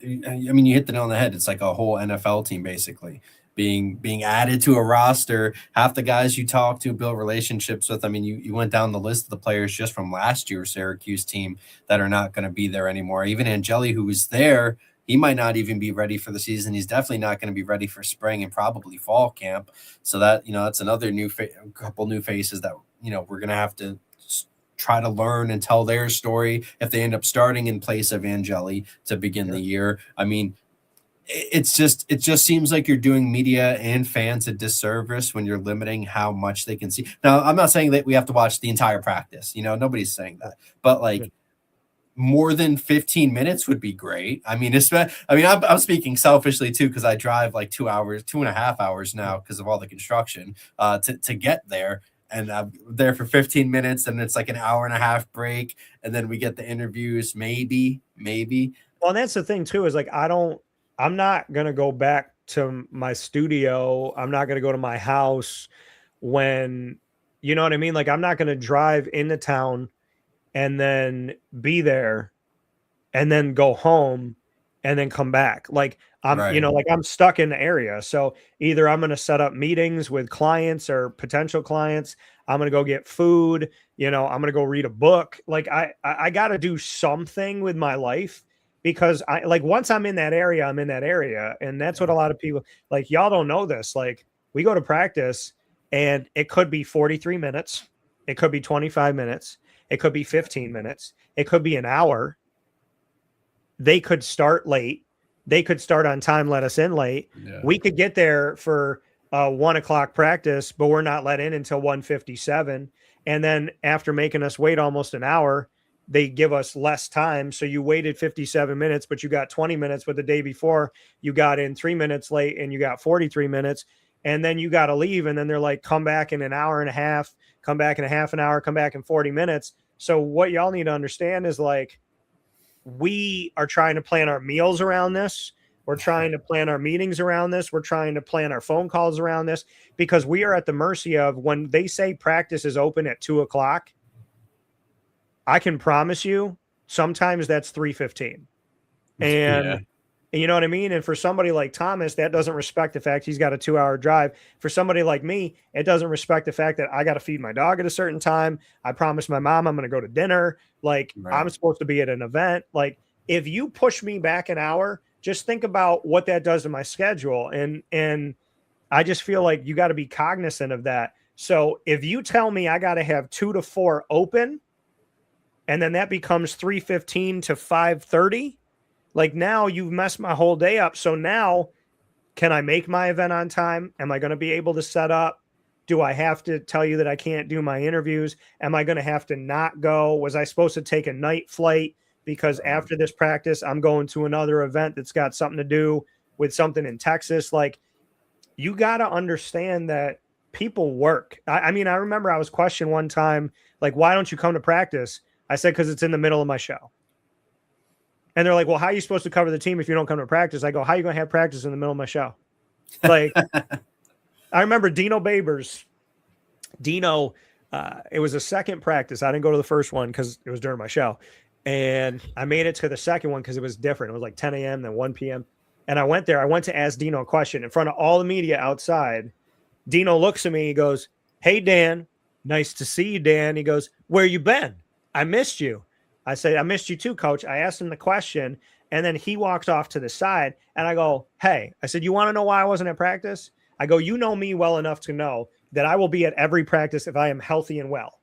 Speaker 3: I mean, you hit the nail on the head. It's like a whole NFL team basically being added to a roster. Half the guys you talk to, build relationships with. I mean, you went down the list of the players just from last year's Syracuse team that are not going to be there anymore. Even Angeli, who was there, he might not even be ready for the season. He's definitely not going to be ready for spring and probably fall camp. So that, that's another couple new faces that, we're going to have to try to learn and tell their story if they end up starting in place of Angeli to begin the year. I mean, it just seems like you're doing media and fans a disservice when you're limiting how much they can see. Now, I'm not saying that we have to watch the entire practice. Nobody's saying that. But like more than 15 minutes would be great. I mean, I'm speaking selfishly too, because I drive like 2.5 hours now because of all the construction to get there. And I'm there for 15 minutes, and it's like an hour and a half break, and then we get the interviews, maybe.
Speaker 8: Well, and that's the thing too, is like I'm not gonna go back to my studio. I'm not gonna go to my house when, you know what I mean? Like, I'm not gonna drive into town and then be there and then go home and then come back. Like, I'm,
Speaker 3: Right.
Speaker 8: Like I'm stuck in the area. So either I'm going to set up meetings with clients or potential clients. I'm going to go get food. I'm going to go read a book. Like I got to do something with my life, because once I'm in that area, I'm in that area. And that's what a lot of people, like, y'all don't know this. Like, we go to practice and it could be 43 minutes. It could be 25 minutes. It could be 15 minutes. It could be an hour. They could start late. They could start on time, let us in late.
Speaker 3: Yeah.
Speaker 8: We could get there for 1 o'clock practice, but we're not let in until 1:57. And then after making us wait almost an hour, they give us less time. So you waited 57 minutes, but you got 20 minutes. But the day before, you got in 3 minutes late and you got 43 minutes. And then you got to leave. And then they're like, come back in an hour and a half, come back in a half an hour, come back in 40 minutes. So what y'all need to understand is, like, we are trying to plan our meals around this. We're trying to plan our meetings around this. We're trying to plan our phone calls around this, because we are at the mercy of, when they say practice is open at 2 o'clock, I can promise you sometimes that's 3:15. And you know what I mean? And for somebody like Thomas, that doesn't respect the fact he's got a 2-hour drive. For somebody like me, it doesn't respect the fact that I got to feed my dog at a certain time. I promised my mom I'm going to go to dinner. Like, I'm supposed to be at an event. Like, if you push me back an hour, just think about what that does to my schedule. And I just feel like you got to be cognizant of that. So if you tell me I got to have 2 to 4 open, and then that becomes 3:15 to 5:30, like, now you've messed my whole day up. So now, can I make my event on time? Am I going to be able to set up? Do I have to tell you that I can't do my interviews? Am I going to have to not go? Was I supposed to take a night flight because after this practice, I'm going to another event that's got something to do with something in Texas? Like, you got to understand that people work. I mean, I remember I was questioned one time, like, why don't you come to practice? I said, because it's in the middle of my show. And they're like, well, how are you supposed to cover the team if you don't come to practice? I go, how are you going to have practice in the middle of my show? Like, I remember Dino Babers. Dino, it was a second practice. I didn't go to the first one because it was during my show. And I made it to the second one because it was different. It was like 10 a.m., then 1 p.m. And I went there. I went to ask Dino a question in front of all the media outside. Dino looks at me. He goes, hey, Dan, nice to see you, Dan. He goes, where you been? I missed you. I said, I missed you too, coach. I asked him the question, and then he walked off to the side, and I go, hey, I said, you want to know why I wasn't at practice? I go, you know me well enough to know that I will be at every practice if I am healthy and well,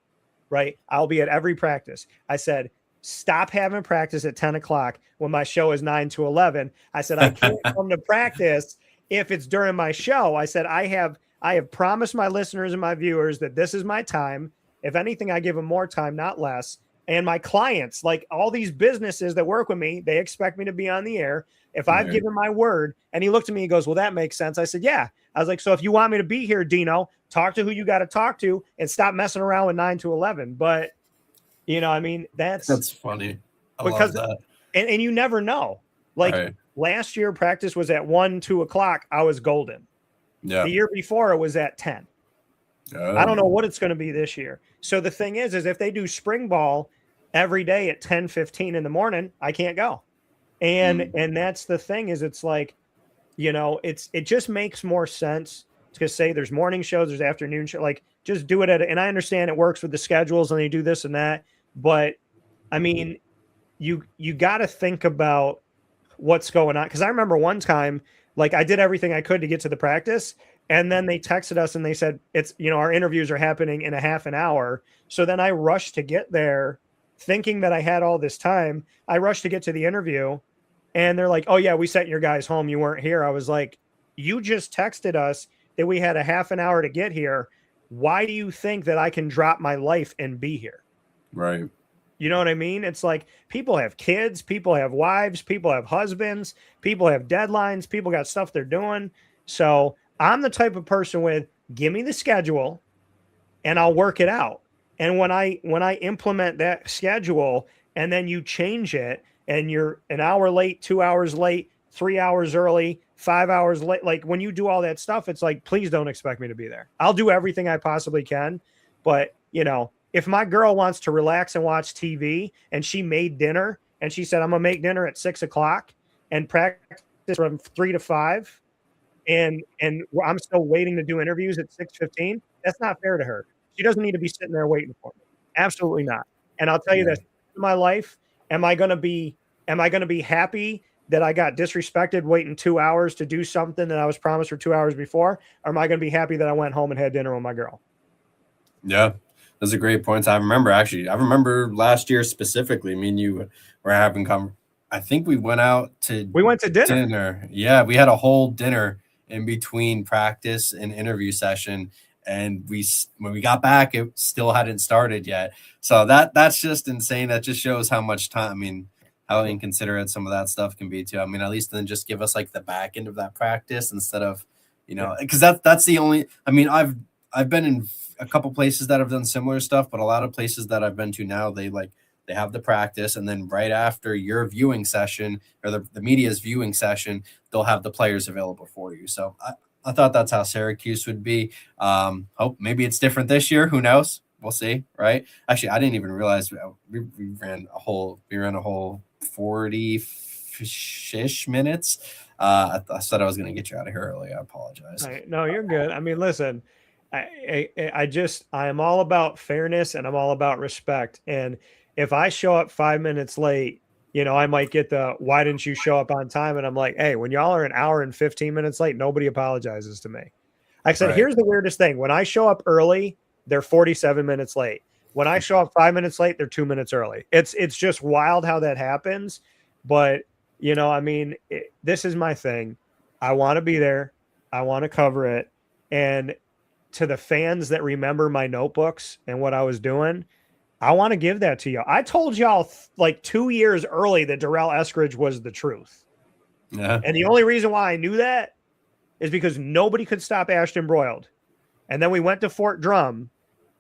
Speaker 8: right? I'll be at every practice. I said, stop having practice at 10 o'clock when my show is 9 to 11. I said, I can't come to practice if it's during my show. I said, I have promised my listeners and my viewers that this is my time. If anything, I give them more time, not less. And my clients, like all these businesses that work with me, they expect me to be on the air. If I've given my word, and he looked at me, he goes, well, that makes sense. I said, yeah. I was like, so if you want me to be here, Dino, talk to who you got to talk to and stop messing around with 9 to 11. But, you know, I mean, that's
Speaker 3: funny. I
Speaker 8: because,
Speaker 3: love that.
Speaker 8: And you never know. Like last year, practice was at 1, 2 o'clock. I was golden.
Speaker 3: Yeah.
Speaker 8: The year before, it was at 10. I don't know what it's going to be this year. So the thing is if they do spring ball every day at 10:15 in the morning, I can't go. And that's the thing is it's like, it just makes more sense to say there's morning shows, there's afternoon show, like just do it and I understand it works with the schedules and they do this and that, but I mean, you got to think about what's going on. Cause I remember one time, like I did everything I could to get to the practice. And then they texted us and they said, it's, our interviews are happening in a half an hour. So then I rushed to get there thinking that I had all this time. I rushed to get to the interview and they're like, oh yeah, we sent your guys home. You weren't here. I was like, you just texted us that we had a half an hour to get here. Why do you think that I can drop my life and be here?
Speaker 3: Right.
Speaker 8: You know what I mean? It's like people have kids, people have wives, people have husbands, people have deadlines, people got stuff they're doing. So I'm the type of person with give me the schedule and I'll work it out. And when I implement that schedule and then you change it and you're an hour late, 2 hours late, 3 hours early, 5 hours late, like when you do all that stuff, it's like, please don't expect me to be there. I'll do everything I possibly can. But, if my girl wants to relax and watch TV and she made dinner and she said, I'm going to make dinner at 6:00 and practice from 3 to 5 and I'm still waiting to do interviews at 6:15, that's not fair to her. She doesn't need to be sitting there waiting for me. Absolutely not. And I'll tell you this, in my life, am I going to be happy that I got disrespected waiting 2 hours to do something that I was promised for 2 hours before? Or am I going to be happy that I went home and had dinner with my girl?
Speaker 3: Yeah. Those are great points. I remember last year specifically, me and you were having I think we went to dinner. Yeah, we had a whole dinner in between practice and interview session. And when we got back, it still hadn't started yet. So that's just insane. That just shows how much time, how inconsiderate some of that stuff can be too. At least then just give us like the back end of that practice instead of, because that's the only, I've been in a couple places that have done similar stuff, but a lot of places that I've been to now, they have the practice, and then right after your viewing session or the media's viewing session, they'll have the players available for you. So I thought that's how Syracuse would be. Maybe it's different this year. Who knows? We'll see. Right. Actually, I didn't even realize we ran a whole 40-ish minutes. I said I was going to get you out of here early. I apologize.
Speaker 8: No, you're good. Listen, I am all about fairness and I'm all about respect. And if I show up 5 minutes late, I might get why didn't you show up on time? And I'm like, hey, when y'all are an hour and 15 minutes late, nobody apologizes to me. I said, Here's the weirdest thing. When I show up early, they're 47 minutes late. When I show up 5 minutes late, they're 2 minutes early. It's just wild how that happens. But, this is my thing. I want to be there. I want to cover it. And to the fans that remember my notebooks and what I was doing, I want to give that to you. I told y'all like 2 years early that Darrell Eskridge was the truth.
Speaker 3: Yeah.
Speaker 8: And the only reason why I knew that is because nobody could stop Ashton Broyld. And then we went to Fort Drum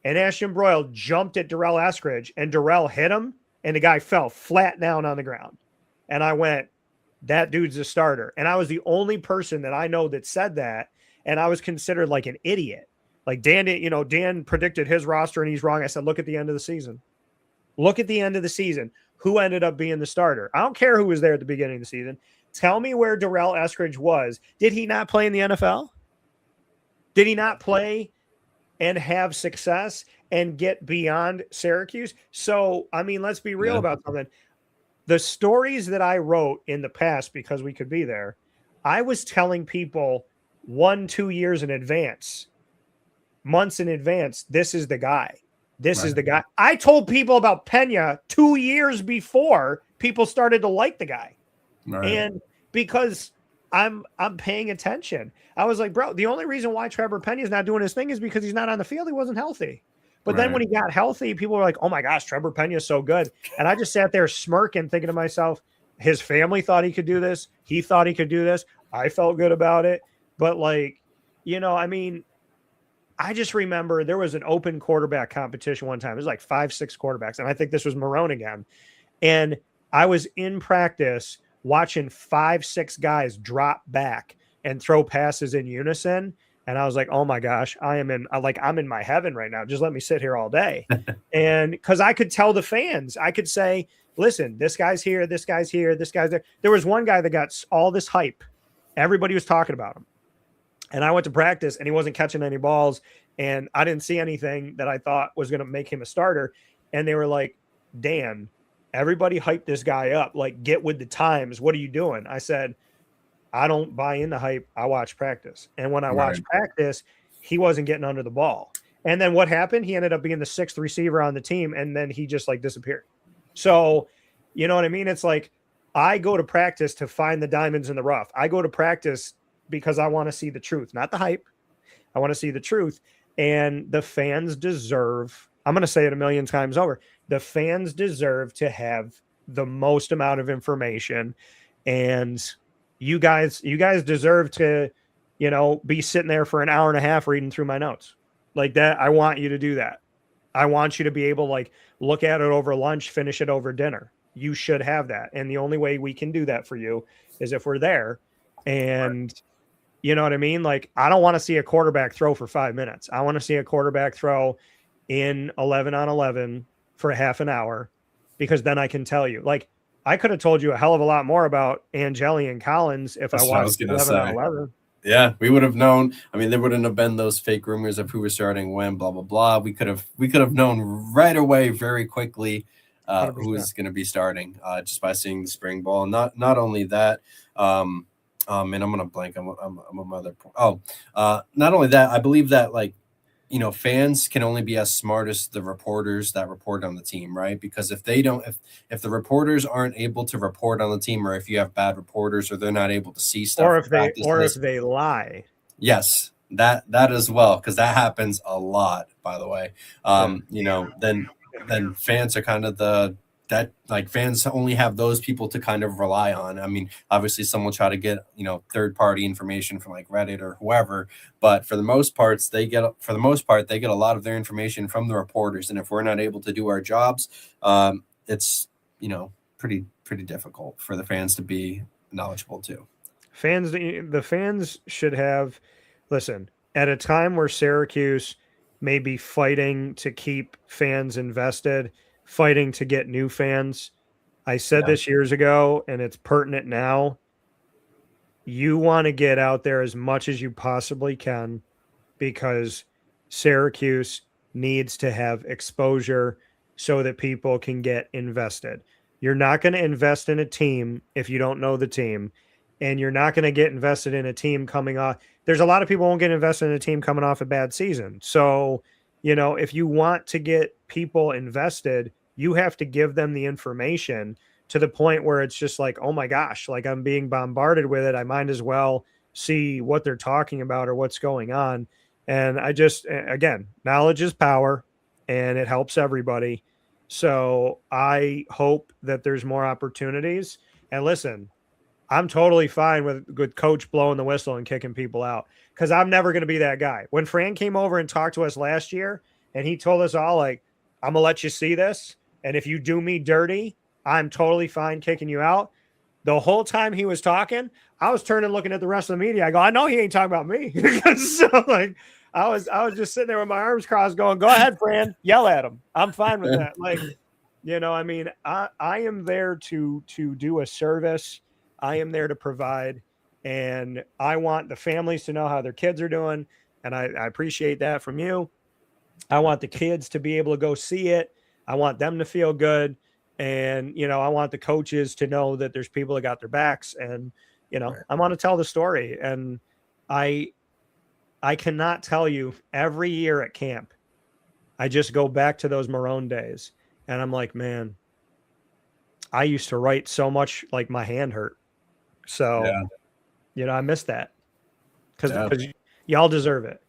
Speaker 8: and Ashton Broyld jumped at Darrell Eskridge and Darrell hit him and the guy fell flat down on the ground. And I went, that dude's a starter. And I was the only person that I know that said that. And I was considered like an idiot. Like Dan predicted his roster and he's wrong. I said, look at the end of the season. Look at the end of the season. Who ended up being the starter? I don't care who was there at the beginning of the season. Tell me where Darrell Eskridge was. Did he not play in the NFL? Did he not play and have success and get beyond Syracuse? So, let's be real about something. The stories that I wrote in the past, because we could be there, I was telling people 1-2 years in advance, months in advance, this is the guy. This is the guy. I told people about Pena 2 years before people started to like the guy. Right. And because I'm paying attention, I was like, bro, the only reason why Trevor Pena is not doing his thing is because he's not on the field. He wasn't healthy. But then when he got healthy, people were like, oh my gosh, Trevor Pena is so good. And I just sat there smirking, thinking to myself, his family thought he could do this. He thought he could do this. I felt good about it. But I just remember there was an open quarterback competition one time. It was like 5-6 quarterbacks. And I think this was Marone again. And I was in practice watching 5-6 guys drop back and throw passes in unison And I was like, oh my gosh, I'm in my heaven right now. Just let me sit here all day. And because I could tell the fans, I could say, listen, this guy's here, this guy's here, this guy's there. There was one guy that got all this hype. Everybody was talking about him. And I went to practice and he wasn't catching any balls. And I didn't see anything that I thought was going to make him a starter. And they were like, Dan, everybody hyped this guy up. Like, get with the times. What are you doing? I said, I don't buy into hype. I watch practice. And when I watched practice, he wasn't getting under the ball. And then what happened? He ended up being the 6th receiver on the team. And then he just like disappeared. So, you know what I mean? It's like, I go to practice to find the diamonds in the rough. I go to practice because I want to see the truth, not the hype. I want to see the truth. And the fans deserve, I'm going to say it a million times over, the fans deserve to have the most amount of information. And you guys deserve to, you know, be sitting there for an hour and a half reading through my notes like that. I want you to do that. I want you to be able to like look at it over lunch, finish it over dinner. You should have that. And the only way we can do that for you is if we're there. And you know what I mean? Like, I don't want to see a quarterback throw for 5 minutes. I want to see a quarterback throw in 11 on 11 for a half an hour, because then I can tell you, like, I could have told you a hell of a lot more about Angeli and Collins if I watched 11 on 11.
Speaker 3: Yeah, we would have known. I mean, there wouldn't have been those fake rumors of who was starting when, blah, blah, blah. We could have known right away very quickly who's going to be starting just by seeing the spring ball. Not only that, and I'm gonna blank. I'm a mother. Not only that, I believe that, like, you know, fans can only be as smart as the reporters that report on the team, right? Because if the reporters aren't able to report on the team, or if you have bad reporters, or they're not able to see stuff,
Speaker 8: or if they lie.
Speaker 3: Yes, that as well, because that happens a lot, by the way. You know, then fans are kind of fans only have those people to kind of rely on. I mean, obviously some will try to get, you know, third party information from like Reddit or whoever, but for the most part, they get a lot of their information from the reporters. And if we're not able to do our jobs, it's, you know, pretty difficult for the fans to be knowledgeable too.
Speaker 8: The fans should have, listen, at a time where Syracuse may be fighting to keep fans invested, fighting to get new fans. I said this years ago, and it's pertinent now. You want to get out there as much as you possibly can, because Syracuse needs to have exposure so that people can get invested. You're not going to invest in a team if you don't know the team, and you're not going to get invested in a team coming off. There's a lot of people who won't get invested in a team coming off a bad season. So, you know, if you want to get people invested, you have to give them the information to the point where it's just like, oh my gosh, like I'm being bombarded with it. I might as well see what they're talking about or what's going on. And again, knowledge is power, and it helps everybody. So I hope that there's more opportunities. And listen, I'm totally fine with coach blowing the whistle and kicking people out, because I'm never going to be that guy. When Fran came over and talked to us last year, and he told us all, like, I'm going to let you see this, and if you do me dirty, I'm totally fine kicking you out. The whole time he was talking, I was turning looking at the rest of the media. I go, I know he ain't talking about me. So, like, I was just sitting there with my arms crossed going, go ahead, Fran, yell at him. I'm fine with that. Like, you know, I mean, I am there to do a service. I am there to provide, and I want the families to know how their kids are doing, and I appreciate that from you. I want the kids to be able to go see it. I want them to feel good, and, you know, I want the coaches to know that there's people that got their backs, and, you know, I want to tell the story. And I cannot tell you, every year at camp, I just go back to those Marone days, and I'm like, man, I used to write so much, like my hand hurt. So, you know, I miss that, because y'all deserve it.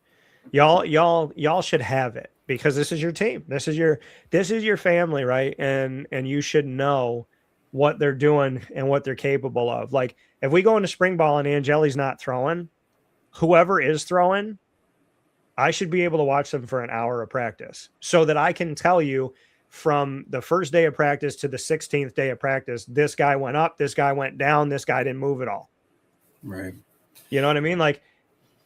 Speaker 8: Y'all should have it, because this is your team. This is your family, right? And you should know what they're doing and what they're capable of. Like, if we go into spring ball and Angeli's not throwing, whoever is throwing, I should be able to watch them for an hour of practice, so that I can tell you from the first day of practice to the 16th day of practice, this guy went up, this guy went down, this guy didn't move at all.
Speaker 3: Right.
Speaker 8: You know what I mean? Like,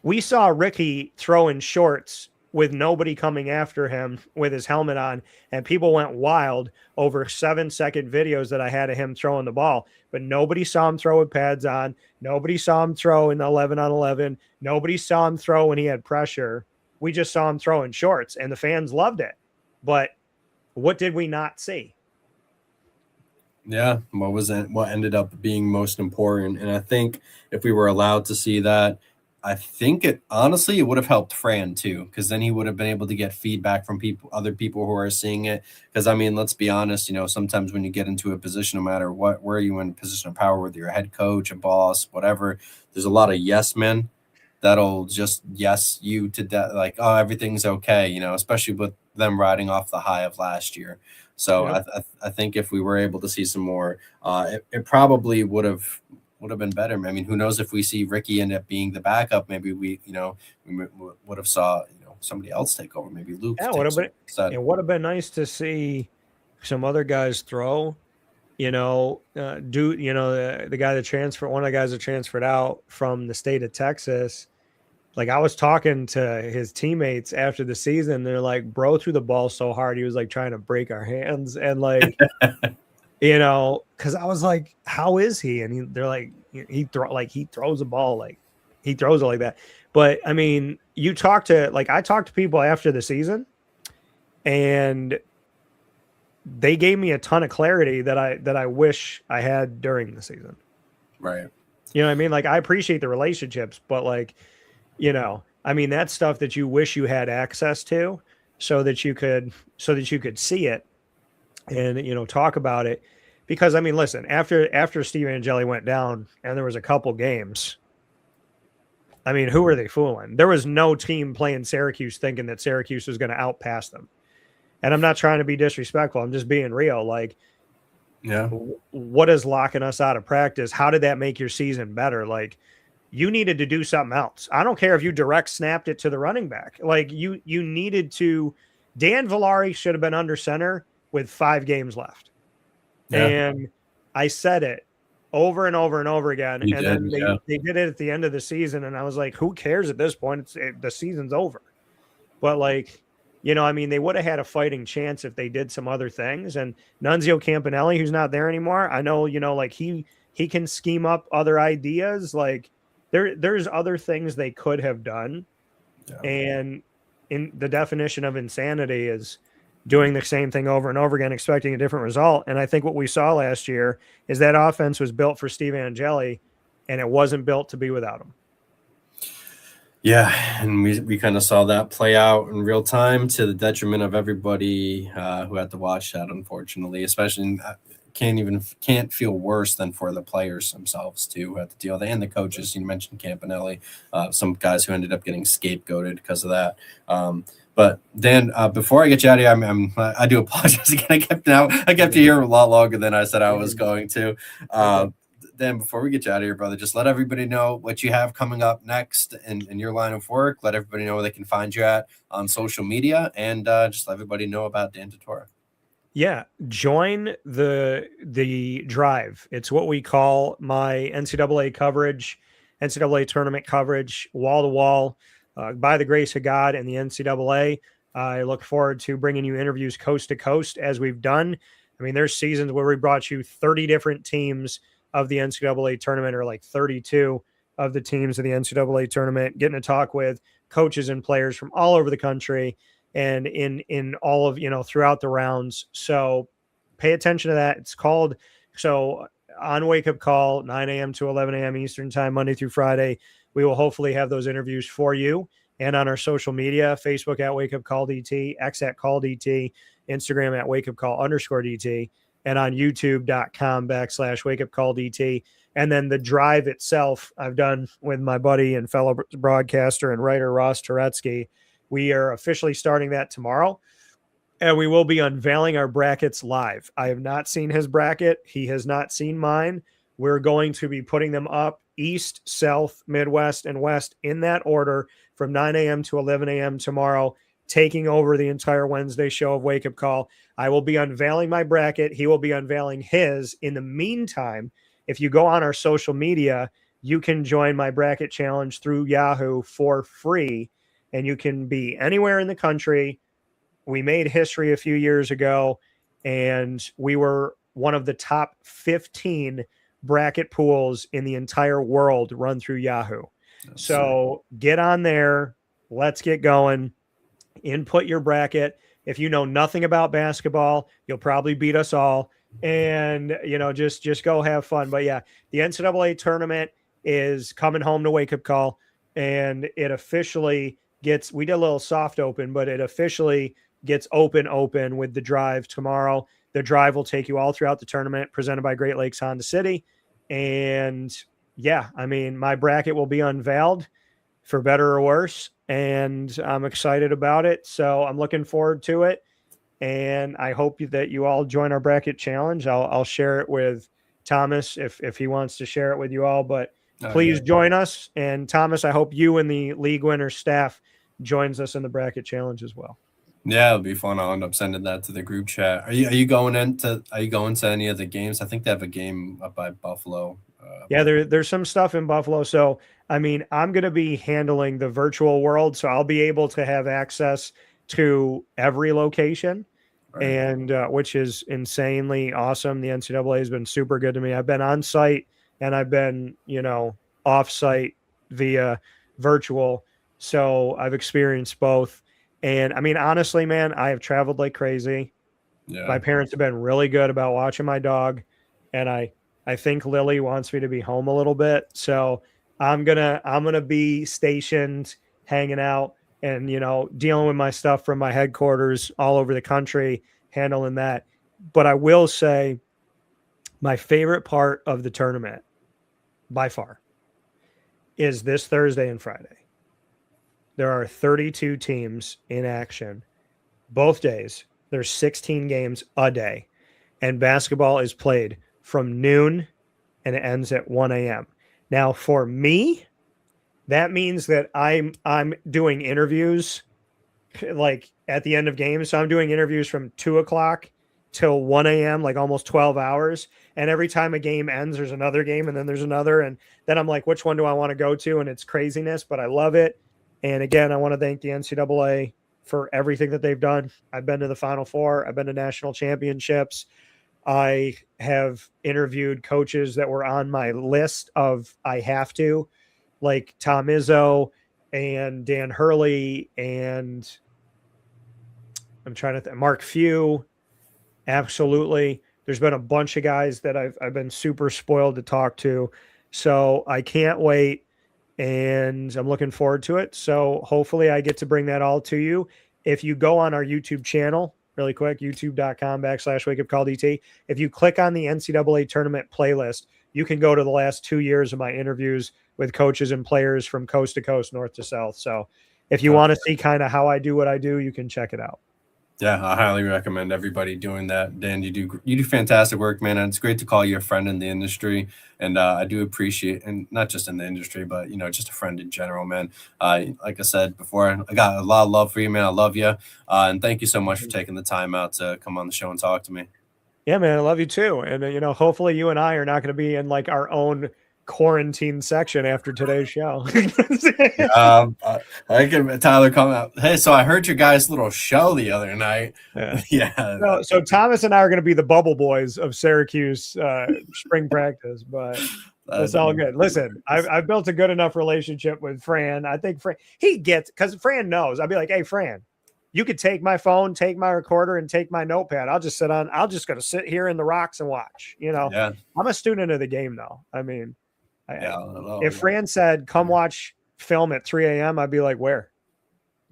Speaker 8: We saw Ricky throw in shorts with nobody coming after him with his helmet on, and people went wild over 7-second videos that I had of him throwing the ball. But nobody saw him throw with pads on. Nobody saw him throw in the 11-on-11. Nobody saw him throw when he had pressure. We just saw him throw in shorts, and the fans loved it. But what did we not see?
Speaker 3: Yeah, what ended up being most important? And I think if we were allowed to see that, I think it would have helped Fran too, because then he would have been able to get feedback from other people who are seeing it. Because I mean, let's be honest, sometimes when you get into a position, no matter where you in a position of power, whether you're a head coach, a boss, whatever, there's a lot of yes men that'll just yes you to death, like, oh, everything's okay, especially with them riding off the high of last year. So
Speaker 8: Yep.
Speaker 3: I think if we were able to see some more, it probably would have been better. I mean, who knows if we see Ricky end up being the backup? Maybe we would have saw somebody else take over. Maybe Luke.
Speaker 8: Yeah, it would have been nice to see some other guys throw. The guy that transferred, one of the guys that transferred out from the state of Texas. Like, I was talking to his teammates after the season. They're like, bro threw the ball so hard he was like trying to break our hands, and like. Because I was like, how is he? And they're like, he throws the ball, like he throws it like that. But I mean, I talked to people after the season, and they gave me a ton of clarity that I wish I had during the season.
Speaker 3: Right.
Speaker 8: You know what I mean? Like, I appreciate the relationships, but like, I mean, that's stuff that you wish you had access to so that you could see it and, talk about it. Because I mean, listen, after Steve Angeli went down and there was a couple games, I mean, who are they fooling? There was no team playing Syracuse thinking that Syracuse was going to outpass them. And I'm not trying to be disrespectful. I'm just being real. Like,
Speaker 3: yeah,
Speaker 8: what is locking us out of practice? How did that make your season better? Like, you needed to do something else. I don't care if you direct snapped it to the running back. Like, you needed to. Dan Villari should have been under center with 5 games left. Yeah. And I said it over and over and over again. Then they did it at the end of the season. And I was like, who cares at this point? The season's over. But like, I mean, they would have had a fighting chance if they did some other things. And Nunzio Campanelli, who's not there anymore, I know, like he can scheme up other ideas. Like there's other things they could have done. Yeah. And in the definition of insanity is doing the same thing over and over again, expecting a different result. And I think what we saw last year is that offense was built for Steve Angeli, and it wasn't built to be without him.
Speaker 3: Yeah, and we kind of saw that play out in real time to the detriment of everybody who had to watch that, unfortunately. Especially can't feel worse than for the players themselves too, who had to deal with it, and the coaches. You mentioned Campanelli, some guys who ended up getting scapegoated because of that. But Dan, before I get you out of here, I do apologize again. I kept you here a lot longer than I said I was going to. Dan, before we get you out of here, brother, just let everybody know what you have coming up next in your line of work. Let everybody know where they can find you at on social media, and just let everybody know about Dan Tortora.
Speaker 8: Yeah, join the drive. It's what we call my NCAA coverage, NCAA tournament coverage, wall to wall. By the grace of God and the NCAA, I look forward to bringing you interviews coast to coast as we've done. I mean, there's seasons where we brought you 30 different teams of the NCAA tournament, or like 32 of the teams of the NCAA tournament, getting to talk with coaches and players from all over the country and in all of, throughout the rounds. So pay attention to that. It's called, on Wake Up Call, 9 a.m. to 11 a.m. Eastern time, Monday through Friday. We will hopefully have those interviews for you, and on our social media, Facebook at WakeUpCallDT, X at CallDT, Instagram at WakeUpCall_DT, and on YouTube.com/WakeUpCallDT. And then the drive itself, I've done with my buddy and fellow broadcaster and writer Ross Turetsky. We are officially starting that tomorrow, and we will be unveiling our brackets live. I have not seen his bracket. He has not seen mine. We're going to be putting them up East, South, Midwest, and West in that order from 9 a.m. to 11 a.m. tomorrow, taking over the entire Wednesday show of Wake Up Call. I will be unveiling my bracket. He will be unveiling his. In the meantime, if you go on our social media, you can join my bracket challenge through Yahoo for free, and you can be anywhere in the country. We made history a few years ago, and we were one of the top 15 bracket pools in the entire world run through Yahoo. So get on there. Let's get going. Input your bracket. If you know nothing about basketball, you'll probably beat us all. And, just go have fun. But yeah, the NCAA tournament is coming home to Wake Up Call. And it officially we did a little soft open, but it officially gets open with the drive tomorrow. The drive will take you all throughout the tournament, presented by Great Lakes Honda City. And yeah, I mean, my bracket will be unveiled for better or worse, and I'm excited about it. So I'm looking forward to it. And I hope that you all join our bracket challenge. I'll share it with Thomas if he wants to share it with you all, but please join us. And Thomas, I hope you and the League Winners staff joins us in the bracket challenge as well.
Speaker 3: Yeah, it'll be fun. I'll end up sending that to the group chat. Are you going to any of the games? I think they have a game up by Buffalo.
Speaker 8: Yeah, there's some stuff in Buffalo. So, I mean, I'm going to be handling the virtual world, so I'll be able to have access to every location,
Speaker 3: Right.
Speaker 8: and which is insanely awesome. The NCAA has been super good to me. I've been on site and I've been, off site via virtual. So I've experienced both. And I mean, honestly, man, I have traveled like crazy.
Speaker 3: Yeah.
Speaker 8: My parents have been really good about watching my dog. And I think Lily wants me to be home a little bit. So I'm gonna be stationed, hanging out, and dealing with my stuff from my headquarters all over the country, handling that. But I will say my favorite part of the tournament by far is this Thursday and Friday. There are 32 teams in action both days. There's 16 games a day, and basketball is played from noon and it ends at 1 a.m. Now, for me, that means that I'm doing interviews like at the end of games. So I'm doing interviews from 2 o'clock till 1 a.m., like almost 12 hours. And every time a game ends, there's another game, and then there's another. And then I'm like, which one do I want to go to? And it's craziness, but I love it. And again, I want to thank the NCAA for everything that they've done. I've been to the Final Four. I've been to national championships. I have interviewed coaches that were on my list of I have to, like Tom Izzo and Dan Hurley, and I'm trying to think, Mark Few. Absolutely. There's been a bunch of guys that I've been super spoiled to talk to. So I can't wait, and I'm looking forward to it. So hopefully I get to bring that all to you. If you go on our YouTube channel, really quick, youtube.com/WakeUpCallDT. If you click on the NCAA tournament playlist, you can go to the last 2 years of my interviews with coaches and players from coast to coast, north to south. So if you want to see kind of how I do what I do, you can check it out.
Speaker 3: Yeah, I highly recommend everybody doing that. Dan, you do fantastic work, man. And it's great to call you a friend in the industry. And I do appreciate, and not just in the industry, but just a friend in general, man. Like I said before, I got a lot of love for you, man. I love you, and thank you so much for taking the time out to come on the show and talk to me.
Speaker 8: Yeah, man, I love you too. And hopefully you and I are not going to be in like our own quarantine section after today's show.
Speaker 3: I can Tyler come out. Hey, so I heard your guys' little show the other night. Yeah.
Speaker 8: So Thomas and I are going to be the bubble boys of Syracuse spring practice, but it's all good. Listen, I've built a good enough relationship with Fran. I think Fran, he gets, because Fran knows. I'll be like, hey, Fran, you could take my phone, take my recorder, and take my notepad. I'm just going to sit here in the rocks and watch.
Speaker 3: Yeah.
Speaker 8: I'm a student of the game, though. I mean, if Fran said, come watch film at 3 a.m., I'd be like, where?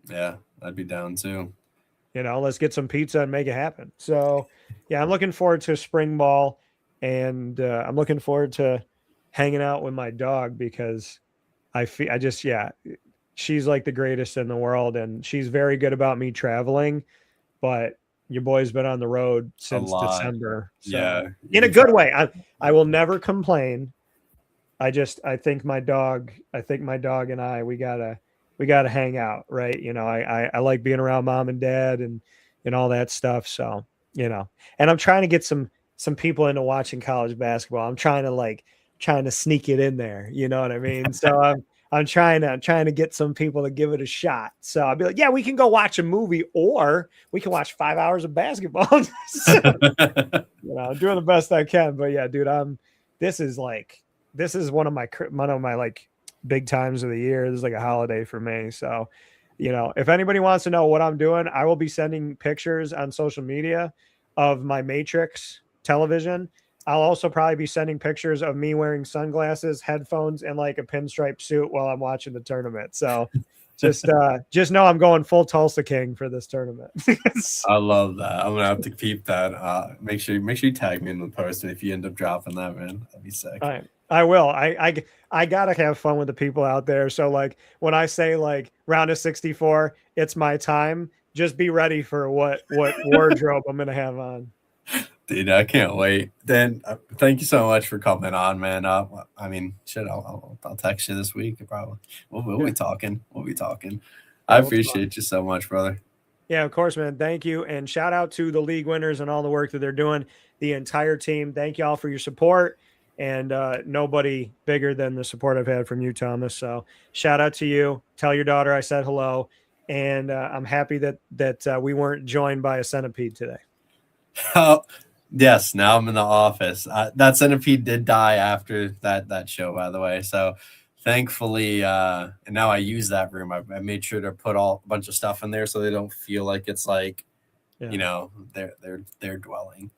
Speaker 3: Yeah, I'd be down too.
Speaker 8: Let's get some pizza and make it happen. So, yeah, I'm looking forward to spring ball, and I'm looking forward to hanging out with my dog because she's like the greatest in the world, and she's very good about me traveling, but your boy's been on the road since December. So,
Speaker 3: yeah.
Speaker 8: In a good way. I will never complain. I think my dog and I, we gotta hang out, right? I like being around mom and dad and all that stuff. So, and I'm trying to get some people into watching college basketball. I'm trying to like trying to sneak it in there. You know what I mean? So I'm trying to get some people to give it a shot. So I'll be like, yeah, we can go watch a movie, or we can watch 5 hours of basketball. So, I'm doing the best I can. But yeah, dude, this is one of my like big times of the year. This is like a holiday for me. So, if anybody wants to know what I'm doing, I will be sending pictures on social media of my Matrix television. I'll also probably be sending pictures of me wearing sunglasses, headphones, and like a pinstripe suit while I'm watching the tournament. So just know I'm going full Tulsa King for this tournament.
Speaker 3: I love that. I'm gonna have to keep that. Make sure you tag me in the post, and if you end up dropping that, man, that'd be sick.
Speaker 8: All right. I will. I gotta have fun with the people out there. So like when I say like round of 64, it's my time. Just be ready for what wardrobe I'm gonna have on.
Speaker 3: Dude, I can't wait. Dan, thank you so much for coming on, man. I mean, shit, I'll text you this week. Probably. We'll be talking. We'll be talking. I appreciate you so much, brother.
Speaker 8: Yeah, of course, man. Thank you. And shout out to the league winners and all the work that they're doing, the entire team. Thank you all for your support. And nobody bigger than the support I've had from you, Thomas. So shout out to you. Tell your daughter I said hello. And I'm happy that we weren't joined by a centipede today.
Speaker 3: Oh, yes. Now I'm in the office. That centipede did die after that show, by the way. So thankfully, and now I use that room. I made sure to put a bunch of stuff in there so they don't feel like it's like, they're dwelling.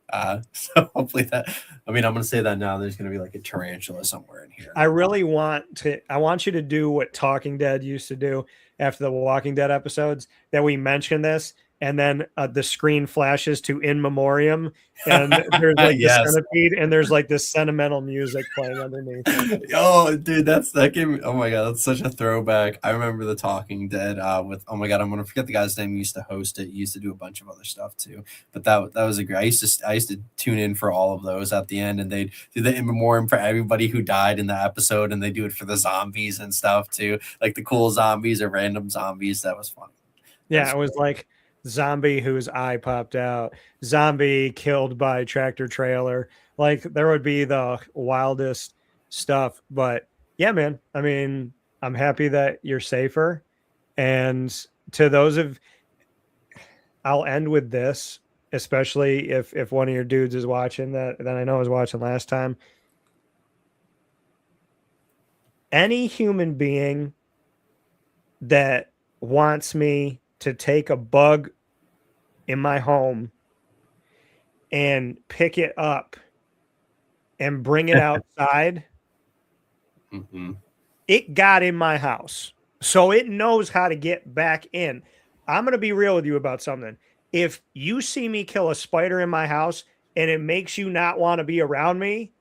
Speaker 3: So hopefully that. I mean, I'm gonna say that now. There's gonna be like a tarantula somewhere in here.
Speaker 8: I want you to do what Talking Dead used to do after the Walking Dead episodes, that we mention this, and then the screen flashes to In Memoriam, and there's like
Speaker 3: Yes.
Speaker 8: the centipede, and there's like this sentimental music playing underneath.
Speaker 3: Oh, dude, that game. Oh my god, that's such a throwback. I remember the Talking Dead with. Oh my god, I'm gonna forget the guy's name. He used to host it. He used to do a bunch of other stuff too. But that was a great. I used to tune in for all of those at the end, and they'd do the In Memoriam for everybody who died in the episode, and they do it for the zombies and stuff too, like the cool zombies or random zombies. That was fun.
Speaker 8: Yeah, it was like zombie whose eye popped out, zombie killed by tractor trailer. Like there would be the wildest stuff. But yeah, man, I mean, I'm happy that you're safer. And to those I'll end with this, especially if one of your dudes is watching that I know was watching last time. Any human being that wants me to take a bug in my home and pick it up and bring it outside, it got in my house. So it knows how to get back in. I'm going to be real with you about something. If you see me kill a spider in my house and it makes you not want to be around me,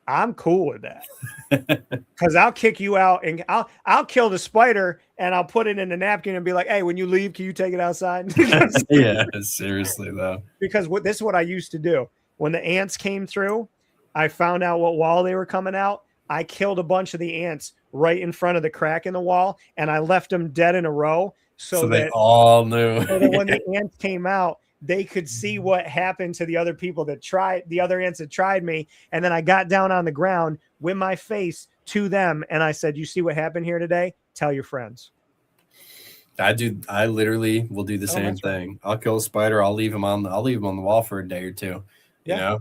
Speaker 8: I'm cool with that. Because I'll kick you out and I'll kill the spider and I'll put it in a napkin and be like, hey, when you leave, can you take it outside?
Speaker 3: Yeah, seriously though.
Speaker 8: Because this is what I used to do. When the ants came through, I found out what wall they were coming out. I killed a bunch of the ants right in front of the crack in the wall, and I left them dead in a row. So
Speaker 3: they all knew.
Speaker 8: So that when the ants came out, they could see what happened to the other people the other ants that tried me. And then I got down on the ground with my face to them. And I said, you see what happened here today? Tell your friends.
Speaker 3: I literally will do the same thing. Right. I'll kill a spider. I'll leave him on the wall for a day or two.
Speaker 8: Yeah.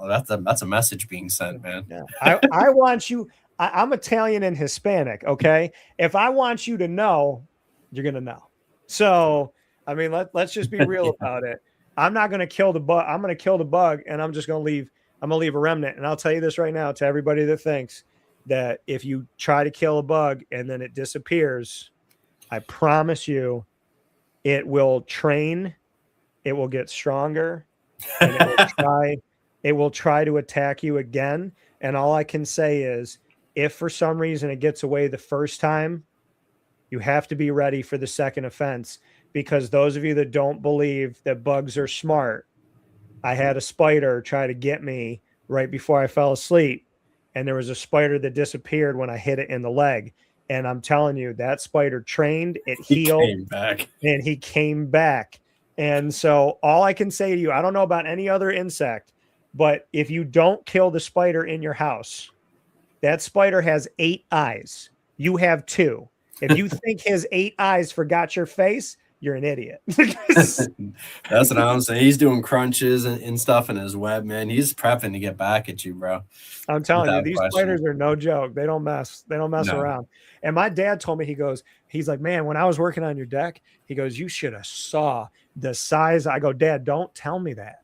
Speaker 3: That's a message being sent, man.
Speaker 8: Yeah. I want you. I'm Italian and Hispanic. Okay. If I want you to know, you're going to know. So, I mean, let's just be real about it. I'm not going to kill the bug. I'm going to kill the bug, and I'm just going to leave. I'm going to leave a remnant. And I'll tell you this right now to everybody that thinks that if you try to kill a bug and then it disappears, I promise you, it will train. It will get stronger, and it will try to attack you again. And all I can say is, if for some reason it gets away the first time, you have to be ready for the second offense. Because those of you that don't believe that bugs are smart, I had a spider try to get me right before I fell asleep. And there was a spider that disappeared when I hit it in the leg. And I'm telling you, that spider trained, it healed, and he came back. And so all I can say to you, I don't know about any other insect, but if you don't kill the spider in your house, That spider has 8 eyes. You have 2. If you think his 8 eyes forgot your face, you're an idiot.
Speaker 3: That's what I'm saying. He's doing crunches and stuff in his web, man. He's prepping to get back at you, bro.
Speaker 8: I'm telling you,
Speaker 3: Without
Speaker 8: these
Speaker 3: question.
Speaker 8: spiders are no joke. They don't mess. They don't mess
Speaker 3: No.
Speaker 8: around. And my dad told me, he's like, man, when I was working on your deck, he goes, you should have saw the size. I go, Dad, don't tell me that.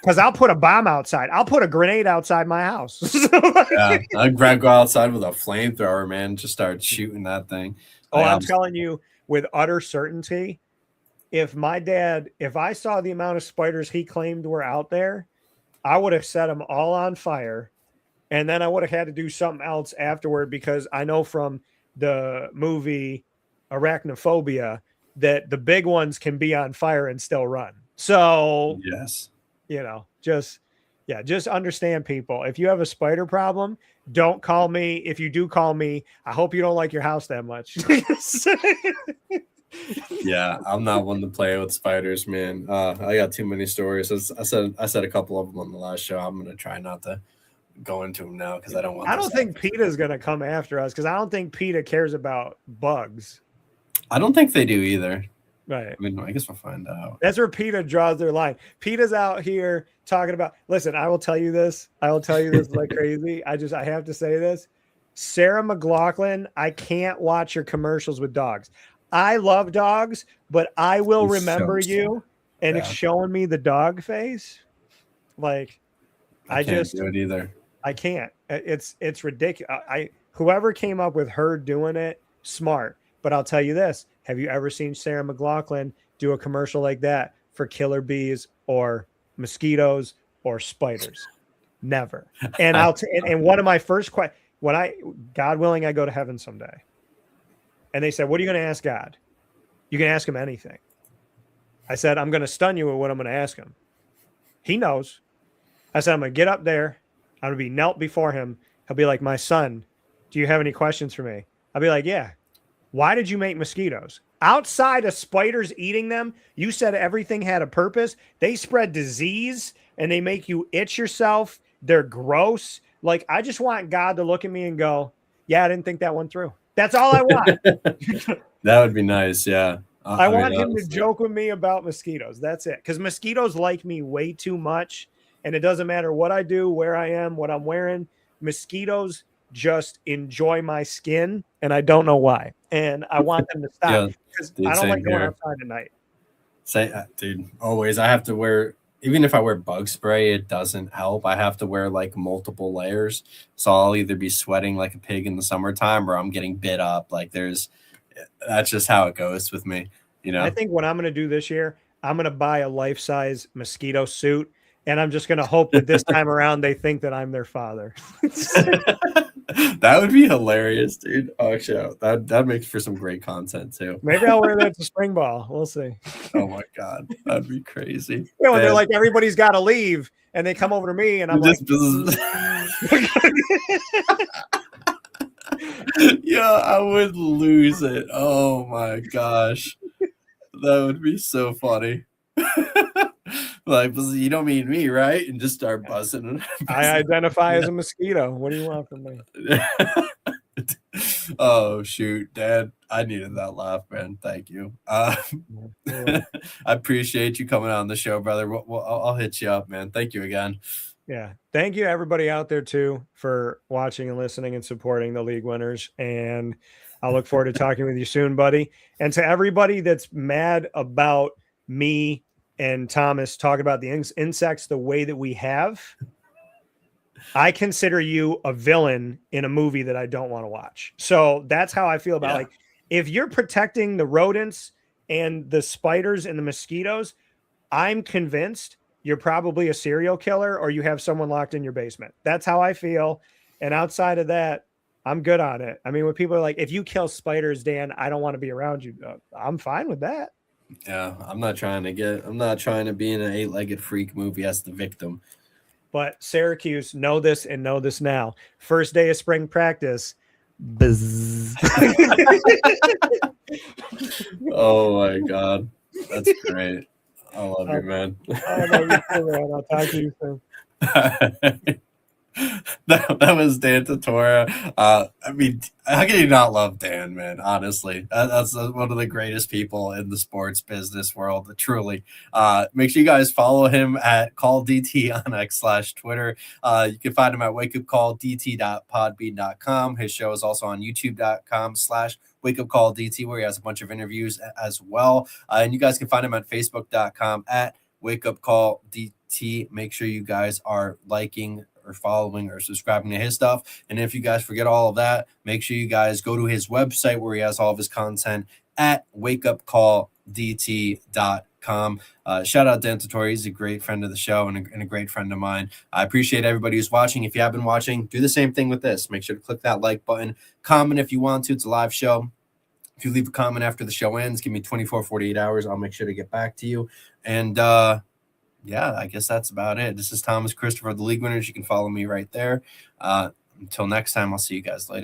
Speaker 8: Because I'll put a bomb outside. I'll put a grenade outside my house.
Speaker 3: Yeah, I'd go outside with a flamethrower, man. Just start shooting that thing.
Speaker 8: Oh, I'm telling you with utter certainty, if I saw the amount of spiders he claimed were out there, I would have set them all on fire. And then I would have had to do something else afterward, because I know from the movie Arachnophobia that the big ones can be on fire and still run. So,
Speaker 3: yes.
Speaker 8: Just understand, people. If you have a spider problem, don't call me. If you do call me, I hope you don't like your house that much.
Speaker 3: Yeah, I'm not one to play with spiders, man. I got too many stories. I said a couple of them on the last show. I'm gonna try not to go into them now because I don't want.
Speaker 8: I don't think PETA's gonna come after us, because I don't think PETA cares about bugs.
Speaker 3: I don't think they do either.
Speaker 8: Right.
Speaker 3: I mean, I guess we'll find out.
Speaker 8: That's where PETA draws their line. PETA's out here talking about, listen, I will tell you this like crazy. I have to say this. Sarah McLachlan, I can't watch your commercials with dogs. I love dogs, but I will remember you. And it's showing me the dog face. Like,
Speaker 3: I can't do it either.
Speaker 8: I can't. It's ridiculous. Whoever came up with her doing it, smart. But I'll tell you this. Have you ever seen Sarah McLachlan do a commercial like that for killer bees or mosquitoes or spiders? Never. And and one of my first questions, God willing, I go to heaven someday. And they said, what are you going to ask God? You can ask him anything. I said, I'm going to stun you with what I'm going to ask him. He knows. I said, I'm going to get up there. I'm going to be knelt before him. He'll be like, my son, do you have any questions for me? I'll be like, yeah. Why did you make mosquitoes? Outside of spiders eating them, you said everything had a purpose. They spread disease and they make you itch yourself. They're gross. Like, I just want God to look at me and go, yeah, I didn't think that one through. That's all I want.
Speaker 3: That would be nice. Yeah.
Speaker 8: I want him to joke with me about mosquitoes. That's it. Because mosquitoes like me way too much. And it doesn't matter what I do, where I am, what I'm wearing. Mosquitoes just enjoy my skin, and I don't know why. And I want them to stop, because I don't like going outside at night.
Speaker 3: Dude, always. I have to wear, even if I wear bug spray, it doesn't help. I have to wear like multiple layers. So I'll either be sweating like a pig in the summertime or I'm getting bit up. Like that's just how it goes with me.
Speaker 8: I think what I'm going to do this year, I'm going to buy a life-size mosquito suit. And I'm just going to hope that this time around they think that I'm their father.
Speaker 3: That would be hilarious, dude. Oh, shit. That makes for some great content, too.
Speaker 8: Maybe I'll wear that to spring ball. We'll see.
Speaker 3: Oh, my God. That'd be crazy.
Speaker 8: When they're like, everybody's got to leave, and they come over to me, and I'm like...
Speaker 3: Yeah, I would lose it. Oh, my gosh. That would be so funny. Like, you don't mean me, right? And just start buzzing.
Speaker 8: I identify as a mosquito. What do you want from me?
Speaker 3: Oh, shoot, Dad. I needed that laugh, man. Thank you. I appreciate you coming on the show, brother. I'll hit you up, man. Thank you again.
Speaker 8: Yeah. Thank you, everybody out there, too, for watching and listening and supporting the league winners. And I'll look forward to talking with you soon, buddy. And to everybody that's mad about me and Thomas talk about the insects the way that we have, I consider you a villain in a movie that I don't want to watch. So that's how I feel about like, if you're protecting the rodents and the spiders and the mosquitoes, I'm convinced you're probably a serial killer or you have someone locked in your basement. That's how I feel. And outside of that, I'm good on it. I mean, when people are like, if you kill spiders, Dan, I don't want to be around you. I'm fine with that.
Speaker 3: Yeah, I'm not trying to be in an 8-legged freak movie as the victim.
Speaker 8: But Syracuse, know this and know this now. First day of spring practice. Buzz.
Speaker 3: Oh my God. That's great. I love you, man.
Speaker 8: I love you too, man. I'll talk to you soon.
Speaker 3: That was Dan Tortora. I mean, how can you not love Dan, man? Honestly, that's one of the greatest people in the sports business world. Truly. Make sure you guys follow him at CallDT on X/Twitter. You can find him at wakeupcalldt.podbean.com. His show is also on youtube.com/wakeupcalldt, where he has a bunch of interviews as well. And you guys can find him on facebook.com at wakeupcalldt. Make sure you guys are liking or following or subscribing to his stuff. And if you guys forget all of that, make sure you guys go to his website where he has all of his content at wakeupcalldt.com. Shout out Dan Tortora. He's a great friend of the show and a great friend of mine. I appreciate everybody who's watching. If you have been watching, do the same thing with this. Make sure to click that like button. Comment if you want to. It's a live show. If you leave a comment after the show ends, give me 24, 48 hours. I'll make sure to get back to you. And yeah, I guess that's about it. This is Thomas Christopher of the League Winners. You can follow me right there. Until next time, I'll see you guys later.